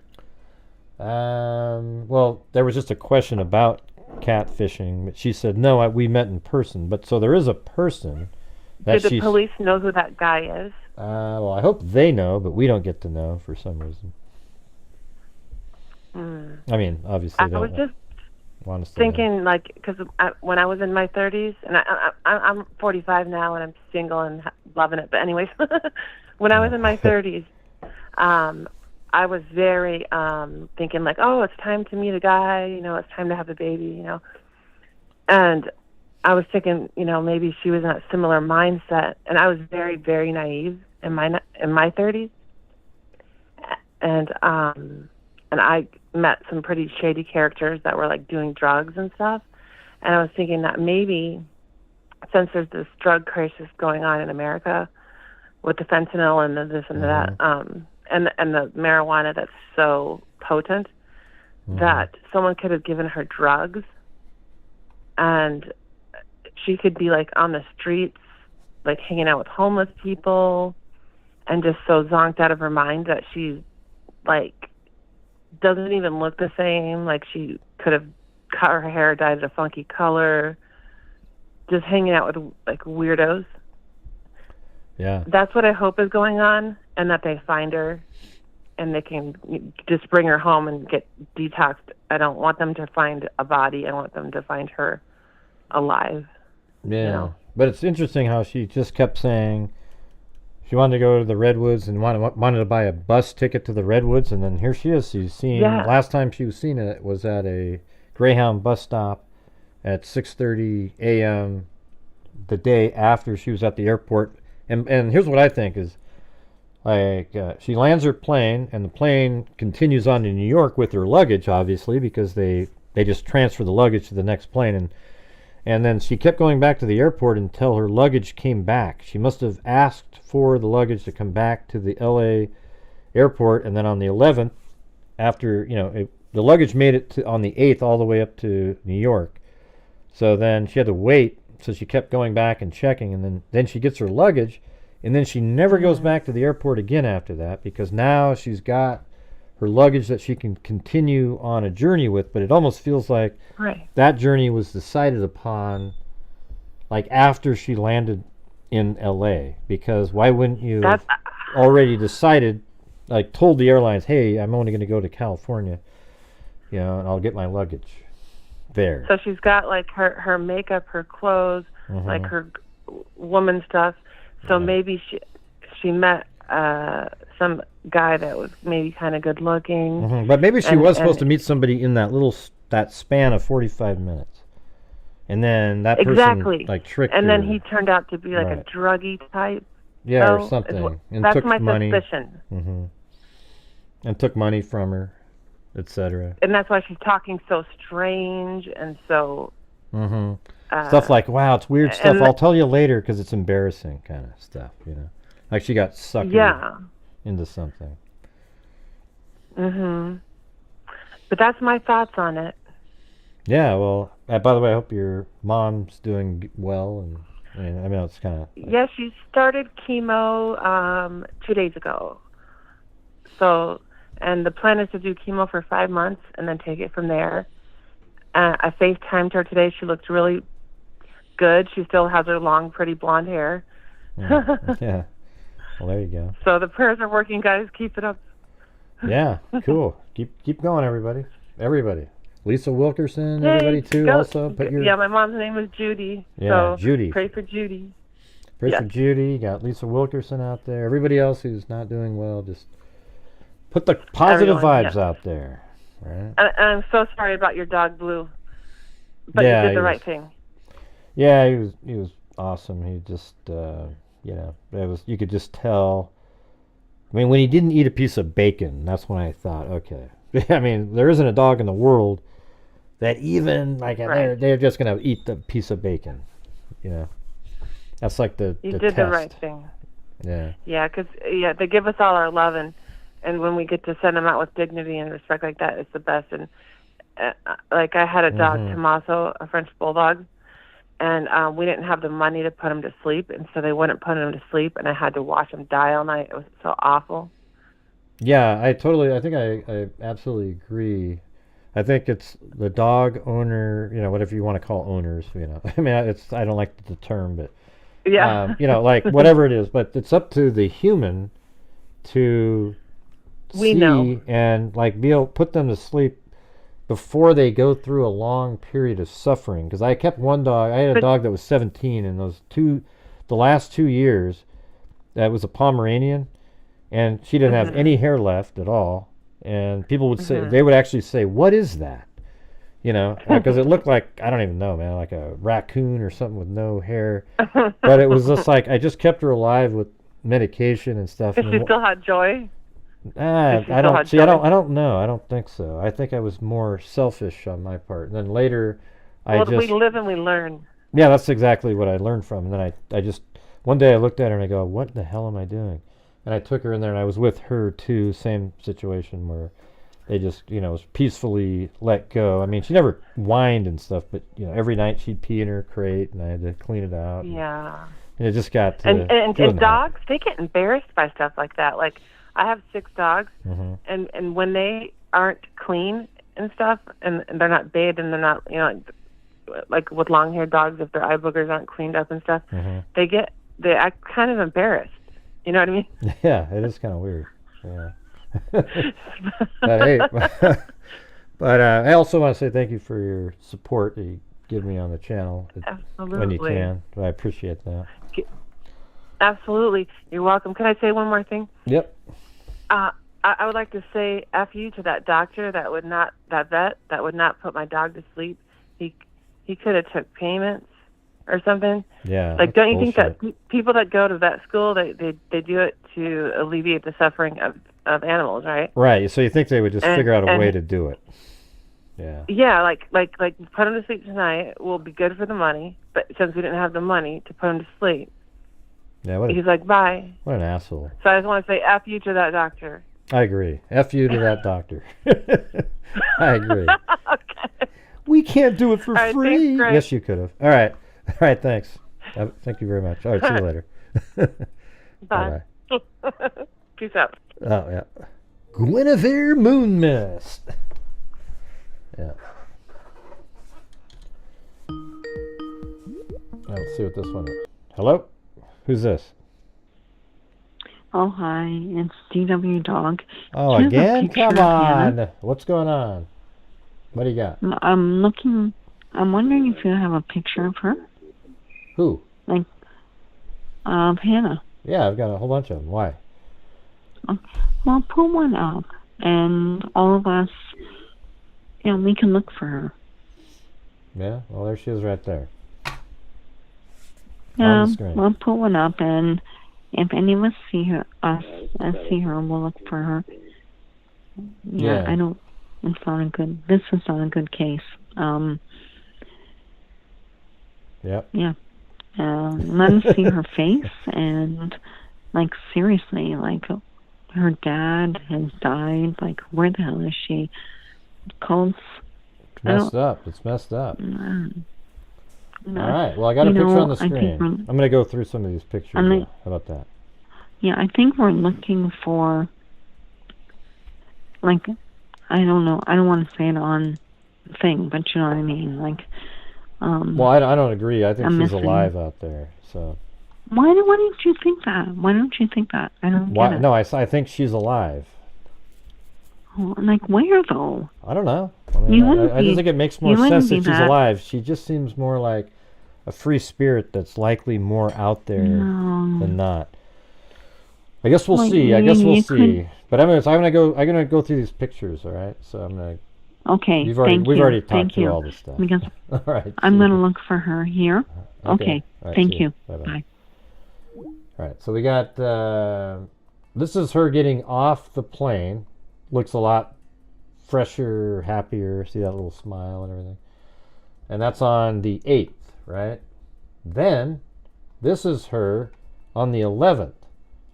Well, there was just a question about catfishing, but she said, no, we met in person. But so there is a person. Did the police know who that guy is? Well, I hope they know, but we don't get to know for some reason. I mean, obviously, I was just thinking, like, because when I was in my 30s, and I'm 45 now, and I'm single and loving it. But anyways, when I was in my 30s, I was very thinking, like, oh, it's time to meet a guy. It's time to have a baby. And I was thinking, maybe she was in a similar mindset, and I was very, very naive in my 30s, and I met some pretty shady characters that were like doing drugs and stuff, and I was thinking that maybe since there's this drug crisis going on in America with the fentanyl and the this and that, and the marijuana that's so potent, that someone could have given her drugs, and she could be like on the streets, like hanging out with homeless people, and just so zonked out of her mind that she like doesn't even look the same. Like she could have cut her hair, dyed it a funky color, just hanging out with like weirdos. Yeah. That's what I hope is going on, and that they find her and they can just bring her home and get detoxed. I don't want them to find a body. I want them to find her alive. Yeah. But it's interesting how she just kept saying she wanted to go to the Redwoods and wanted to buy a bus ticket to the Redwoods, and then here she is. She's seen, last time she was seen it was at a Greyhound bus stop at 6:30 a.m. the day after she was at the airport. And here's what I think is, like, she lands her plane, and the plane continues on to New York with her luggage, obviously, because they just transfer the luggage to the next plane, and then she kept going back to the airport until her luggage came back. She must have asked for the luggage to come back to the LA airport, and then on the 11th, after, the luggage made it on the 8th all the way up to New York. So then she had to wait, so she kept going back and checking, and then she gets her luggage, and then she never goes back to the airport again after that, because now she's got her luggage that she can continue on a journey with, but it almost feels like Right. that journey was decided upon like after she landed in LA, because why wouldn't you That's already decided, like told the airlines, hey, I'm only going to go to California, you know, and I'll get my luggage there. so she's got like her makeup, her clothes, like her woman stuff. So maybe she met some guy that was maybe kind of good looking. But maybe she was supposed to meet somebody in that span of 45 minutes. And then that person like tricked and her. then he turned out to be like a druggy type. Yeah, so or something. And that's took my money. suspicion. And took money from her, etc. And that's why she's talking so strange and so... stuff like, wow, it's weird stuff. I'll tell you later because it's embarrassing kind of stuff, you know. Like she got sucked into something. But that's my thoughts on it. Yeah, well, by the way, I hope your mom's doing well. And I mean, it's kind of... Yeah, she started chemo 2 days ago. So, and the plan is to do chemo for 5 months and then take it from there. I FaceTimed her today. She looked really good. She still has her long, pretty blonde hair. Yeah. Well, there you go. So the prayers are working, guys. Keep it up. Yeah, cool. Keep going, everybody. Everybody. Lisa Wilkerson, Hey, everybody too. Also, put your... Yeah, my mom's name is Judy. Yeah, so Judy. Pray for Judy. Pray for Judy. You got Lisa Wilkerson out there. Everybody else who's not doing well, just put the positive vibes out there. Right? And I'm so sorry about your dog, Blue. But you did the right thing. Yeah, he was awesome. He just, you know, you could just tell. I mean, when he didn't eat a piece of bacon, that's when I thought, okay. I mean, there isn't a dog in the world that even, like, they're just going to eat the piece of bacon, you know. That's like the You did test. the right thing. Yeah. Yeah, because, they give us all our love, and when we get to send them out with dignity and respect like that, it's the best. And, like, I had a dog, Tommaso, a French bulldog, and we didn't have the money to put him to sleep, and so they wouldn't put him to sleep, and I had to watch him die all night. It was so awful. Yeah, I think I absolutely agree. I think it's the dog owner, you know, whatever you want to call owners, you know. I mean, I don't like the term, but you know, like whatever it is, but it's up to the human to see and like put them to sleep before they go through a long period of suffering. Because I kept one dog. I had a dog that was 17, and the last 2 years, that was a Pomeranian. And she didn't have any hair left at all. And people would say, they would actually say, what is that? You know, because it looked like, I don't even know, man, like a raccoon or something with no hair. But it was just like, I just kept her alive with medication and stuff. She still had joy? I don't know. I don't think so. I think I was more selfish on my part. And then later, we live and we learn. Yeah, that's exactly what I learned from. And then I just, one day I looked at her and I go, what the hell am I doing? And I took her in there, and I was with her too. Same situation where they just, you know, was peacefully let go. I mean, she never whined and stuff, but you know, every night she'd pee in her crate, and I had to clean it out. Yeah. And it just got to... And dogs, they get embarrassed by stuff like that. Like, I have 6 dogs, and when they aren't clean and stuff, and they're not bathed, and they're not, you know, like with long-haired dogs, if their eye boogers aren't cleaned up and stuff, they act kind of embarrassed. You know what I mean? Yeah, it is kind of weird. Yeah. But hey, but I also want to say thank you for your support that you give me on the channel. Absolutely. When you can. I appreciate that. Absolutely. You're welcome. Can I say one more thing? Yep. I would like to say F you to that doctor that vet that would not put my dog to sleep. He could have took payments or something. Yeah. Like, don't you think that people that go to vet school, they do it to alleviate the suffering of animals, right? Right. So you think they would just figure out a way to do it? Yeah. Yeah, like put him to sleep tonight will be good for the money, but since we didn't have the money to put him to sleep, he's like, bye. What an asshole. So I just want to say F you to that doctor. I agree. F you to that doctor. I agree. Okay. We can't do it for free. Thanks, yes, you could have. All right. All right, thanks. Thank you very much. All right, see you later. Bye. Bye-bye. Peace out. Oh, yeah. Guinevere Moon Mist. Yeah. Let's see what this one is. Hello? Who's this? Oh, hi. It's DW Dog. Oh, Do you have a again? picture Come of on. Hannah? What's going on? What do you got? I'm wondering if you have a picture of her. Who? Like, of Hannah. Yeah, I've got a whole bunch of them. Why? Well, pull one up, and all of us, we can look for her. Yeah? Well, there she is right there. Yeah, On the screen. we'll pull one up, and if any of us see her, we'll look for her. Yeah. I don't. This is not a good case. Yep. Yeah. Let us see her face, and seriously, her dad has died. Where the hell is she? Cults. It's messed up. It's messed up. All right. Well, I got a picture on the screen. I'm going to go through some of these pictures. How about that? Yeah, I think we're looking for, I don't know. I don't want to say it on thing, but you know what I mean. Well, I don't agree. I think she's missing. alive out there. So. Why don't you think that? Why don't you think that? I don't get it. No, I think she's alive. Where though? I don't know. I just think it makes more sense that she's alive. She just seems more like a free spirit that's likely more out there than not. I guess we'll see. See. But I'm gonna go through these pictures. All right. So I'm gonna. Okay. We've already talked through all this stuff. Because all right. I'm gonna look for her here. Okay. Right, thank you. Bye. All right. So we got. This is her getting off the plane. Looks a lot fresher, happier. See that little smile and everything. And that's on the 8th, right? Then, this is her on the 11th,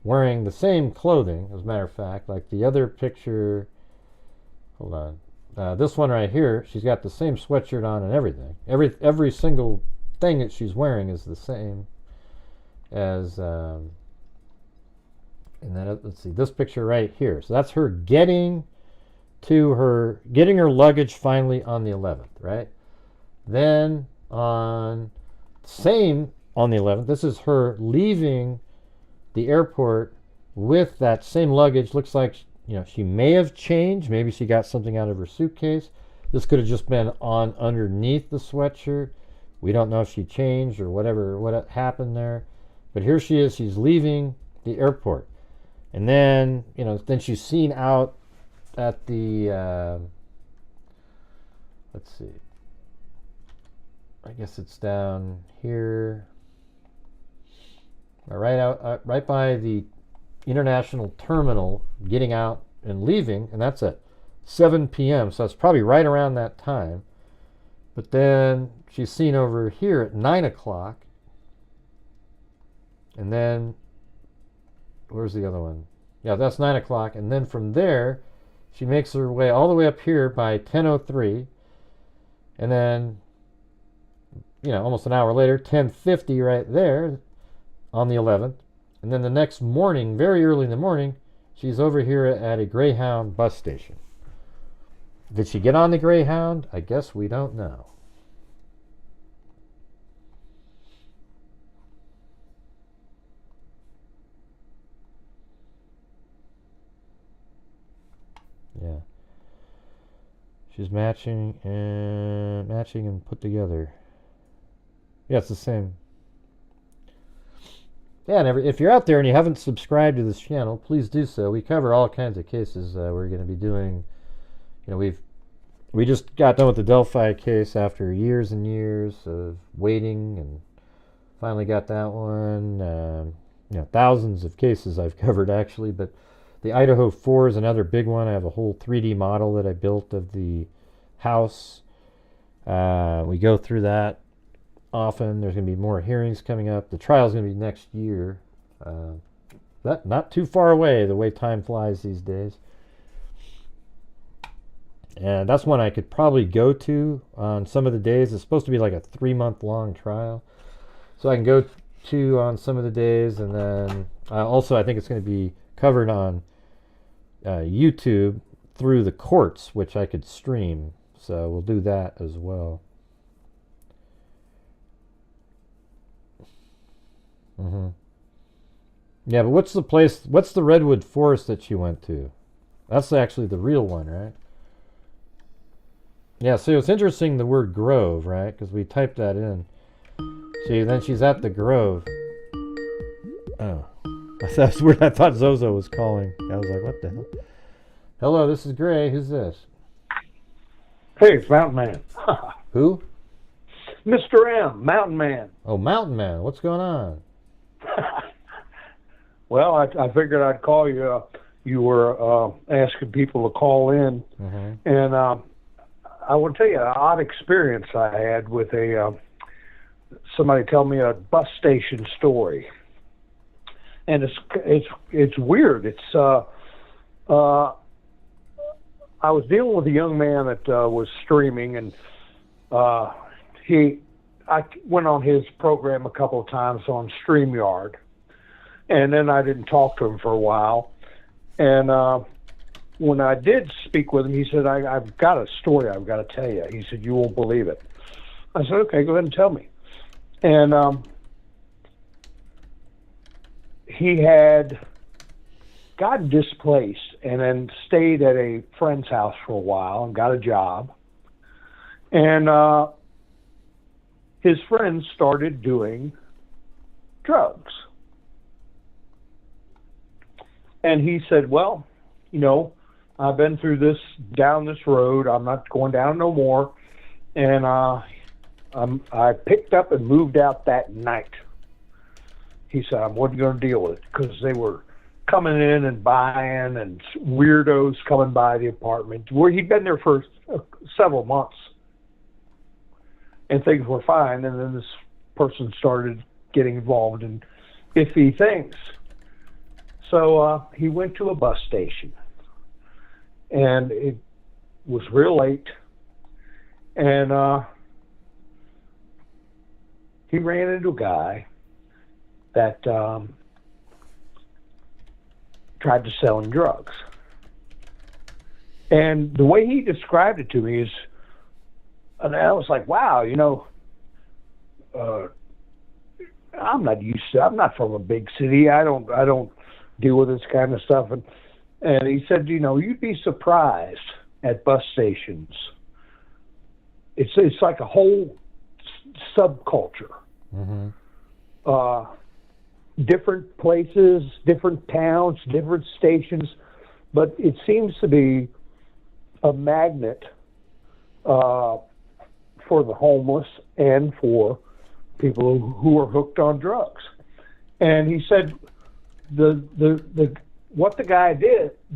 wearing the same clothing, as a matter of fact, like the other picture. Hold on. This one right here, she's got the same sweatshirt on and everything. Every single thing that she's wearing is the same as... and then let's see this picture right here. So that's her getting her luggage finally on the 11th, right? Then on the 11th, this is her leaving the airport with that same luggage. Looks like she may have changed. Maybe she got something out of her suitcase. This could have just been on underneath the sweatshirt. We don't know if she changed or what happened there. But here she is. She's leaving the airport. And then, then she's seen out at the, let's see, I guess it's down here, right by the international terminal, getting out and leaving, and that's at 7 p.m., so that's probably right around that time. But then she's seen over here at 9 o'clock, and then where's the other one? Yeah, that's 9 o'clock. And then from there, she makes her way all the way up here by 10:03. And then, almost an hour later, 10:50 right there on the 11th. And then the next morning, very early in the morning, she's over here at a GreyHound bus station. Did she get on the GreyHound? I guess we don't know. Yeah. She's matching and put together. Yeah, it's the same. Yeah, and if you're out there and you haven't subscribed to this channel, please do so. We cover all kinds of cases. We're going to be doing, we just got done with the Delphi case after years and years of waiting, and finally got that one. Thousands of cases I've covered actually, but the Idaho 4 is another big one. I have a whole 3D model that I built of the house. We go through that often. There's going to be more hearings coming up. The trial is going to be next year. Not too far away, the way time flies these days. And that's one I could probably go to on some of the days. It's supposed to be like a 3-month-long trial. So I can go to on some of the days. And then also I think it's going to be covered on YouTube through the courts, which I could stream. So we'll do that as well. Yeah, but what's the redwood forest that she went to? That's actually the real one, right? Yeah, so it's interesting the word grove, right? Because we typed that in. See, then she's at the grove. Oh. That's weird. I thought Zozo was calling. I was like, what the hell? Hello, this is Gray. Who's this? Hey, it's Mountain Man. Who? Mr. M, Mountain Man. Oh, Mountain Man. What's going on? Well, I figured I'd call you. You were asking people to call in. And I will tell you an odd experience I had with somebody tell me a bus station story. And it's weird. It's I was dealing with a young man that was streaming, and I went on his program a couple of times on StreamYard, and then I didn't talk to him for a while. And when I did speak with him, he said, I've got a story I've got to tell you. He said, you won't believe it. I said, okay, go ahead and tell me. And he had gotten displaced and then stayed at a friend's house for a while and got a job. And his friends started doing drugs. And he said, well, I've been through this, down this road. I'm not going down no more. And I picked up and moved out that night. He said, I wasn't going to deal with it because they were coming in and buying, and weirdos coming by the apartment where he'd been there for several months. And things were fine. And then this person started getting involved in iffy things. So he went to a bus station, and it was real late, and he ran into a guy that tried to sell him drugs. And the way he described it to me is, and I was like, wow, I'm not from a big city. I don't deal with this kind of stuff. And he said, you'd be surprised at bus stations. It's like a whole subculture. Different places, different towns, different stations, but it seems to be a magnet for the homeless and for people who are hooked on drugs. And he said what the guy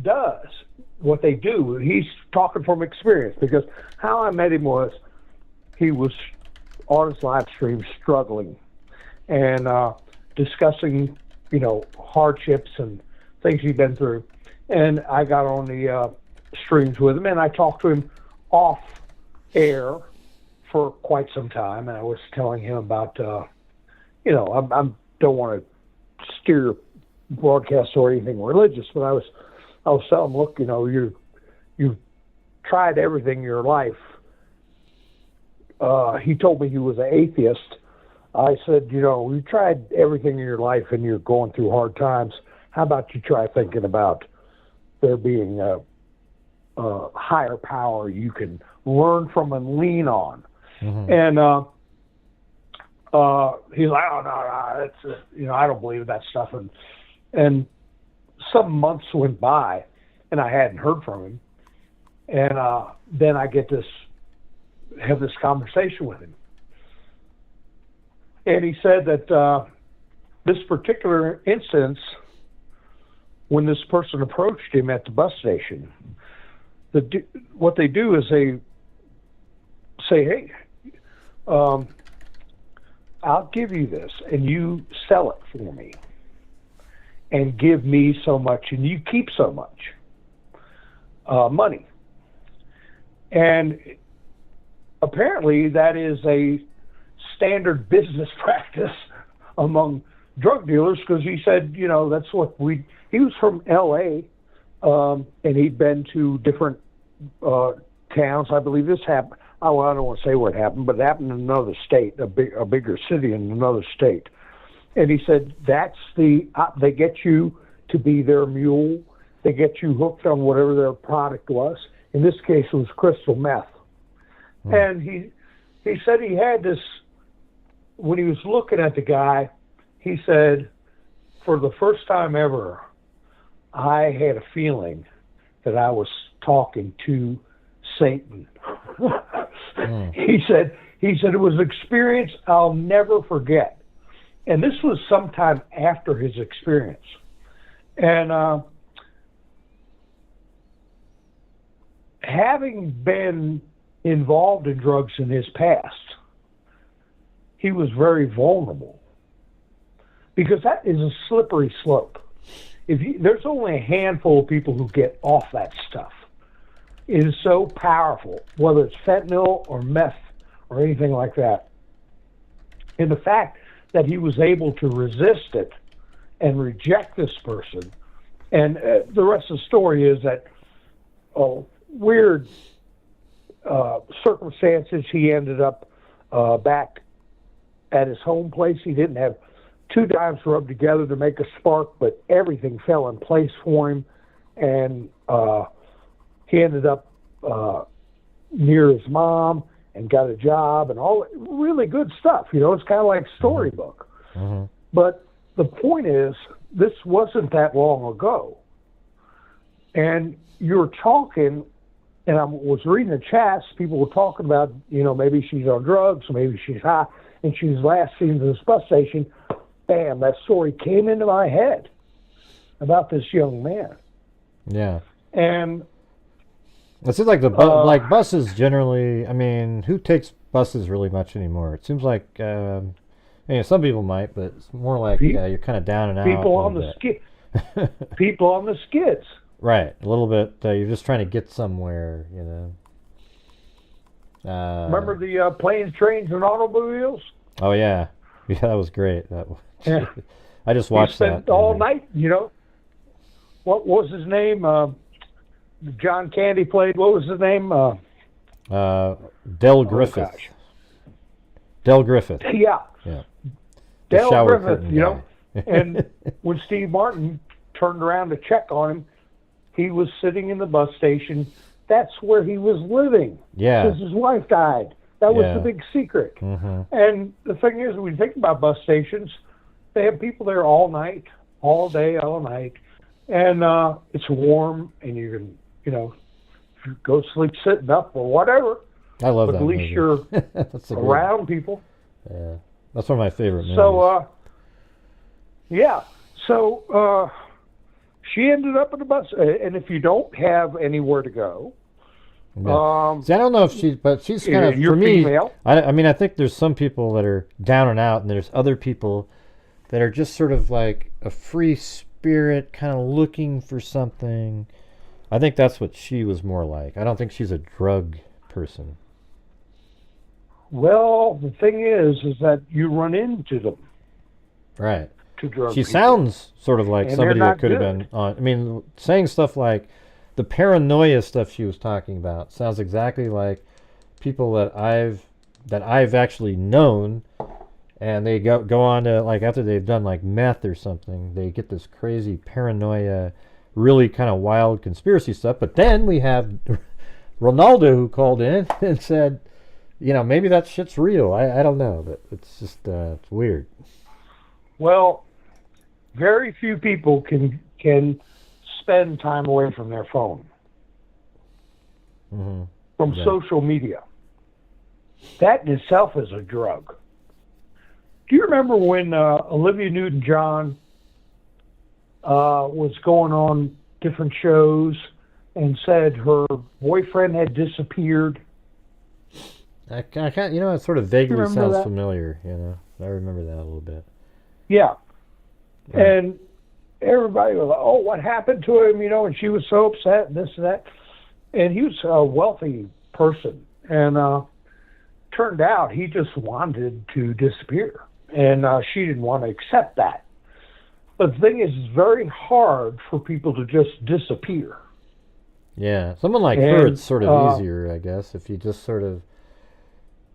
does, what they do, he's talking from experience, because how I met him was he was on his live stream struggling and discussing, hardships and things he'd been through. And I got on the streams with him, and I talked to him off air for quite some time. And I was telling him about, I don't want to steer broadcast or anything religious, but I was telling him, look, you've tried everything in your life. He told me he was an atheist. I said, you tried everything in your life and you're going through hard times. How about you try thinking about there being a higher power you can learn from and lean on? And he's like, oh, no, it's, I don't believe that stuff. And some months went by and I hadn't heard from him. And then I have this conversation with him. And he said that this particular instance, when this person approached him at the bus station, what they do is they say, hey, I'll give you this, and you sell it for me, and give me so much, and you keep so much money. And apparently that is a standard business practice among drug dealers, because he said, that's what he was from L.A., and he'd been to different towns. I believe this happened. Oh, well, I don't want to say where it happened, but it happened in another state, a bigger city in another state. And he said that's they get you to be their mule. They get you hooked on whatever their product was. In this case, it was crystal meth. And he said he had this, when he was looking at the guy, he said, for the first time ever, I had a feeling that I was talking to Satan. He said it was an experience I'll never forget. And this was sometime after his experience. And having been involved in drugs in his past, he was very vulnerable, because that is a slippery slope. There's only a handful of people who get off that stuff. It is so powerful, whether it's fentanyl or meth or anything like that. And the fact that he was able to resist it and reject this person, and the rest of the story is that weird circumstances, he ended up back at his home place. He didn't have two dimes rubbed together to make a spark, but everything fell in place for him, and he ended up near his mom and got a job and all really good stuff. It's kind of like storybook. But the point is, this wasn't that long ago. And you're talking, and I was reading the chats, people were talking about, maybe she's on drugs, maybe she's high, and she's last seen at this bus station. Bam, that story came into my head about this young man. Yeah. And it seems like like buses generally, I mean, who takes buses really much anymore? It seems like, some people might, but it's more like you're kind of down and out. People on the people on the skids. Right, a little bit. You're just trying to get somewhere, Remember the planes, trains, and automobiles? Oh yeah, that was great. Yeah. I just watched that all night. What was his name? John Candy played. What was his name? Del Griffith. Del Griffith. Yeah. Yeah. Del Griffith. And when Steve Martin turned around to check on him, he was sitting in the bus station. That's where he was living. Yeah. Because his wife died. That was the big secret. And the thing is, when you think about bus stations, they have people there all night, all day, all night. And it's warm, and you can, go sleep sitting up or whatever. I love that But at least you're around people. Yeah. That's one of my favorite movies. So, So, she ended up in a bus. And if you don't have anywhere to go, See, I don't know if she's kind of, for me, female. I mean, I think there's some people that are down and out, and there's other people that are just sort of like a free spirit, kind of looking for something. I think that's what she was more like. I don't think she's a drug person. Well, the thing is that you run into them. Right. To drug She people. sounds sort of like And somebody they're that could have not been on. I mean, saying stuff like the paranoia stuff she was talking about sounds exactly like people that I've actually known, and they go on to, like, after they've done like meth or something, they get this crazy paranoia, really kind of wild conspiracy stuff. But then we have Ronaldo, who called in and said, maybe that shit's real. I don't know, but it's just it's weird. Well, very few people can spend time away from their phone, from social media. That in itself is a drug. Do you remember when Olivia Newton-John was going on different shows and said her boyfriend had disappeared? I can't, it sort of vaguely sounds that? familiar, I remember that a little bit. Yeah. Right. And everybody was like, oh, what happened to him, and she was so upset and this and that. And he was a wealthy person. And turned out he just wanted to disappear. And she didn't want to accept that. But the thing is, it's very hard for people to just disappear. Yeah, someone like her, it's sort of easier, I guess, if you just sort of,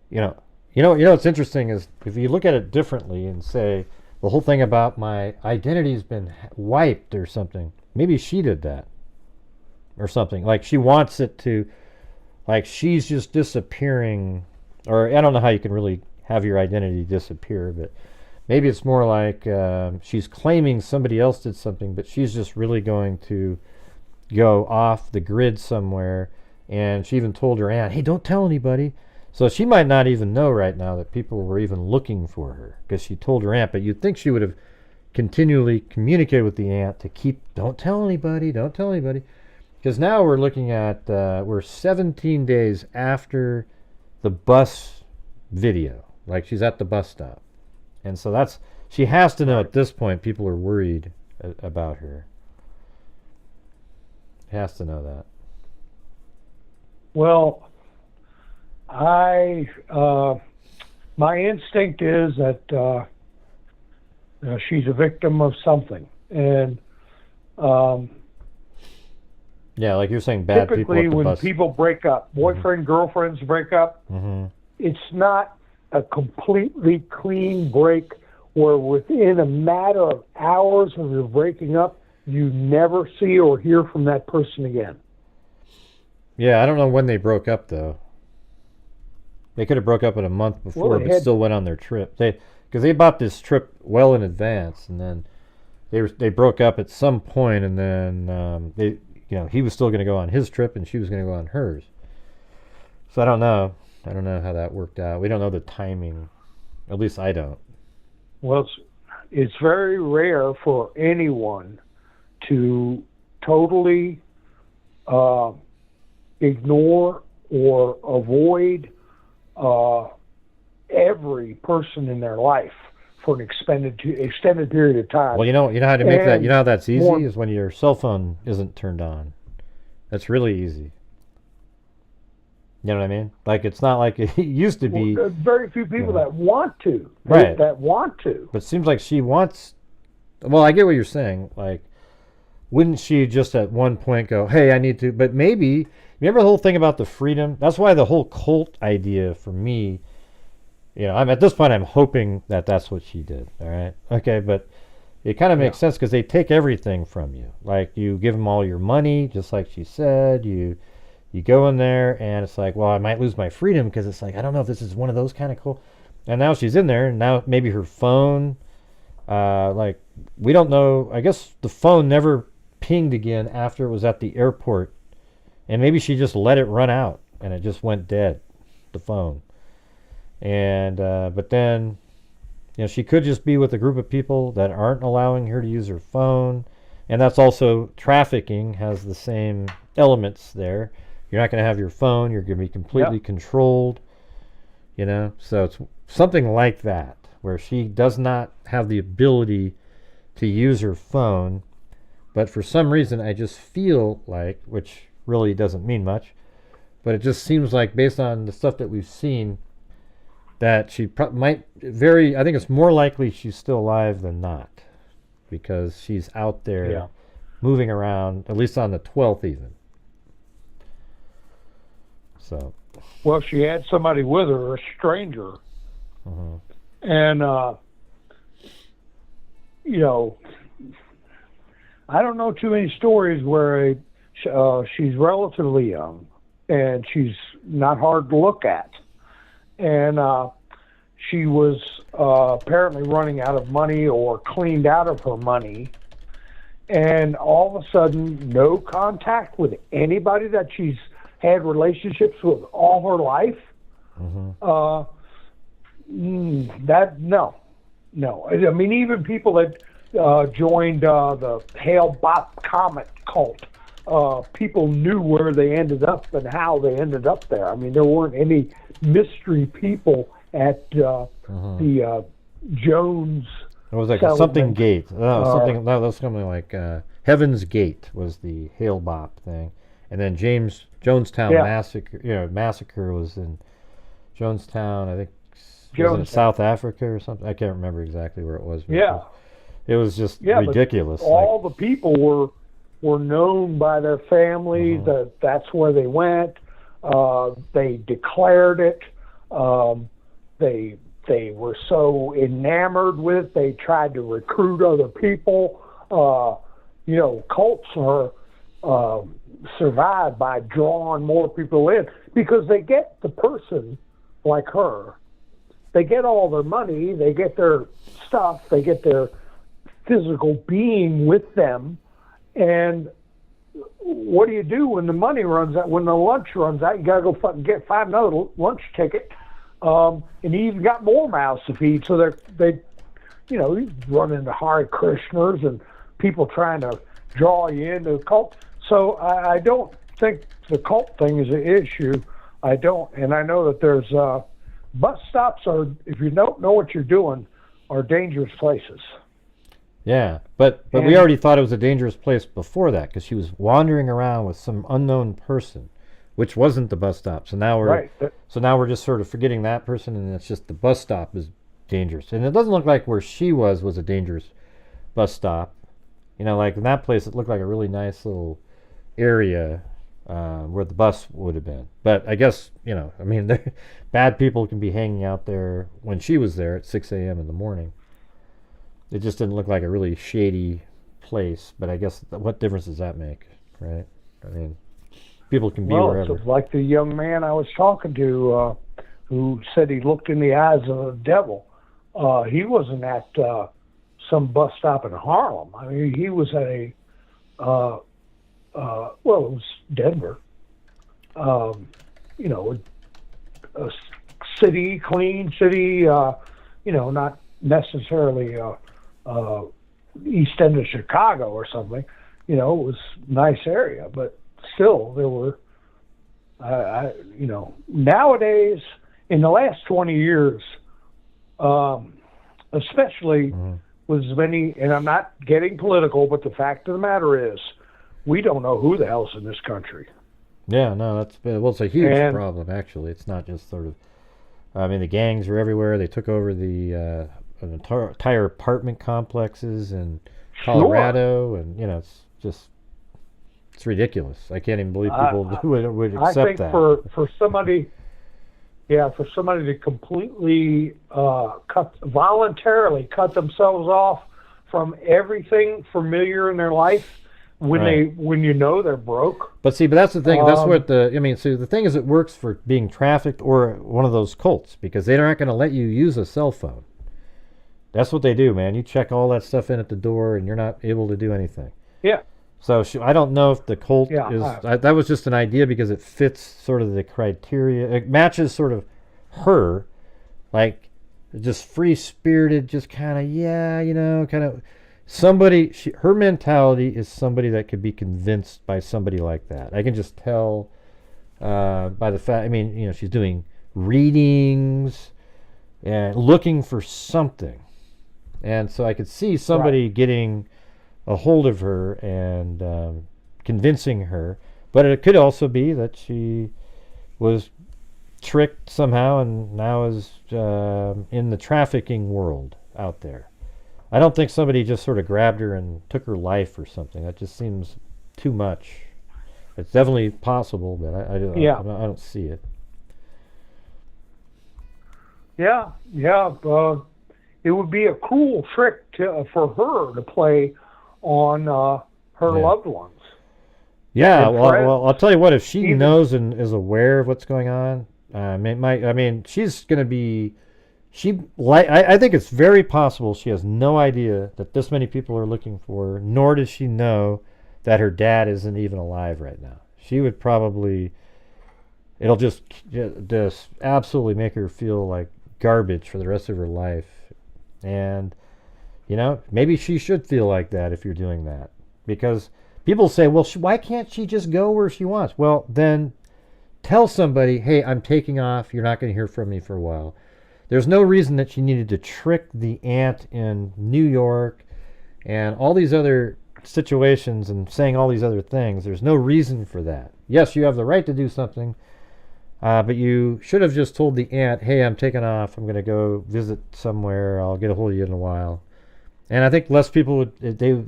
you know, what's interesting is if you look at it differently and say the whole thing about my identity's been wiped or something. Maybe she did that or something. Like she wants it to, like she's just disappearing, or I don't know how you can really have your identity disappear, but maybe it's more like she's claiming somebody else did something, but she's just really going to go off the grid somewhere. And she even told her aunt, hey, don't tell anybody. So she might not even know right now that people were even looking for her because she told her aunt, but you'd think she would have continually communicated with the aunt to keep, don't tell anybody, don't tell anybody. Because now we're looking at, we're 17 days after the bus video, like she's at the bus stop. And so that's, she has to know at this point people are worried about her. Has to know that. Well, my instinct is that she's a victim of something, and yeah, like you're saying, bad people at the typically when bus. people break up, boyfriend, girlfriends break up, it's not a completely clean break where within a matter of hours of your breaking up, you never see or hear from that person again. Yeah, I don't know when they broke up though. They could have broke up in a month before, but still went on their trip. Because they bought this trip well in advance, and then they broke up at some point, and then he was still going to go on his trip, and she was going to go on hers. So I don't know. I don't know how that worked out. We don't know the timing. At least I don't. Well, it's very rare for anyone to totally ignore or avoid every person in their life for an extended period of time. Well, you know how to make that. You know how that's easy is when your cell phone isn't turned on. That's really easy. You know what I mean? Like it's not like it used to be. Well, there's very few people that want to. Right. That want to. But it seems like she wants. Well, I get what you're saying. Like, wouldn't she just at one point go, "Hey, I need to"? But maybe. Remember the whole thing about the freedom? That's why the whole cult idea for me, I'm at this point I'm hoping that that's what she did. All right, okay, but it kind of makes sense because they take everything from you. Like you give them all your money, just like she said. You go in there and it's like, well, I might lose my freedom because it's like I don't know if this is one of those kind of cool. And now she's in there, and now maybe her phone, like we don't know. I guess the phone never pinged again after it was at the airport. And maybe she just let it run out and it just went dead, the phone. And but then, she could just be with a group of people that aren't allowing her to use her phone. And that's also trafficking, has the same elements there. You're not going to have your phone. You're going to be completely controlled, So it's something like that, where she does not have the ability to use her phone. But for some reason, I just feel like, which really doesn't mean much, but it just seems like based on the stuff that we've seen that she I think it's more likely she's still alive than not because she's out there moving around, at least on the 12th even. So well, she had somebody with her, a stranger, and I don't know too many stories where she's relatively young, and she's not hard to look at. And she was apparently running out of money or cleaned out of her money. And all of a sudden, no contact with anybody that she's had relationships with all her life. No. I mean, even people that joined the Hale-Bopp Comet cult, people knew where they ended up and how they ended up there. I mean, there weren't any mystery people at the Jones. It was like something gate. That was something like Heaven's Gate was the Hale-Bopp thing, and then Jonestown massacre was in Jonestown. I think was in South Africa or something. I can't remember exactly where it was. It was just Yeah, ridiculous. But all the people were known by their families. That's where they went. They declared it. They were so enamored with it, they tried to recruit other people. Cults are survive by drawing more people in because they get the person like her. They get all their money, they get their stuff, they get their physical being with them. And what do you do when the money runs out, when the lunch runs out? You got to go find another lunch ticket. And you even got more mouths to feed. So they you run into Hare Krishnas and people trying to draw you into the cult. So I don't think the cult thing is an issue. I don't. And I know that there's bus stops are, if you don't know what you're doing, are dangerous places. Yeah, but we already thought it was a dangerous place before that because she was wandering around with some unknown person, which wasn't the bus stop. So now we're just sort of forgetting that person, and it's just the bus stop is dangerous. And it doesn't look like where she was a dangerous bus stop. Like in that place, it looked like a really nice little area where the bus would have been. But I guess bad people can be hanging out there when she was there at 6 a.m. in the morning. It just didn't look like a really shady place, but I guess what difference does that make, right? I mean, people can be wherever. It's like the young man I was talking to who said he looked in the eyes of the devil. He wasn't at some bus stop in Harlem. I mean, he was at it was Denver. A clean city, not necessarily east end of Chicago or something. It was a nice area, but still there were nowadays in the last 20 years, especially with as many, and I'm not getting political, but the fact of the matter is we don't know who the hell's in this country. Yeah, no, it's a huge problem actually. It's not just sort of, the gangs are everywhere. They took over the entire apartment complexes in Colorado, and it's ridiculous. I can't even believe people would accept that. I think for somebody to completely voluntarily cut themselves off from everything familiar in their life when they're broke. But that's the thing. That's what the thing is, it works for being trafficked or one of those cults because they're not going to let you use a cell phone. That's what they do, man. You check all that stuff in at the door, and you're not able to do anything. Yeah. So I don't know if the cult is... that was just an idea because it fits sort of the criteria. It matches sort of her, like just free-spirited, just kind of, somebody... her mentality is somebody that could be convinced by somebody like that. I can just tell by the fact... she's doing readings and looking for something. And so I could see somebody getting a hold of her and convincing her. But it could also be that she was tricked somehow and now is in the trafficking world out there. I don't think somebody just sort of grabbed her and took her life or something. That just seems too much. It's definitely possible, but I don't see it. Yeah. It would be a cruel trick for her to play on her loved ones. Yeah, well, I'll tell you what. If she knows and is aware of what's going on, she's going to be. I think it's very possible she has no idea that this many people are looking for her, nor does she know that her dad isn't even alive right now. She would probably. It'll just absolutely make her feel like garbage for the rest of her life. And, maybe she should feel like that if you're doing that. Because people say, well, why can't she just go where she wants? Well, then tell somebody, hey, I'm taking off. You're not going to hear from me for a while. There's no reason that she needed to trick the aunt in New York and all these other situations and saying all these other things. There's no reason for that. Yes, you have the right to do something. But you should have just told the aunt, hey, I'm taking off. I'm going to go visit somewhere. I'll get a hold of you in a while. And I think less people would,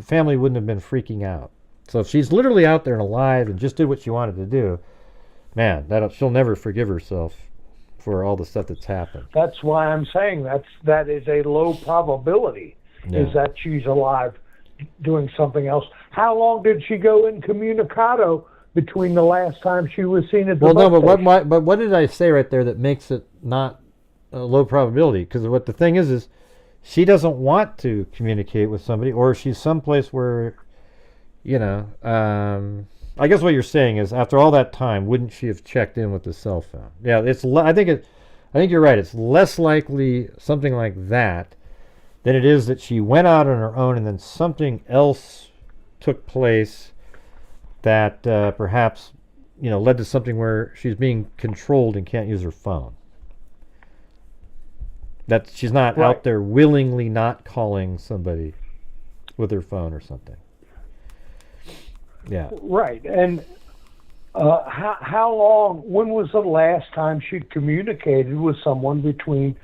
family wouldn't have been freaking out. So if she's literally out there and alive and just did what she wanted to do, man, she'll never forgive herself for all the stuff that's happened. That's why I'm saying that is a low probability, is that she's alive doing something else. How long did she go incommunicado between the last time she was seen at the bus station? But what did I say right there that makes it not a low probability? Because what the thing is she doesn't want to communicate with somebody, or she's someplace where, I guess what you're saying is after all that time, wouldn't she have checked in with the cell phone? Yeah, I think you're right. It's less likely something like that than it is that she went out on her own and then something else took place that perhaps led to something where she's being controlled and can't use her phone. That she's not out there willingly not calling somebody with her phone or something. Yeah. Right. And how long, when was the last time she communicated with someone between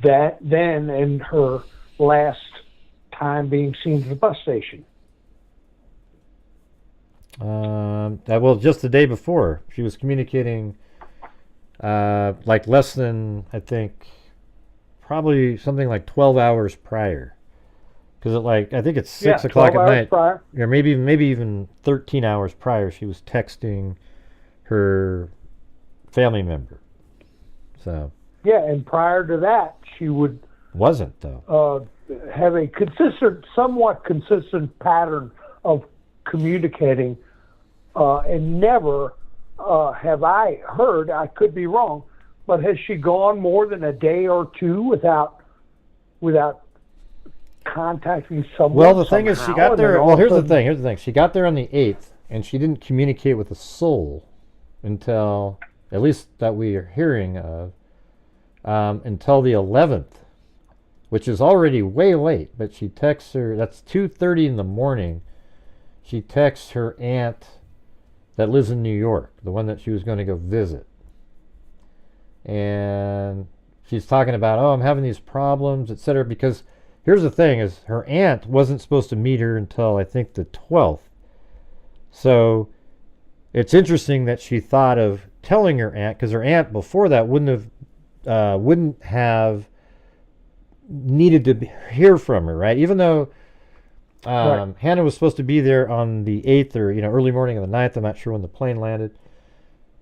then and her last time being seen at the bus station? Just the day before. She was communicating less than, I think, probably something like 12 hours prior. Because I think it's 6 o'clock at night. Prior. Or maybe even 13 hours prior, she was texting her family member. So. Yeah, and prior to that, she wasn't though. Have a somewhat consistent pattern of communicating, and never have I heard. I could be wrong, but has she gone more than a day or two without contacting someone? Well, the thing is, she got there. Well, here's the thing. She got there on the 8th, and she didn't communicate with a soul until, at least that we are hearing of, until the 11th, which is already way late. But she texts her. That's 2:30 in the morning. She texts her aunt that lives in New York, the one that she was going to go visit, and she's talking about, I'm having these problems, etc. Because here's the thing: is her aunt wasn't supposed to meet her until I think the 12th. So it's interesting that she thought of telling her aunt, because her aunt before that wouldn't have needed to hear from her, right? Even though Hannah was supposed to be there on the 8th or early morning of the 9th. I'm not sure when the plane landed.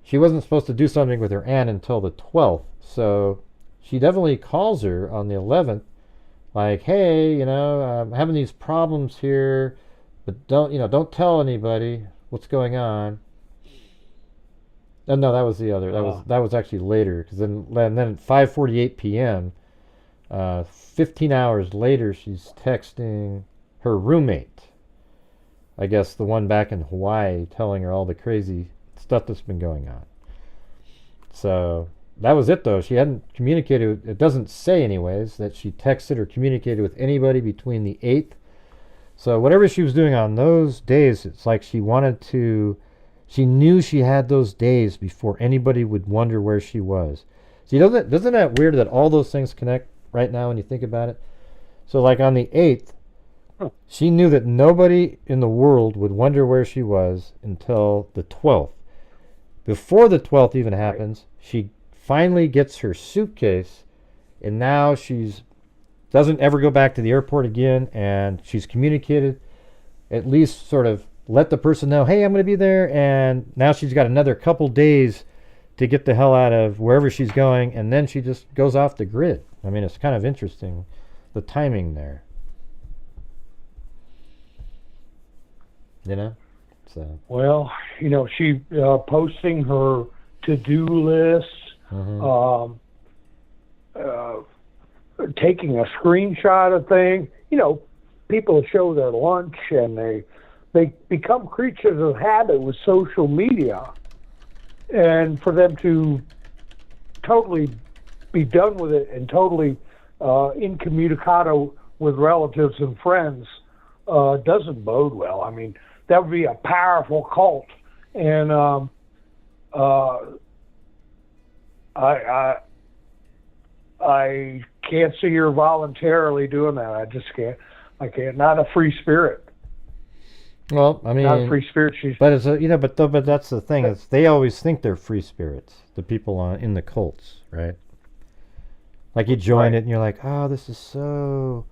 She wasn't supposed to do something with her aunt until the 12th. So she definitely calls her on the 11th, like, hey, I'm having these problems here, but don't tell anybody what's going on. No, that was the other. That was actually later, because then at 5:48 p.m., 15 hours later, she's texting her roommate, I guess the one back in Hawaii, telling her all the crazy stuff that's been going on. So that was it, though. She hadn't communicated. It doesn't say, anyways, that she texted or communicated with anybody between the 8th. So whatever she was doing on those days, it's like she knew she had those days before anybody would wonder where she was. See, doesn't that weird that all those things connect right now when you think about it? So like on the 8th, she knew that nobody in the world would wonder where she was until the 12th. Before the 12th even happens, she finally gets her suitcase, and now doesn't ever go back to the airport again, and she's communicated, at least sort of let the person know, hey, I'm going to be there, and now she's got another couple days to get the hell out of wherever she's going, and then she just goes off the grid. I mean, it's kind of interesting, the timing there. So. Well, she posting her to-do lists, taking a screenshot of things. People show their lunch, and they become creatures of habit with social media. And for them to totally be done with it and totally incommunicado with relatives and friends doesn't bode well. I mean, that would be a powerful cult. And I can't see her voluntarily doing that. I just can't. Like not a free spirit. Well, I mean, Not a free spirit. She's but it's a, but that's the thing. Is they always think they're free spirits. The people in the cults, right? Like you join it and you're like, oh, this is so,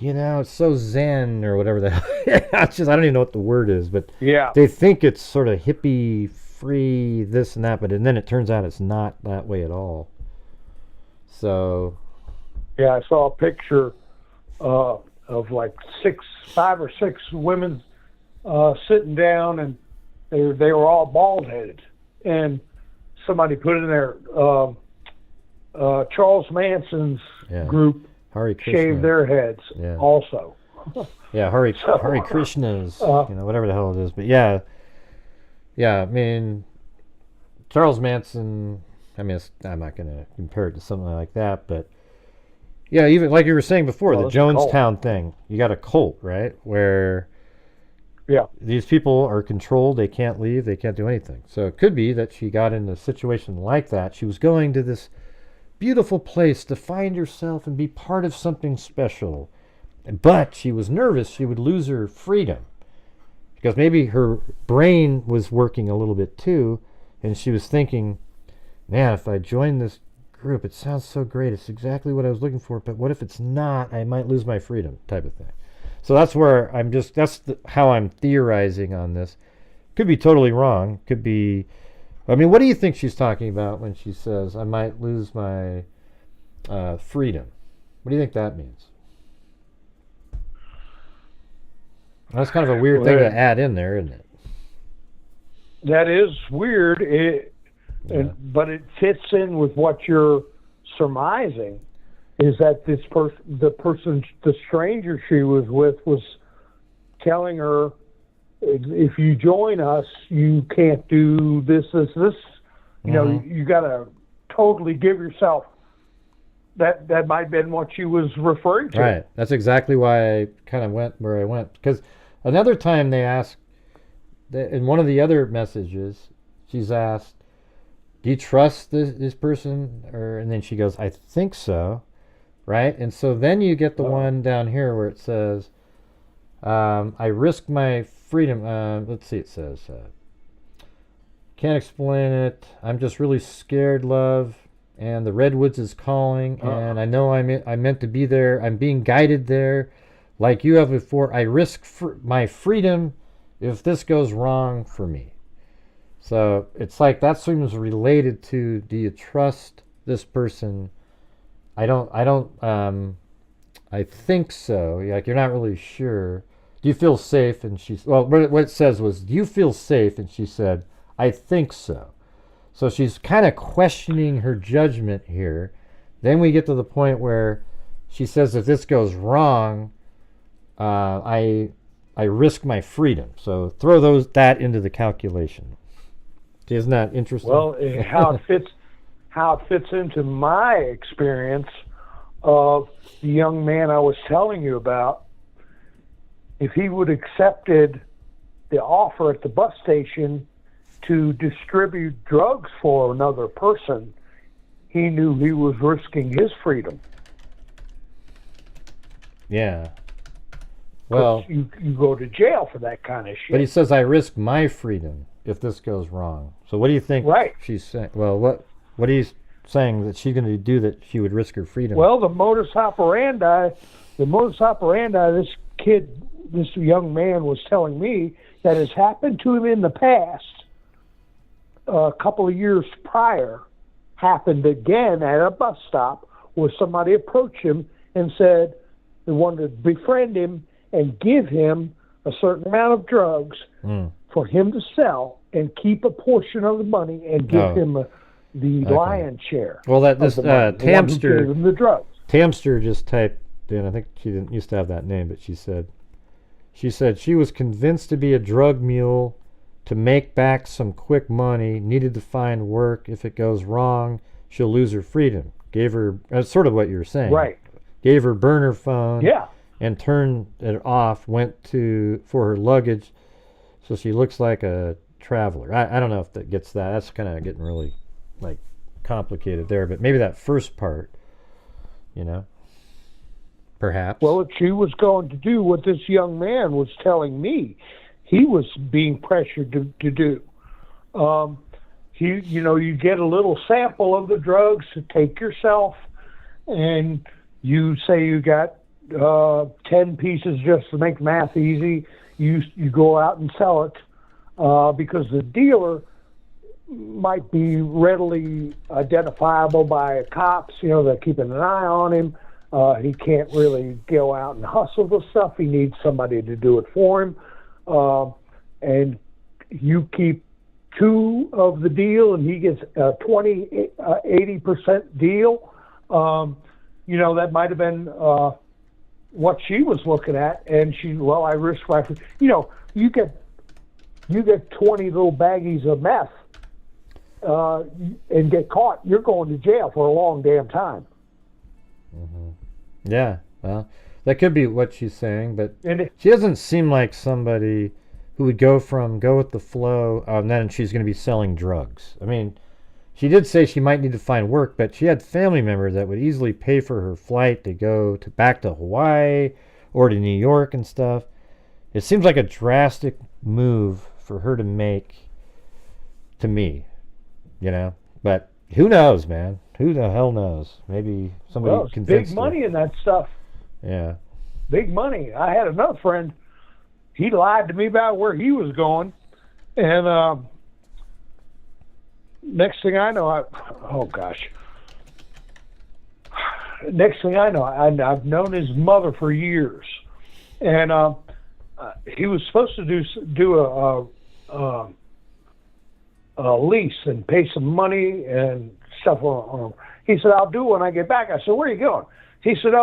it's so zen or whatever the hell. It's just, I don't even know what the word is, but yeah. they think it's sort of hippie free this and that, but and then it turns out it's not that way at all. So Yeah, I saw a picture of like 5 or 6 women sitting down, and they were all bald headed, and somebody put in there Charles Manson's group Hare Krishna. shaved their heads also. Yeah, Hare Krishna's, whatever the hell it is, but yeah. I mean, Charles Manson. I mean, I'm not going to compare it to something like that, but yeah, even like you were saying before, the Jonestown thing. You got a cult, right? Where these people are controlled. They can't leave. They can't do anything. So it could be that she got in a situation like that. She was going to this beautiful place to find herself and be part of something special. But she was nervous she would lose her freedom. Because maybe her brain was working a little bit too, and she was thinking, man, if I join this group, it sounds so great. It's exactly what I was looking for, but what if it's not? I might lose my freedom, type of thing. So that's where how I'm theorizing on this. Could be totally wrong. Could be, I mean, what do you think she's talking about when she says, I might lose my freedom? What do you think that means? That's kind of a weird thing to add in there, isn't it? That is weird, but it fits in with what you're surmising. Is that the stranger she was with was telling her, if you join us, you can't do this. You got to totally give yourself. That might have been what she was referring to. Right. That's exactly why I kind of went where I went. Because another time they asked, in one of the other messages, she's asked, do you trust this person? And then she goes, I think so. Right? And so then you get the one down here where it says, I risk my freedom. Let's see, it says, can't explain it. I'm just really scared, love. And the Redwoods is calling, and I know I meant to be there. I'm being guided there, like you have before. I risk my freedom if this goes wrong for me. So it's like that seems related to, do you trust this person? I think so. Like, you're not really sure. Do you feel safe? And what it says was, do you feel safe? And she said, I think so. So she's kind of questioning her judgment here. Then we get to the point where she says, if this goes wrong, I risk my freedom. So throw that into the calculation. Isn't that interesting? Well, how it fits into my experience of the young man I was telling you about. If he would have accepted the offer at the bus station to distribute drugs for another person, he knew he was risking his freedom. Yeah. Well, you go to jail for that kind of shit. But he says, I risk my freedom if this goes wrong. So what do you think she's saying? Well, what are you saying that she's going to do that she would risk her freedom? Well, the modus operandi, this young man was telling me that has happened to him in the past. A couple of years prior, happened again at a bus stop where somebody approached him and said they wanted to befriend him and give him a certain amount of drugs for him to sell and keep a portion of the money and give him the lion's share. Well, Tamster, gave him the drugs. Tamster just typed in, I think she didn't used to have that name, but she said she was convinced to be a drug mule to make back some quick money, needed to find work. If it goes wrong, she'll lose her freedom. Gave her, that's sort of what you were saying. Right. Gave her burner phone. Yeah. And turned it off, went for her luggage, so she looks like a traveler. I don't know if that gets that. That's kind of getting really, complicated there, but maybe that first part, perhaps. Well, if she was going to do what this young man was telling me he was being pressured to do. You get a little sample of the drugs to take yourself, and you say you got 10 pieces just to make math easy. You go out and sell it because the dealer might be readily identifiable by cops. They're keeping an eye on him. He can't really go out and hustle the stuff. He needs somebody to do it for him. And you keep 2 of the deal, and he gets a 80% deal. That might have been what she was looking at, and I risk my, you get 20 little baggies of meth and get caught, you're going to jail for a long damn time. Mm-hmm. Yeah, well, that could be what she's saying, but she doesn't seem like somebody who would go with the flow, and then she's going to be selling drugs. I mean, she did say she might need to find work, but she had family members that would easily pay for her flight to go back to Hawaii or to New York and stuff. It seems like a drastic move for her to make to me, But who knows, man? Who the hell knows? Maybe somebody convinced big money in that stuff. Yeah. Big money. I had another friend. He lied to me about where he was going, and next thing I know, Next thing I know, I've known his mother for years, and he was supposed to do a lease and pay some money and stuff on. He said, "I'll do it when I get back." I said, "Where are you going?" He said,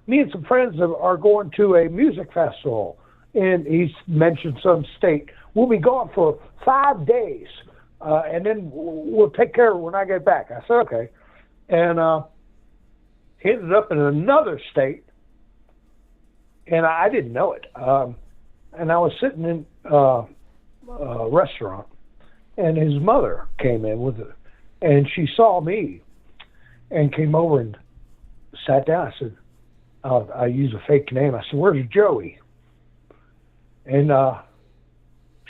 me and some friends are going to a music festival." And he mentioned some state. We'll be gone for 5 days, and then we'll take care of it when I get back. I said, okay. And he ended up in another state, and I didn't know it. And I was sitting in a restaurant, and his mother came in with it, and she saw me and came over and sat down. I said, I use a fake name. I said, "Where's Joey?" And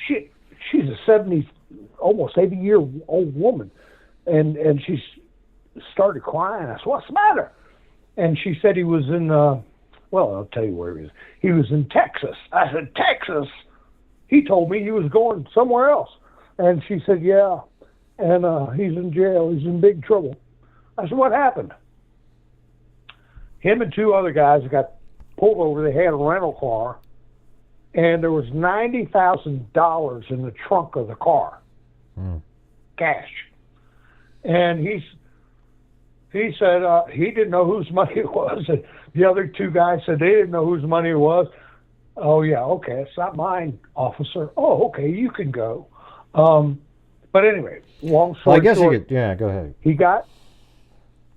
she's a 70, almost 80-year-old woman, and she started crying. I said, "What's the matter?" And she said he was in. I'll tell you where he was. He was in Texas. I said, "Texas?" He told me he was going somewhere else, and she said, "Yeah," and he's in jail. He's in big trouble. I said, "What happened?" Him and 2 other guys got pulled over. They had a rental car, and there was $90,000 in the trunk of the car, cash. And he said he didn't know whose money it was, and the other 2 guys said they didn't know whose money it was. "Oh yeah, okay, it's not mine, officer." "Oh, okay, you can go." But anyway, long story short, you could. Yeah, go ahead. He got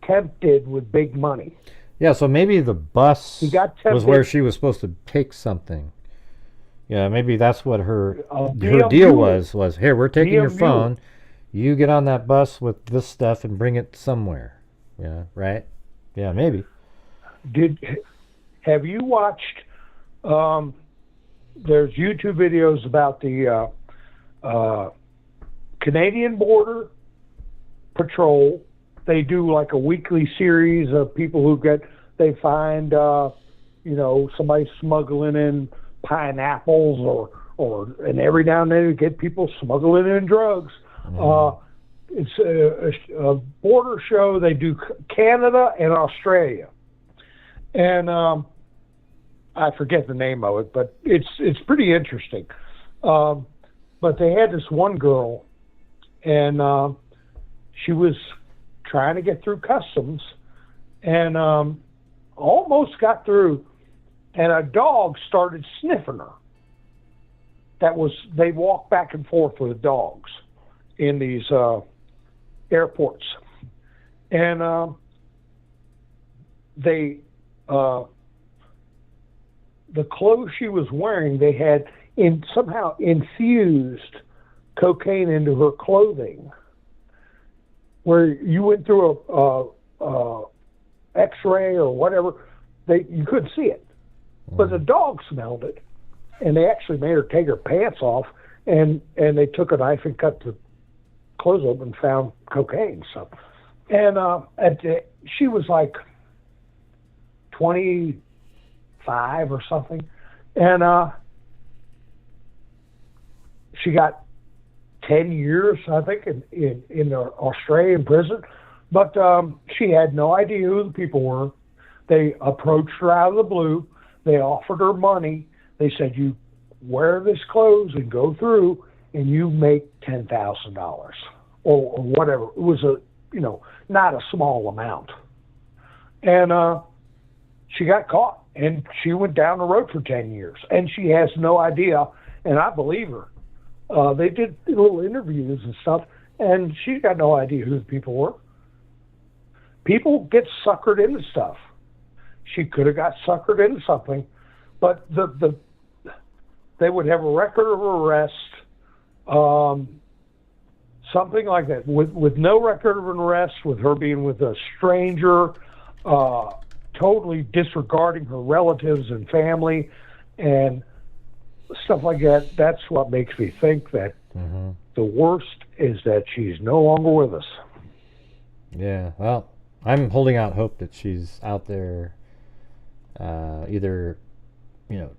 tempted with big money. Yeah, so maybe the bus was where she was supposed to take something. Yeah, maybe that's what her deal deal was, here, we're taking your DMU. phone, you get on that bus with this stuff and bring it somewhere. Yeah, right? Yeah, maybe. Have you watched, there's YouTube videos about the Canadian Border Patrol. They do like a weekly series of people who they find, somebody smuggling in pineapples and every now and then you get people smuggling in drugs. It's a border show. They do Canada and Australia. And I forget the name of it, but it's pretty interesting. But they had this one girl, and she was trying to get through customs, and almost got through, and a dog started sniffing her. They walk back and forth with dogs in these airports, and the clothes she was wearing, they had somehow infused cocaine into her clothing, where you went through a X-ray or whatever, you couldn't see it, but the dog smelled it, and they actually made her take her pants off, and they took a knife and cut the clothes open and found cocaine. So, and she was like 25 or something, and she got 10 years, I think, in an Australian prison. But she had no idea who the people were. They approached her out of the blue. They offered her money. They said, you wear this clothes and go through, and you make $10,000 or whatever. It was not a small amount. And she got caught, and she went down the road for 10 years. And she has no idea, and I believe her. They did little interviews and stuff, and she's got no idea who the people were. People get suckered into stuff. She could have got suckered into something, but they would have a record of arrest, something like that, with no record of an arrest, with her being with a stranger, totally disregarding her relatives and family, and stuff like that. That's what makes me think that the worst is that she's no longer with us. Yeah, well, I'm holding out hope that she's out there, either,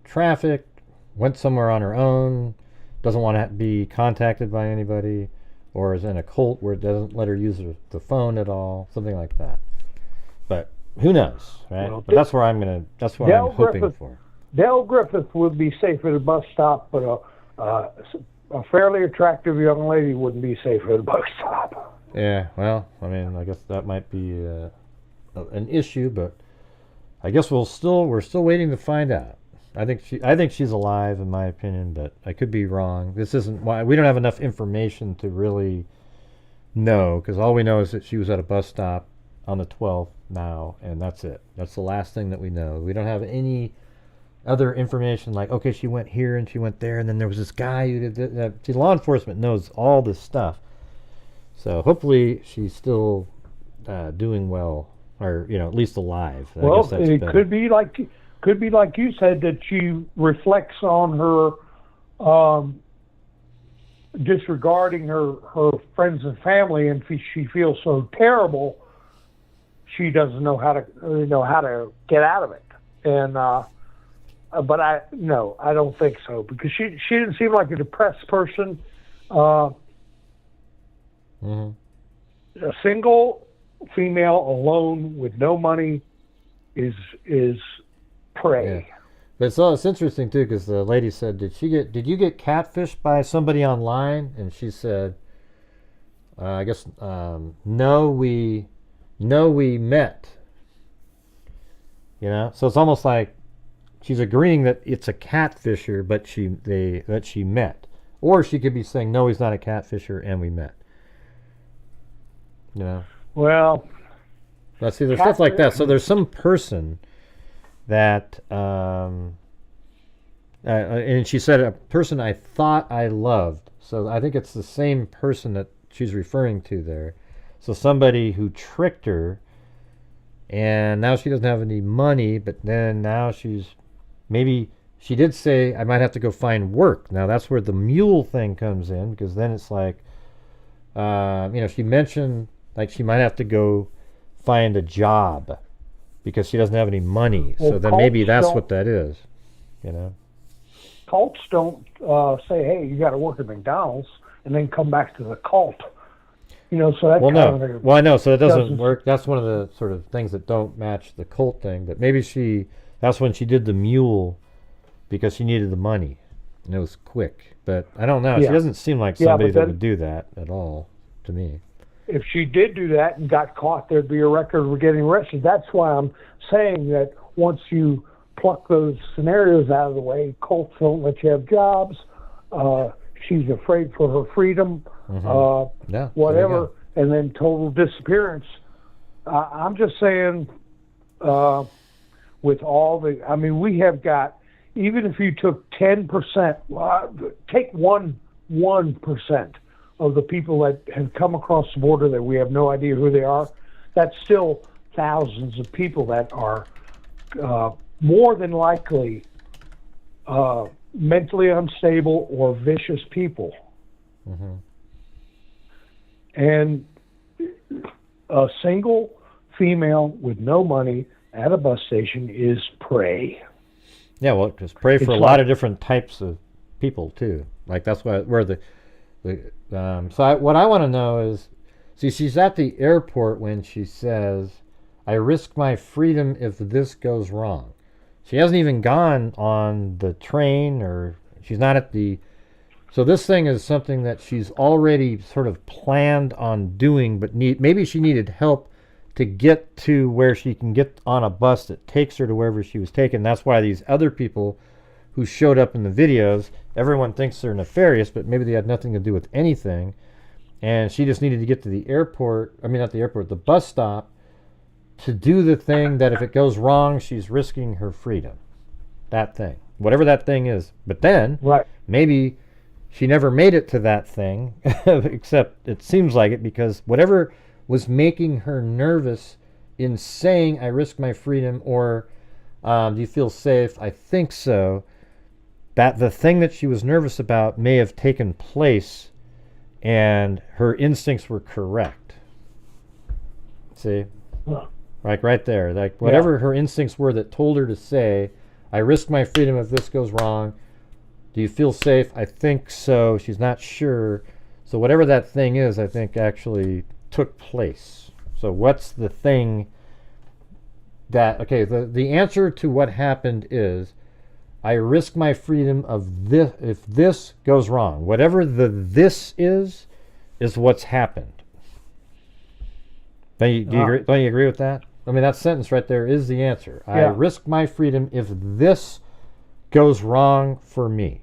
trafficked, went somewhere on her own, doesn't want to be contacted by anybody, or is in a cult where it doesn't let her use the phone at all, something like that. But who knows, right? Well, but that's where I'm hoping for. Dale Griffith would be safe at a bus stop, but a fairly attractive young lady wouldn't be safe at a bus stop. Yeah, well, I mean, I guess that might be an issue, but I guess we're still waiting to find out. I think she's alive, in my opinion, but I could be wrong. This isn't why we don't have enough information to really know, because all we know is that she was at a bus stop on the 12th now, and that's it. That's the last thing that we know. We don't have any other information like, okay, she went here and she went there, and then there was this guy who did that. See, law enforcement knows all this stuff. So hopefully she's still doing well, or at least alive. I guess that's it better. could be like you said, that she reflects on her disregarding her friends and family, and she feels so terrible she doesn't know how to get out of it. And but I don't think so, because she didn't seem like a depressed person. A single female alone with no money is prey. Yeah. But it's interesting too, because the lady said, did you get catfished by somebody online? And she said, I guess no, we met. So it's almost like she's agreeing that it's a catfisher, but that she met, or she could be saying, no, he's not a catfisher, and we met. Well, let's see, there's stuff like that. So there's some person that, and she said, a person I thought I loved. So I think it's the same person that she's referring to there. So somebody who tricked her, and now she doesn't have any money, but then now maybe she did say, I might have to go find work. Now that's where the mule thing comes in, because then it's like, she mentioned like she might have to go find a job because she doesn't have any money. Well, so then maybe that's what that is, Cults don't say, hey, you got to work at McDonald's and then come back to the cult. So that I know, so it doesn't work. That's one of the sort of things that don't match the cult thing. But maybe that's when she did the mule because she needed the money, and it was quick. But I don't know. Yeah. She doesn't seem like somebody that would do that at all to me. If she did do that and got caught, there'd be a record of her getting arrested. That's why I'm saying that once you pluck those scenarios out of the way, cults don't let you have jobs. She's afraid for her freedom, whatever, and then total disappearance. I'm just saying, with all we have got, even if you took 10%, take 1% of the people that have come across the border that we have no idea who they are, that's still thousands of people that are more than likely mentally unstable or vicious people. Mm-hmm. And a single female with no money at a bus station is prey. Yeah, well, just pray for It's a like- lot of different types of people too. Like that's why where what I want to know is, see, she's at the airport when she says, "I risk my freedom if this goes wrong." She hasn't even gone on the train, or she's not at the. So this thing is something that she's already sort of planned on doing, but maybe she needed help to get to where she can get on a bus that takes her to wherever she was taken. That's why these other people who showed up in the videos, everyone thinks they're nefarious, but maybe they had nothing to do with anything. And she just needed to get to the airport, I mean not the airport, the bus stop, to do the thing that if it goes wrong, she's risking her freedom. That thing. Whatever that thing is. But then, Right. maybe she never made it to that thing, except it seems like it, because whatever was making her nervous in saying, "I risk my freedom," or "Do you feel safe?" "I think so." That the thing that she was nervous about may have taken place, and her instincts were correct. See? Like right there. Like whatever her instincts were that told her to say, "I risk my freedom if this goes wrong. Do you feel safe?" "I think so." She's not sure. So whatever that thing is, I think actually took place. So what's the thing that, okay, the answer to what happened is, "I risk my freedom of this if this goes wrong." Whatever the this is what's happened. Don't you agree with that? I mean, that sentence right there is the answer. I risk my freedom if this goes wrong for me.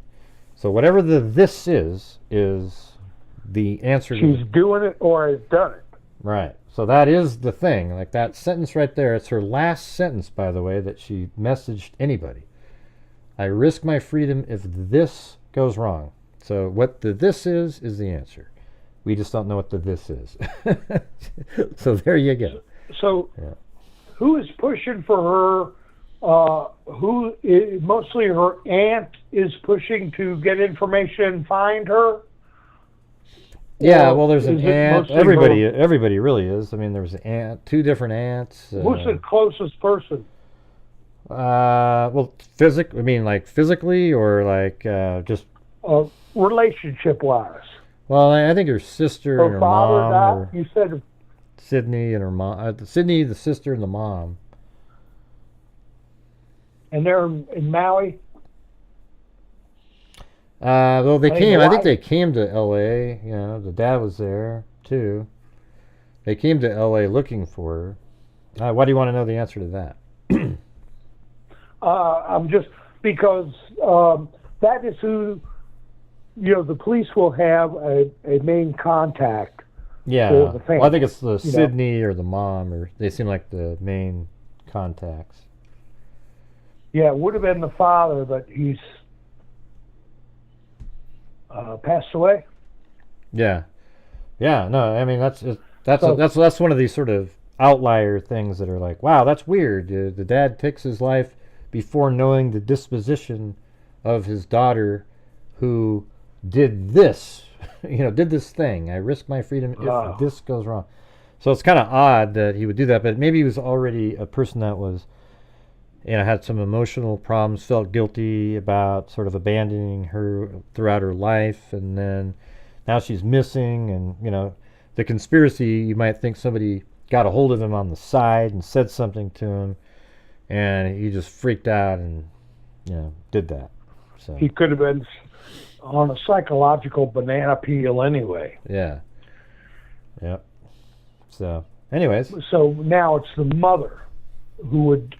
So whatever the this is the answer. She's doing it or has done it. Right. So that is the thing. Like that sentence right there. It's her last sentence, by the way, that she messaged anybody. "I risk my freedom if this goes wrong." So what the this is the answer. We just don't know what the this is. So there you go. So who is pushing for her? Mostly her aunt is pushing to get information and find her? Yeah, Or well, there's an is it mostly everybody really is. I mean, there was an aunt, two different aunts. Who's the closest person? Well, I mean, like physically, or like just Relationship-wise? Well, I think her sister and Her her father mom. died? Or You said Sydney and her mom. Sydney, the sister, and the mom. and they're in Maui? Well, they I think came. I think Hawaii. they came to L.A. You know, the dad was there too. They came to L.A. looking for her. Why do you want to know the answer to that? I'm just because that is who the police will have a main contact. Yeah. For the family, Well, I think it's the you know. Sydney or the mom, or they seem like the main contacts. Yeah, it would have been the father, but he's passed away. Yeah. Yeah. No, I mean that's one of these sort of outlier things that are like, wow, that's weird. The dad takes his life before knowing the disposition of his daughter, who did this, did this thing. "I risk my freedom if this goes wrong." So it's kind of odd that he would do that, but maybe he was already a person that was, had some emotional problems, felt guilty about sort of abandoning her throughout her life, and then now she's missing, and, the conspiracy, you might think somebody got a hold of him on the side and said something to him, and he just freaked out and, did that. So He could have been on a psychological banana peel anyway. yeah. Yep. So, anyways. So now it's the mother who would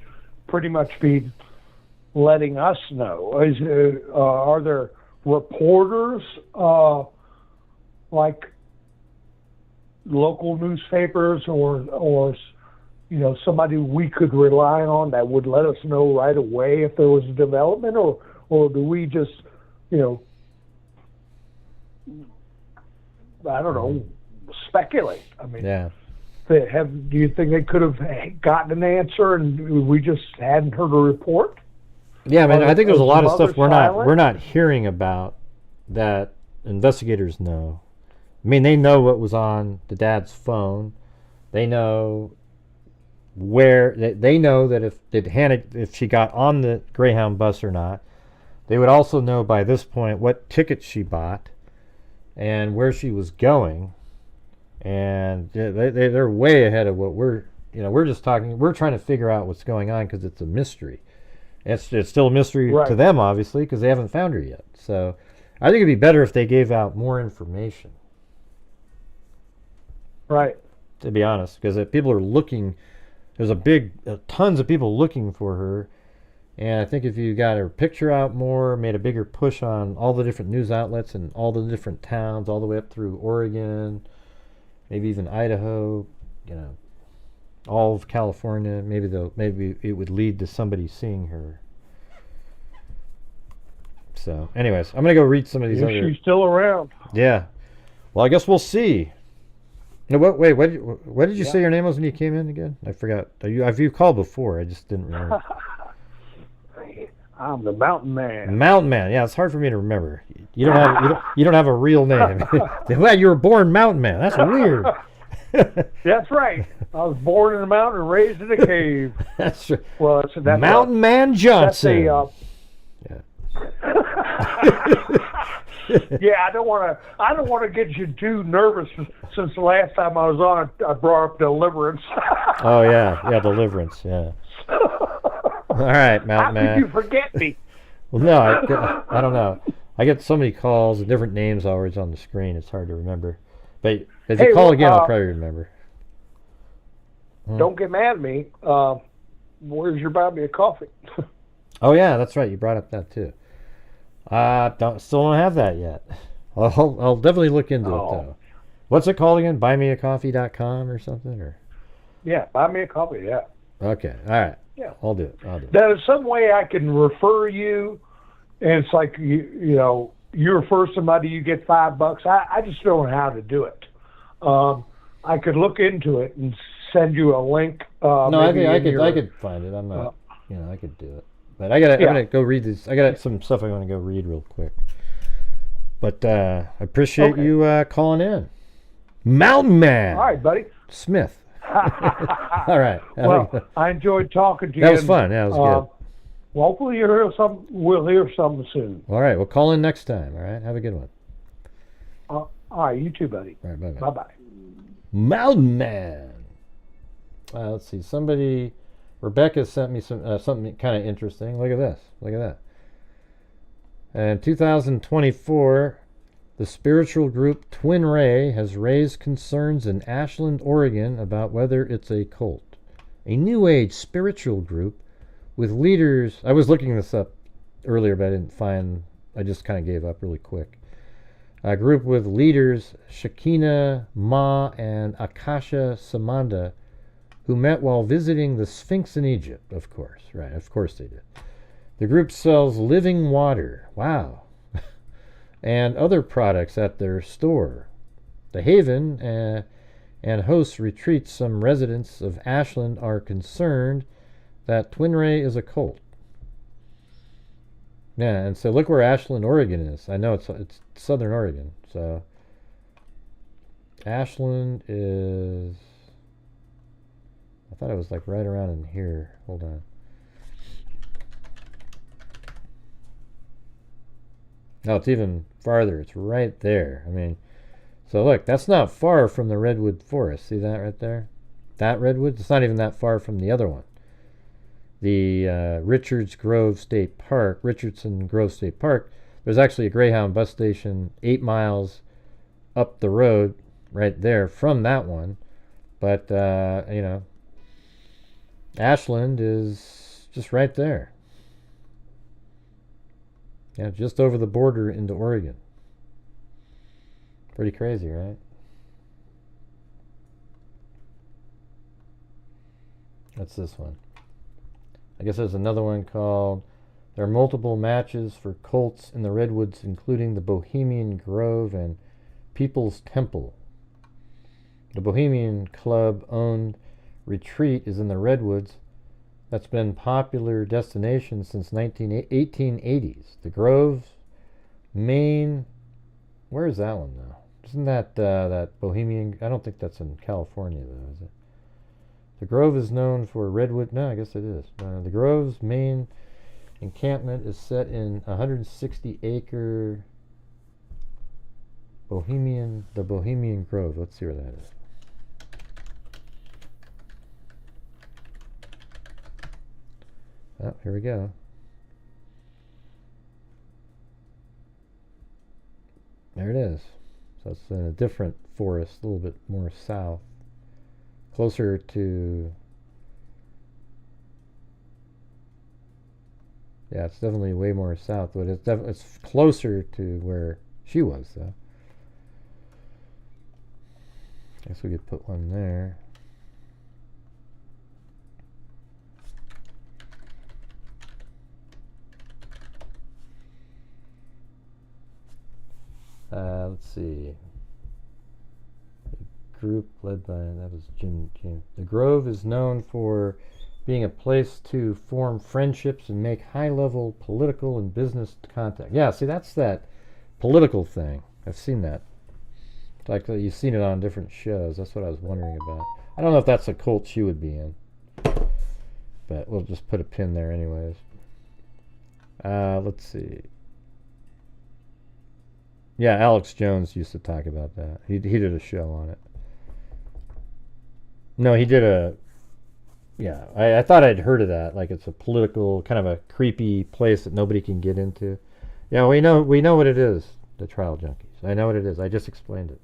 pretty much be letting us know. Are there reporters, like local newspapers, or somebody we could rely on that would let us know right away if there was a development, or do we just, I don't know, speculate? I mean, Yeah. Do you think they could have gotten an answer and we just hadn't heard a report? Yeah, I mean, I think there's a lot of stuff we're silent? not hearing about that investigators know. I mean, they know what was on the dad's phone. They know where they know that if she got on the Greyhound bus or not. They would also know by this point what tickets she bought and where she was going. And they're way ahead of what we're just talking. We're trying to figure out what's going on because it's a mystery. It's still a mystery Right. to them, obviously, because they haven't found her yet. So I think it'd be better if they gave out more information. Right. To be honest, because people are looking, there's tons of people looking for her, and I think if you got her picture out more, made a bigger push on all the different news outlets and all the different towns, all the way up through Oregon, maybe even Idaho, all of California, maybe it would lead to somebody seeing her. So, anyways, I'm gonna go read some of these other. She's still around. Yeah. Well, I guess we'll see. No, wait. What did you say your name was when you came in again? I forgot. Have you called before? I just didn't remember. I'm the Mountain Man. Mountain Man. Yeah, it's hard for me to remember. You don't have a real name. Well, you were born Mountain Man. That's weird. That's right. I was born in a mountain and raised in a cave. That's right. Well, that's Mountain Man Johnson. Yeah. Yeah, I don't want to get you too nervous. Since the last time I was on, I brought up Deliverance. Oh yeah, Deliverance. Yeah. All right, Mountain Man. How could you forget me? Well, no, I don't know. I get so many calls and different names always on the screen. It's hard to remember. But if you call again, I'll probably remember. Don't get mad at me. Where's your buy me a coffee? Oh yeah, that's right. You brought up that too. Still don't have that yet. I'll definitely look into it though. What's it called again? Buymeacoffee.com or something, or? Yeah, buy me a coffee. Yeah. Okay. All right. Yeah. I'll do it. There's some way I can refer you, and it's like you refer somebody, you get $5. I just don't know how to do it. I could look into it and send you a link. No, I could find it. I'm not. I could do it. But I'm gonna go read this. I got some stuff I want to go read real quick. But I appreciate you calling in, Mountain Man. All right, buddy. Smith. All right. Well, I enjoyed talking to you. That was fun. Yeah, it was good. Well, hopefully we'll hear something soon. All right. We'll call in next time. All right. Have a good one. All right. You too, buddy. All right. Bye-bye. Bye-bye. Mountain Man. Let's see. Rebecca sent me something kind of interesting. Look at this. Look at that. In 2024, the spiritual group Twin Ray has raised concerns in Ashland, Oregon about whether it's a cult. A New Age spiritual group with leaders... I was looking this up earlier, but I just kind of gave up really quick. A group with leaders Shekinah Ma and Akasha Samanda, who met while visiting the Sphinx in Egypt, of course. Right, of course they did. The group sells living water. Wow. And other products at their store. The Haven and hosts retreats. Some residents of Ashland are concerned that Twin Ray is a cult. Yeah, and so look where Ashland, Oregon is. I know it's Southern Oregon. So Ashland is... I thought it was like right around in here. Hold on. No, it's even farther. It's right there. I mean, so look, that's not far from the Redwood Forest. See that right there? That redwood? It's not even that far from the other one. The Richardson Grove State Park. There's actually a GreyHound bus station 8 miles up the road right there from that one. But, Ashland is just right there. Yeah, just over the border into Oregon. Pretty crazy, right? That's this one. I guess there's another one called There are multiple matches for cults in the Redwoods, including the Bohemian Grove and People's Temple. The Bohemian Club-owned retreat is in the Redwoods. That's been popular destination since 1880s. The Groves, Maine. Where is that one though? Isn't that that Bohemian? I don't think that's in California though, is it? The Grove is known for redwood. No, I guess it is. The Grove's main encampment is set in 160-acre the Bohemian Grove. Let's see where that is. Oh, here we go. There it is. So it's in a different forest, a little bit more south. Closer to... Yeah, it's definitely way more south, but it's closer to where she was, though. Guess we could put one there. Let's see. The group led by, that was Jim. The Grove is known for being a place to form friendships and make high-level political and business contact. Yeah, see, that's that political thing. I've seen that. It's like you've seen it on different shows. That's what I was wondering about. I don't know if that's a cult she would be in, but we'll just put a pin there anyways. Let's see. Yeah, Alex Jones used to talk about that. He did a show on it. No, he did a... Yeah, I thought I'd heard of that. Like it's a political, kind of a creepy place that nobody can get into. Yeah, we know what it is, the Trial Junkies. I know what it is. I just explained it.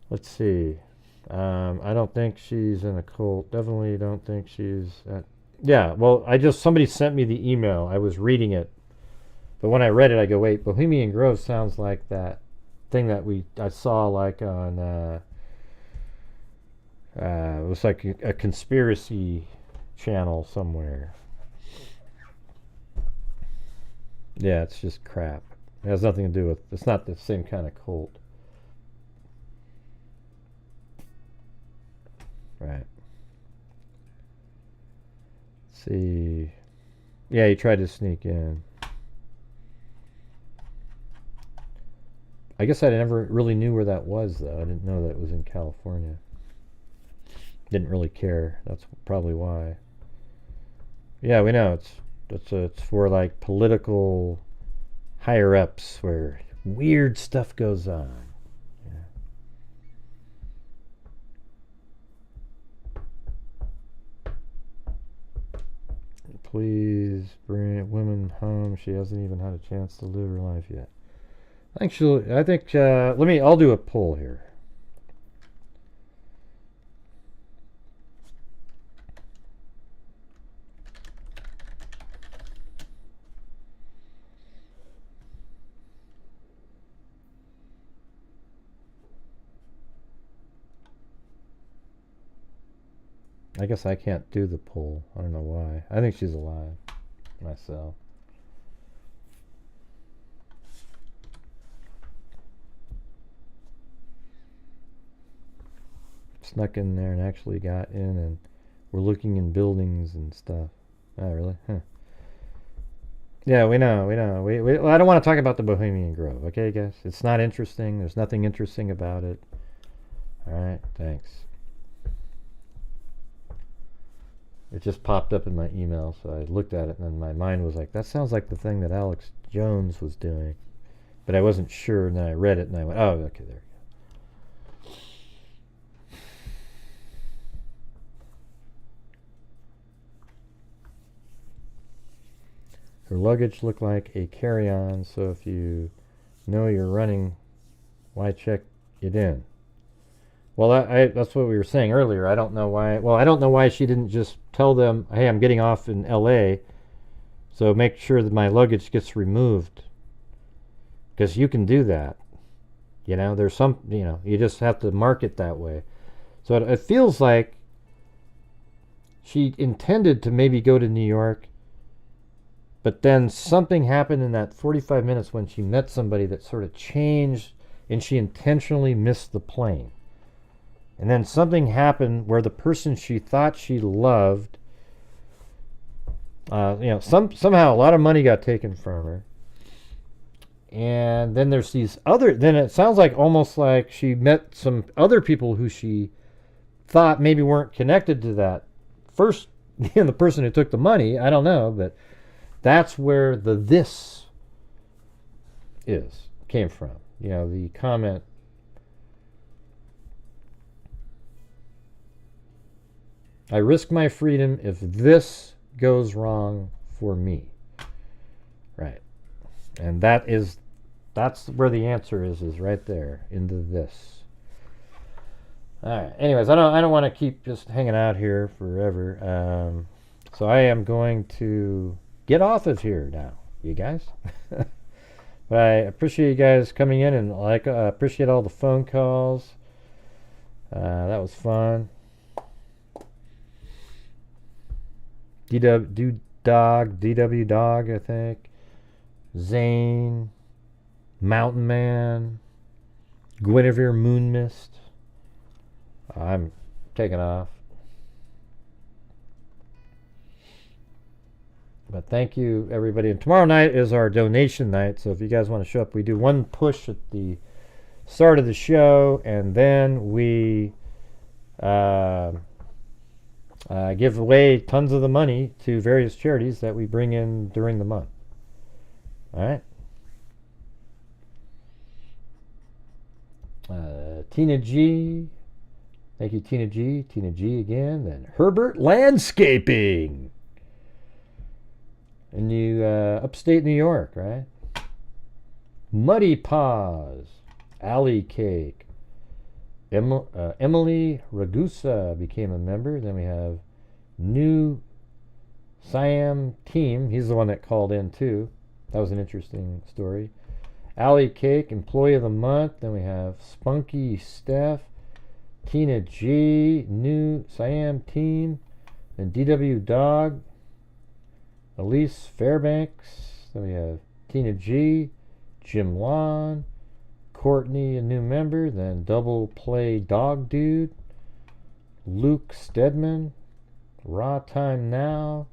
Let's see. I don't think she's in a cult. Definitely don't think she's at... Yeah, well, somebody sent me the email. I was reading it. But when I read it, I go, wait, Bohemian Grove sounds like that thing that I saw like on, it was like a conspiracy channel somewhere. Yeah, it's just crap. It has nothing to do with, it's not the same kind of cult. Right. Let's see. Yeah, he tried to sneak in. I guess I never really knew where that was, though. I didn't know that it was in California. Didn't really care. That's probably why. Yeah, we know it's for like political higher ups where weird stuff goes on. Yeah. Please bring women home. She hasn't even had a chance to live her life yet. Actually, I think, I'll do a poll here. I guess I can't do the poll. I don't know why. I think she's alive myself. Snuck in there and actually got in, and we're looking in buildings and stuff. Oh, really? Huh. Yeah, we know. Well, I don't want to talk about the Bohemian Grove, okay, guys? It's not interesting. There's nothing interesting about it. All right, thanks. It just popped up in my email, so I looked at it, and then my mind was like, that sounds like the thing that Alex Jones was doing. But I wasn't sure, and then I read it, and I went, oh, okay, there. Her luggage looked like a carry-on, so if you know you're running, why check it in? Well, that's what we were saying earlier. I don't know why. Well, I don't know why she didn't just tell them, hey, I'm getting off in L.A., so make sure that my luggage gets removed. Because you can do that. You know, there's some, you just have to mark it that way. So it feels like she intended to maybe go to New York, but then something happened in that 45 minutes when she met somebody that sort of changed, and she intentionally missed the plane. And then something happened where the person she thought she loved, somehow a lot of money got taken from her. And then there's then it sounds like almost like she met some other people who she thought maybe weren't connected to that first, the person who took the money. I don't know, but that's where this came from. The comment. I risk my freedom if this goes wrong for me. Right. And that's where the answer is right there, into this. All right. Anyways, I don't want to keep just hanging out here forever. So I am going to get off of here now, you guys. But I appreciate you guys coming in, and appreciate all the phone calls. That was fun. DW Dog, I think. Zane, Mountain Man, Guinevere Moonmist. I'm taking off. But thank you, everybody. And tomorrow night is our donation night, so if you guys want to show up, we do one push at the start of the show, and then we give away tons of the money to various charities that we bring in during the month. All right. Tina G. Thank you, Tina G. Tina G again. Then Herbert Landscaping. In upstate New York, right? Muddy Paws. Alley Cake. Emily Ragusa became a member. Then we have New Siam Team. He's the one that called in too. That was an interesting story. Alley Cake, Employee of the Month. Then we have Spunky Steph, Tina G, New Siam Team, then DW Dog, Elise Fairbanks. Then we have Tina G, Jim Lon, Courtney, a new member. Then Double Play Dog Dude, Luke Stedman, Raw Time Now.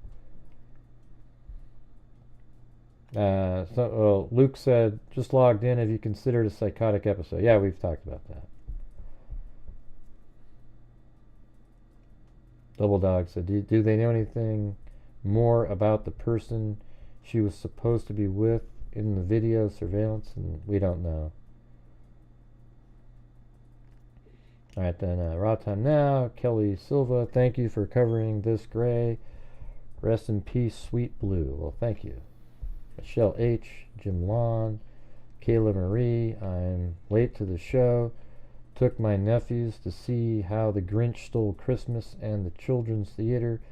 Luke said, just logged in. Have you considered a psychotic episode? Yeah, we've talked about that. Double Dog said, do they know anything more about the person she was supposed to be with in the video surveillance? And we don't know. All right, then Raw Time Now, Kelly Silva, thank you for covering this, Gray. Rest in peace, Sweet Blue. Well, thank you. Michelle H., Jim Lawn, Kayla Marie, I'm late to the show. Took my nephews to see How the Grinch Stole Christmas and the Children's Theater.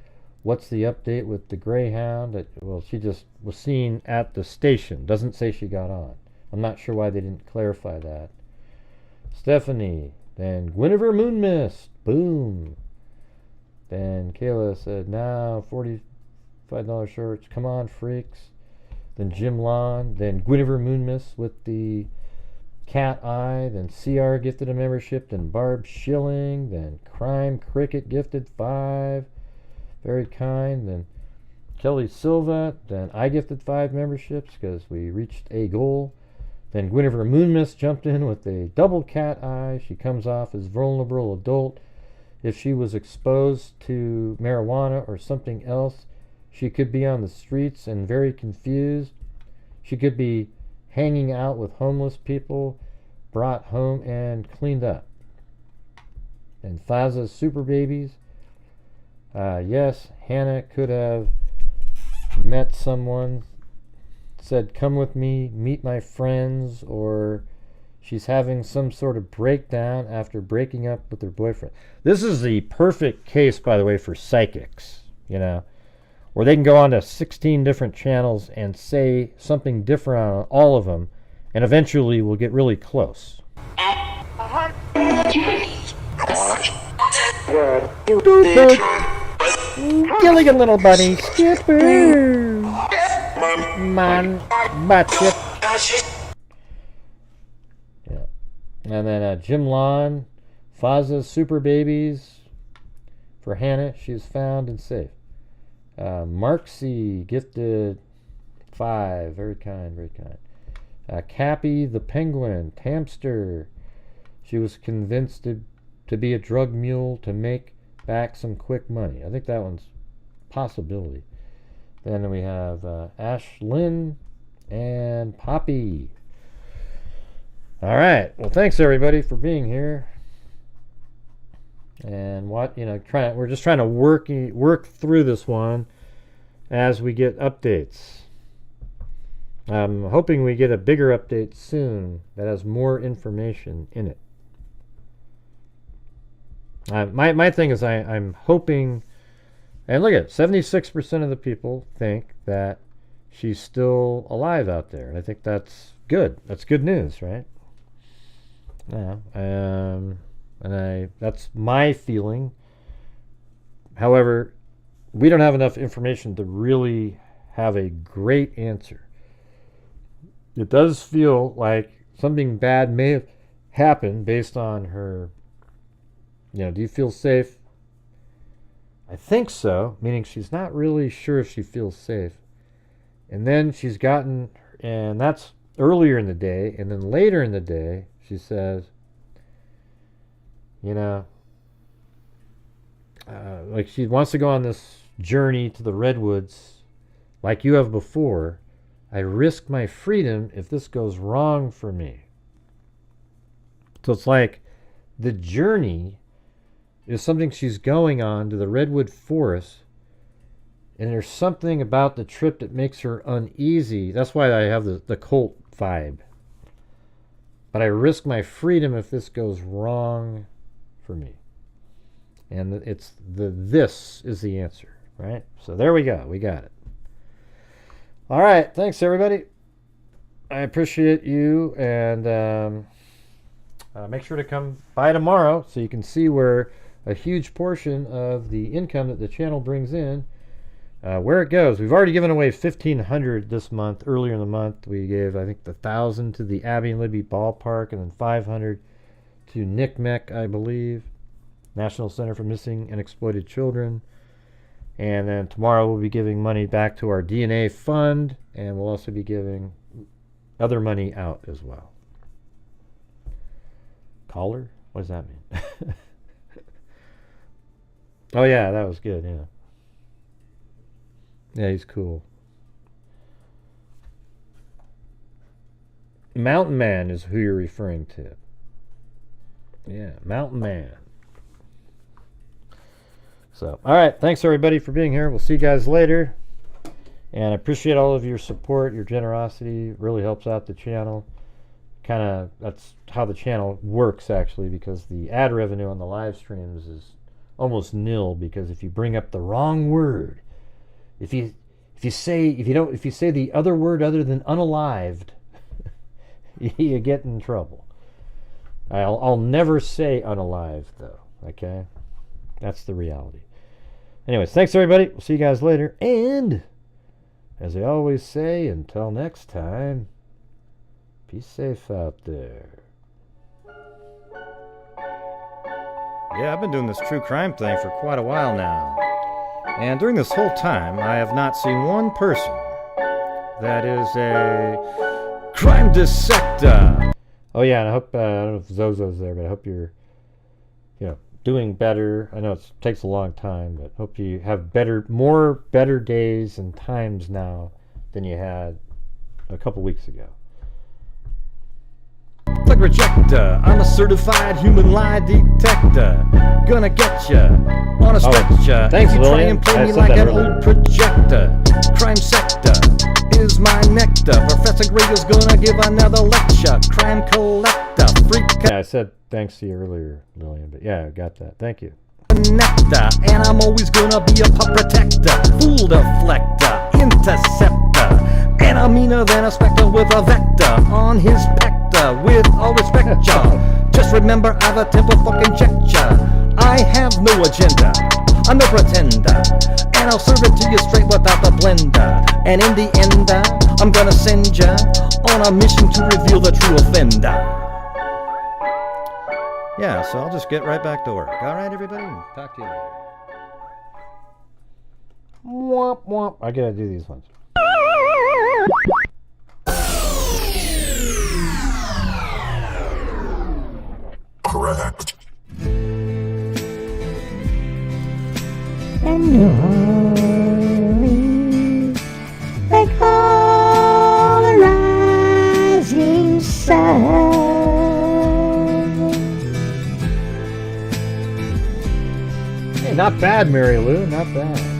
What's the update with the GreyHound? Well, she just was seen at the station. Doesn't say she got on. I'm not sure why they didn't clarify that. Stephanie, then Guinevere Moonmist. Boom. Then Kayla said, now $45 shorts. Come on, freaks. Then Jim Lawn. Then Guinevere Moonmist with the cat eye. Then CR gifted a membership. Then Barb Schilling. Then Crime Cricket gifted 5. Very kind. Then Kelly Silva. Then I gifted 5 memberships because we reached a goal. Then Guinevere Moonmist jumped in with a double cat eye. She comes off as vulnerable adult. If she was exposed to marijuana or something else, she could be on the streets and very confused. She could be hanging out with homeless people, brought home and cleaned up. And Faza's Super Babies. Yes, Hannah could have met someone, said, come with me, meet my friends, or she's having some sort of breakdown after breaking up with her boyfriend. This is the perfect case, by the way, for psychics, where they can go on to 16 different channels and say something different on all of them, and eventually we'll get really close. Gilligan, little bunny, skipper, man, batshit. Yeah. And then Jim Lawn, Faza Super Babies for Hannah. She is found and safe. Marksy gifted 5. Very kind, very kind. Cappy the Penguin, Tamster. She was convinced to be a drug mule to make back some quick money. I think that one's a possibility. Then we have Ash Lynn and Poppy. All right. Well, thanks everybody for being here. And we're just trying to work through this one as we get updates. I'm hoping we get a bigger update soon that has more information in it. My thing is I'm hoping, and look at it, 76% of the people think that she's still alive out there. And I think that's good. That's good news, right? Yeah. That's my feeling. However, we don't have enough information to really have a great answer. It does feel like something bad may have happened based on her. Do you feel safe? I think so, meaning she's not really sure if she feels safe. And then she's gotten, and that's earlier in the day, and then later in the day, she says, like she wants to go on this journey to the redwoods like you have before. I risk my freedom if this goes wrong for me. So it's like the journey is something she's going on to the redwood forest, and there's something about the trip that makes her uneasy. That's why I have the cult vibe. But I risk my freedom if this goes wrong for me. And this is the answer, right? So there we go. We got it. All right. Thanks, everybody. I appreciate you. And make sure to come by tomorrow so you can see where a huge portion of the income that the channel brings in, where it goes. We've already given away $1,500 this month. Earlier in the month, we gave, I think, $1,000 to the Abby and Libby Ballpark, and then $500 to NCMEC, I believe, National Center for Missing and Exploited Children. And then tomorrow we'll be giving money back to our DNA fund, and we'll also be giving other money out as well. Caller? What does that mean? Oh yeah, that was good, yeah. Yeah, he's cool. Mountain Man is who you're referring to. Yeah, Mountain Man. So, all right. Thanks, everybody, for being here. We'll see you guys later. And I appreciate all of your support, your generosity. It really helps out the channel. That's how the channel works, actually, because the ad revenue on the live streams is almost nil, because if you bring up the wrong word, if you say the other word other than unalived, you get in trouble. I'll never say unalived, though. Okay, that's the reality. Anyways, thanks everybody. We'll see you guys later. And as I always say, until next time, be safe out there. Yeah, I've been doing this true crime thing for quite a while now. And during this whole time, I have not seen one person that is a crime dissector. Oh yeah, and I hope, I don't know if Zozo's there, but I hope you're, doing better. I know it takes a long time, but hope you have more better days and times now than you had a couple weeks ago. Like rejector, I'm a certified human lie detector. Gonna get ya on a stretcher. Thanks, if you try and play me like an old projector. Crime sector is my nectar. Professor Gray is gonna give another lecture. Crime collector, freak. Yeah, I said thanks to you earlier, Lillian, but yeah, I got that. Thank you. Nectar, and I'm always gonna be a pup protector. Fool deflector, interceptor. And I'm meaner than a spectre with a vector on his pector. With all respect, y'all, just remember I've a temper fucking check ya. I have no agenda, I'm no pretender, and I'll serve it to you straight without the blender. And in the end, I'm gonna send ya on a mission to reveal the true offender. Yeah, so I'll just get right back to work. All right, everybody? Talk to you later. Womp womp. I gotta do these ones. Correct. And holy, they call the rising sun. Hey, not bad, Mary Lou, not bad.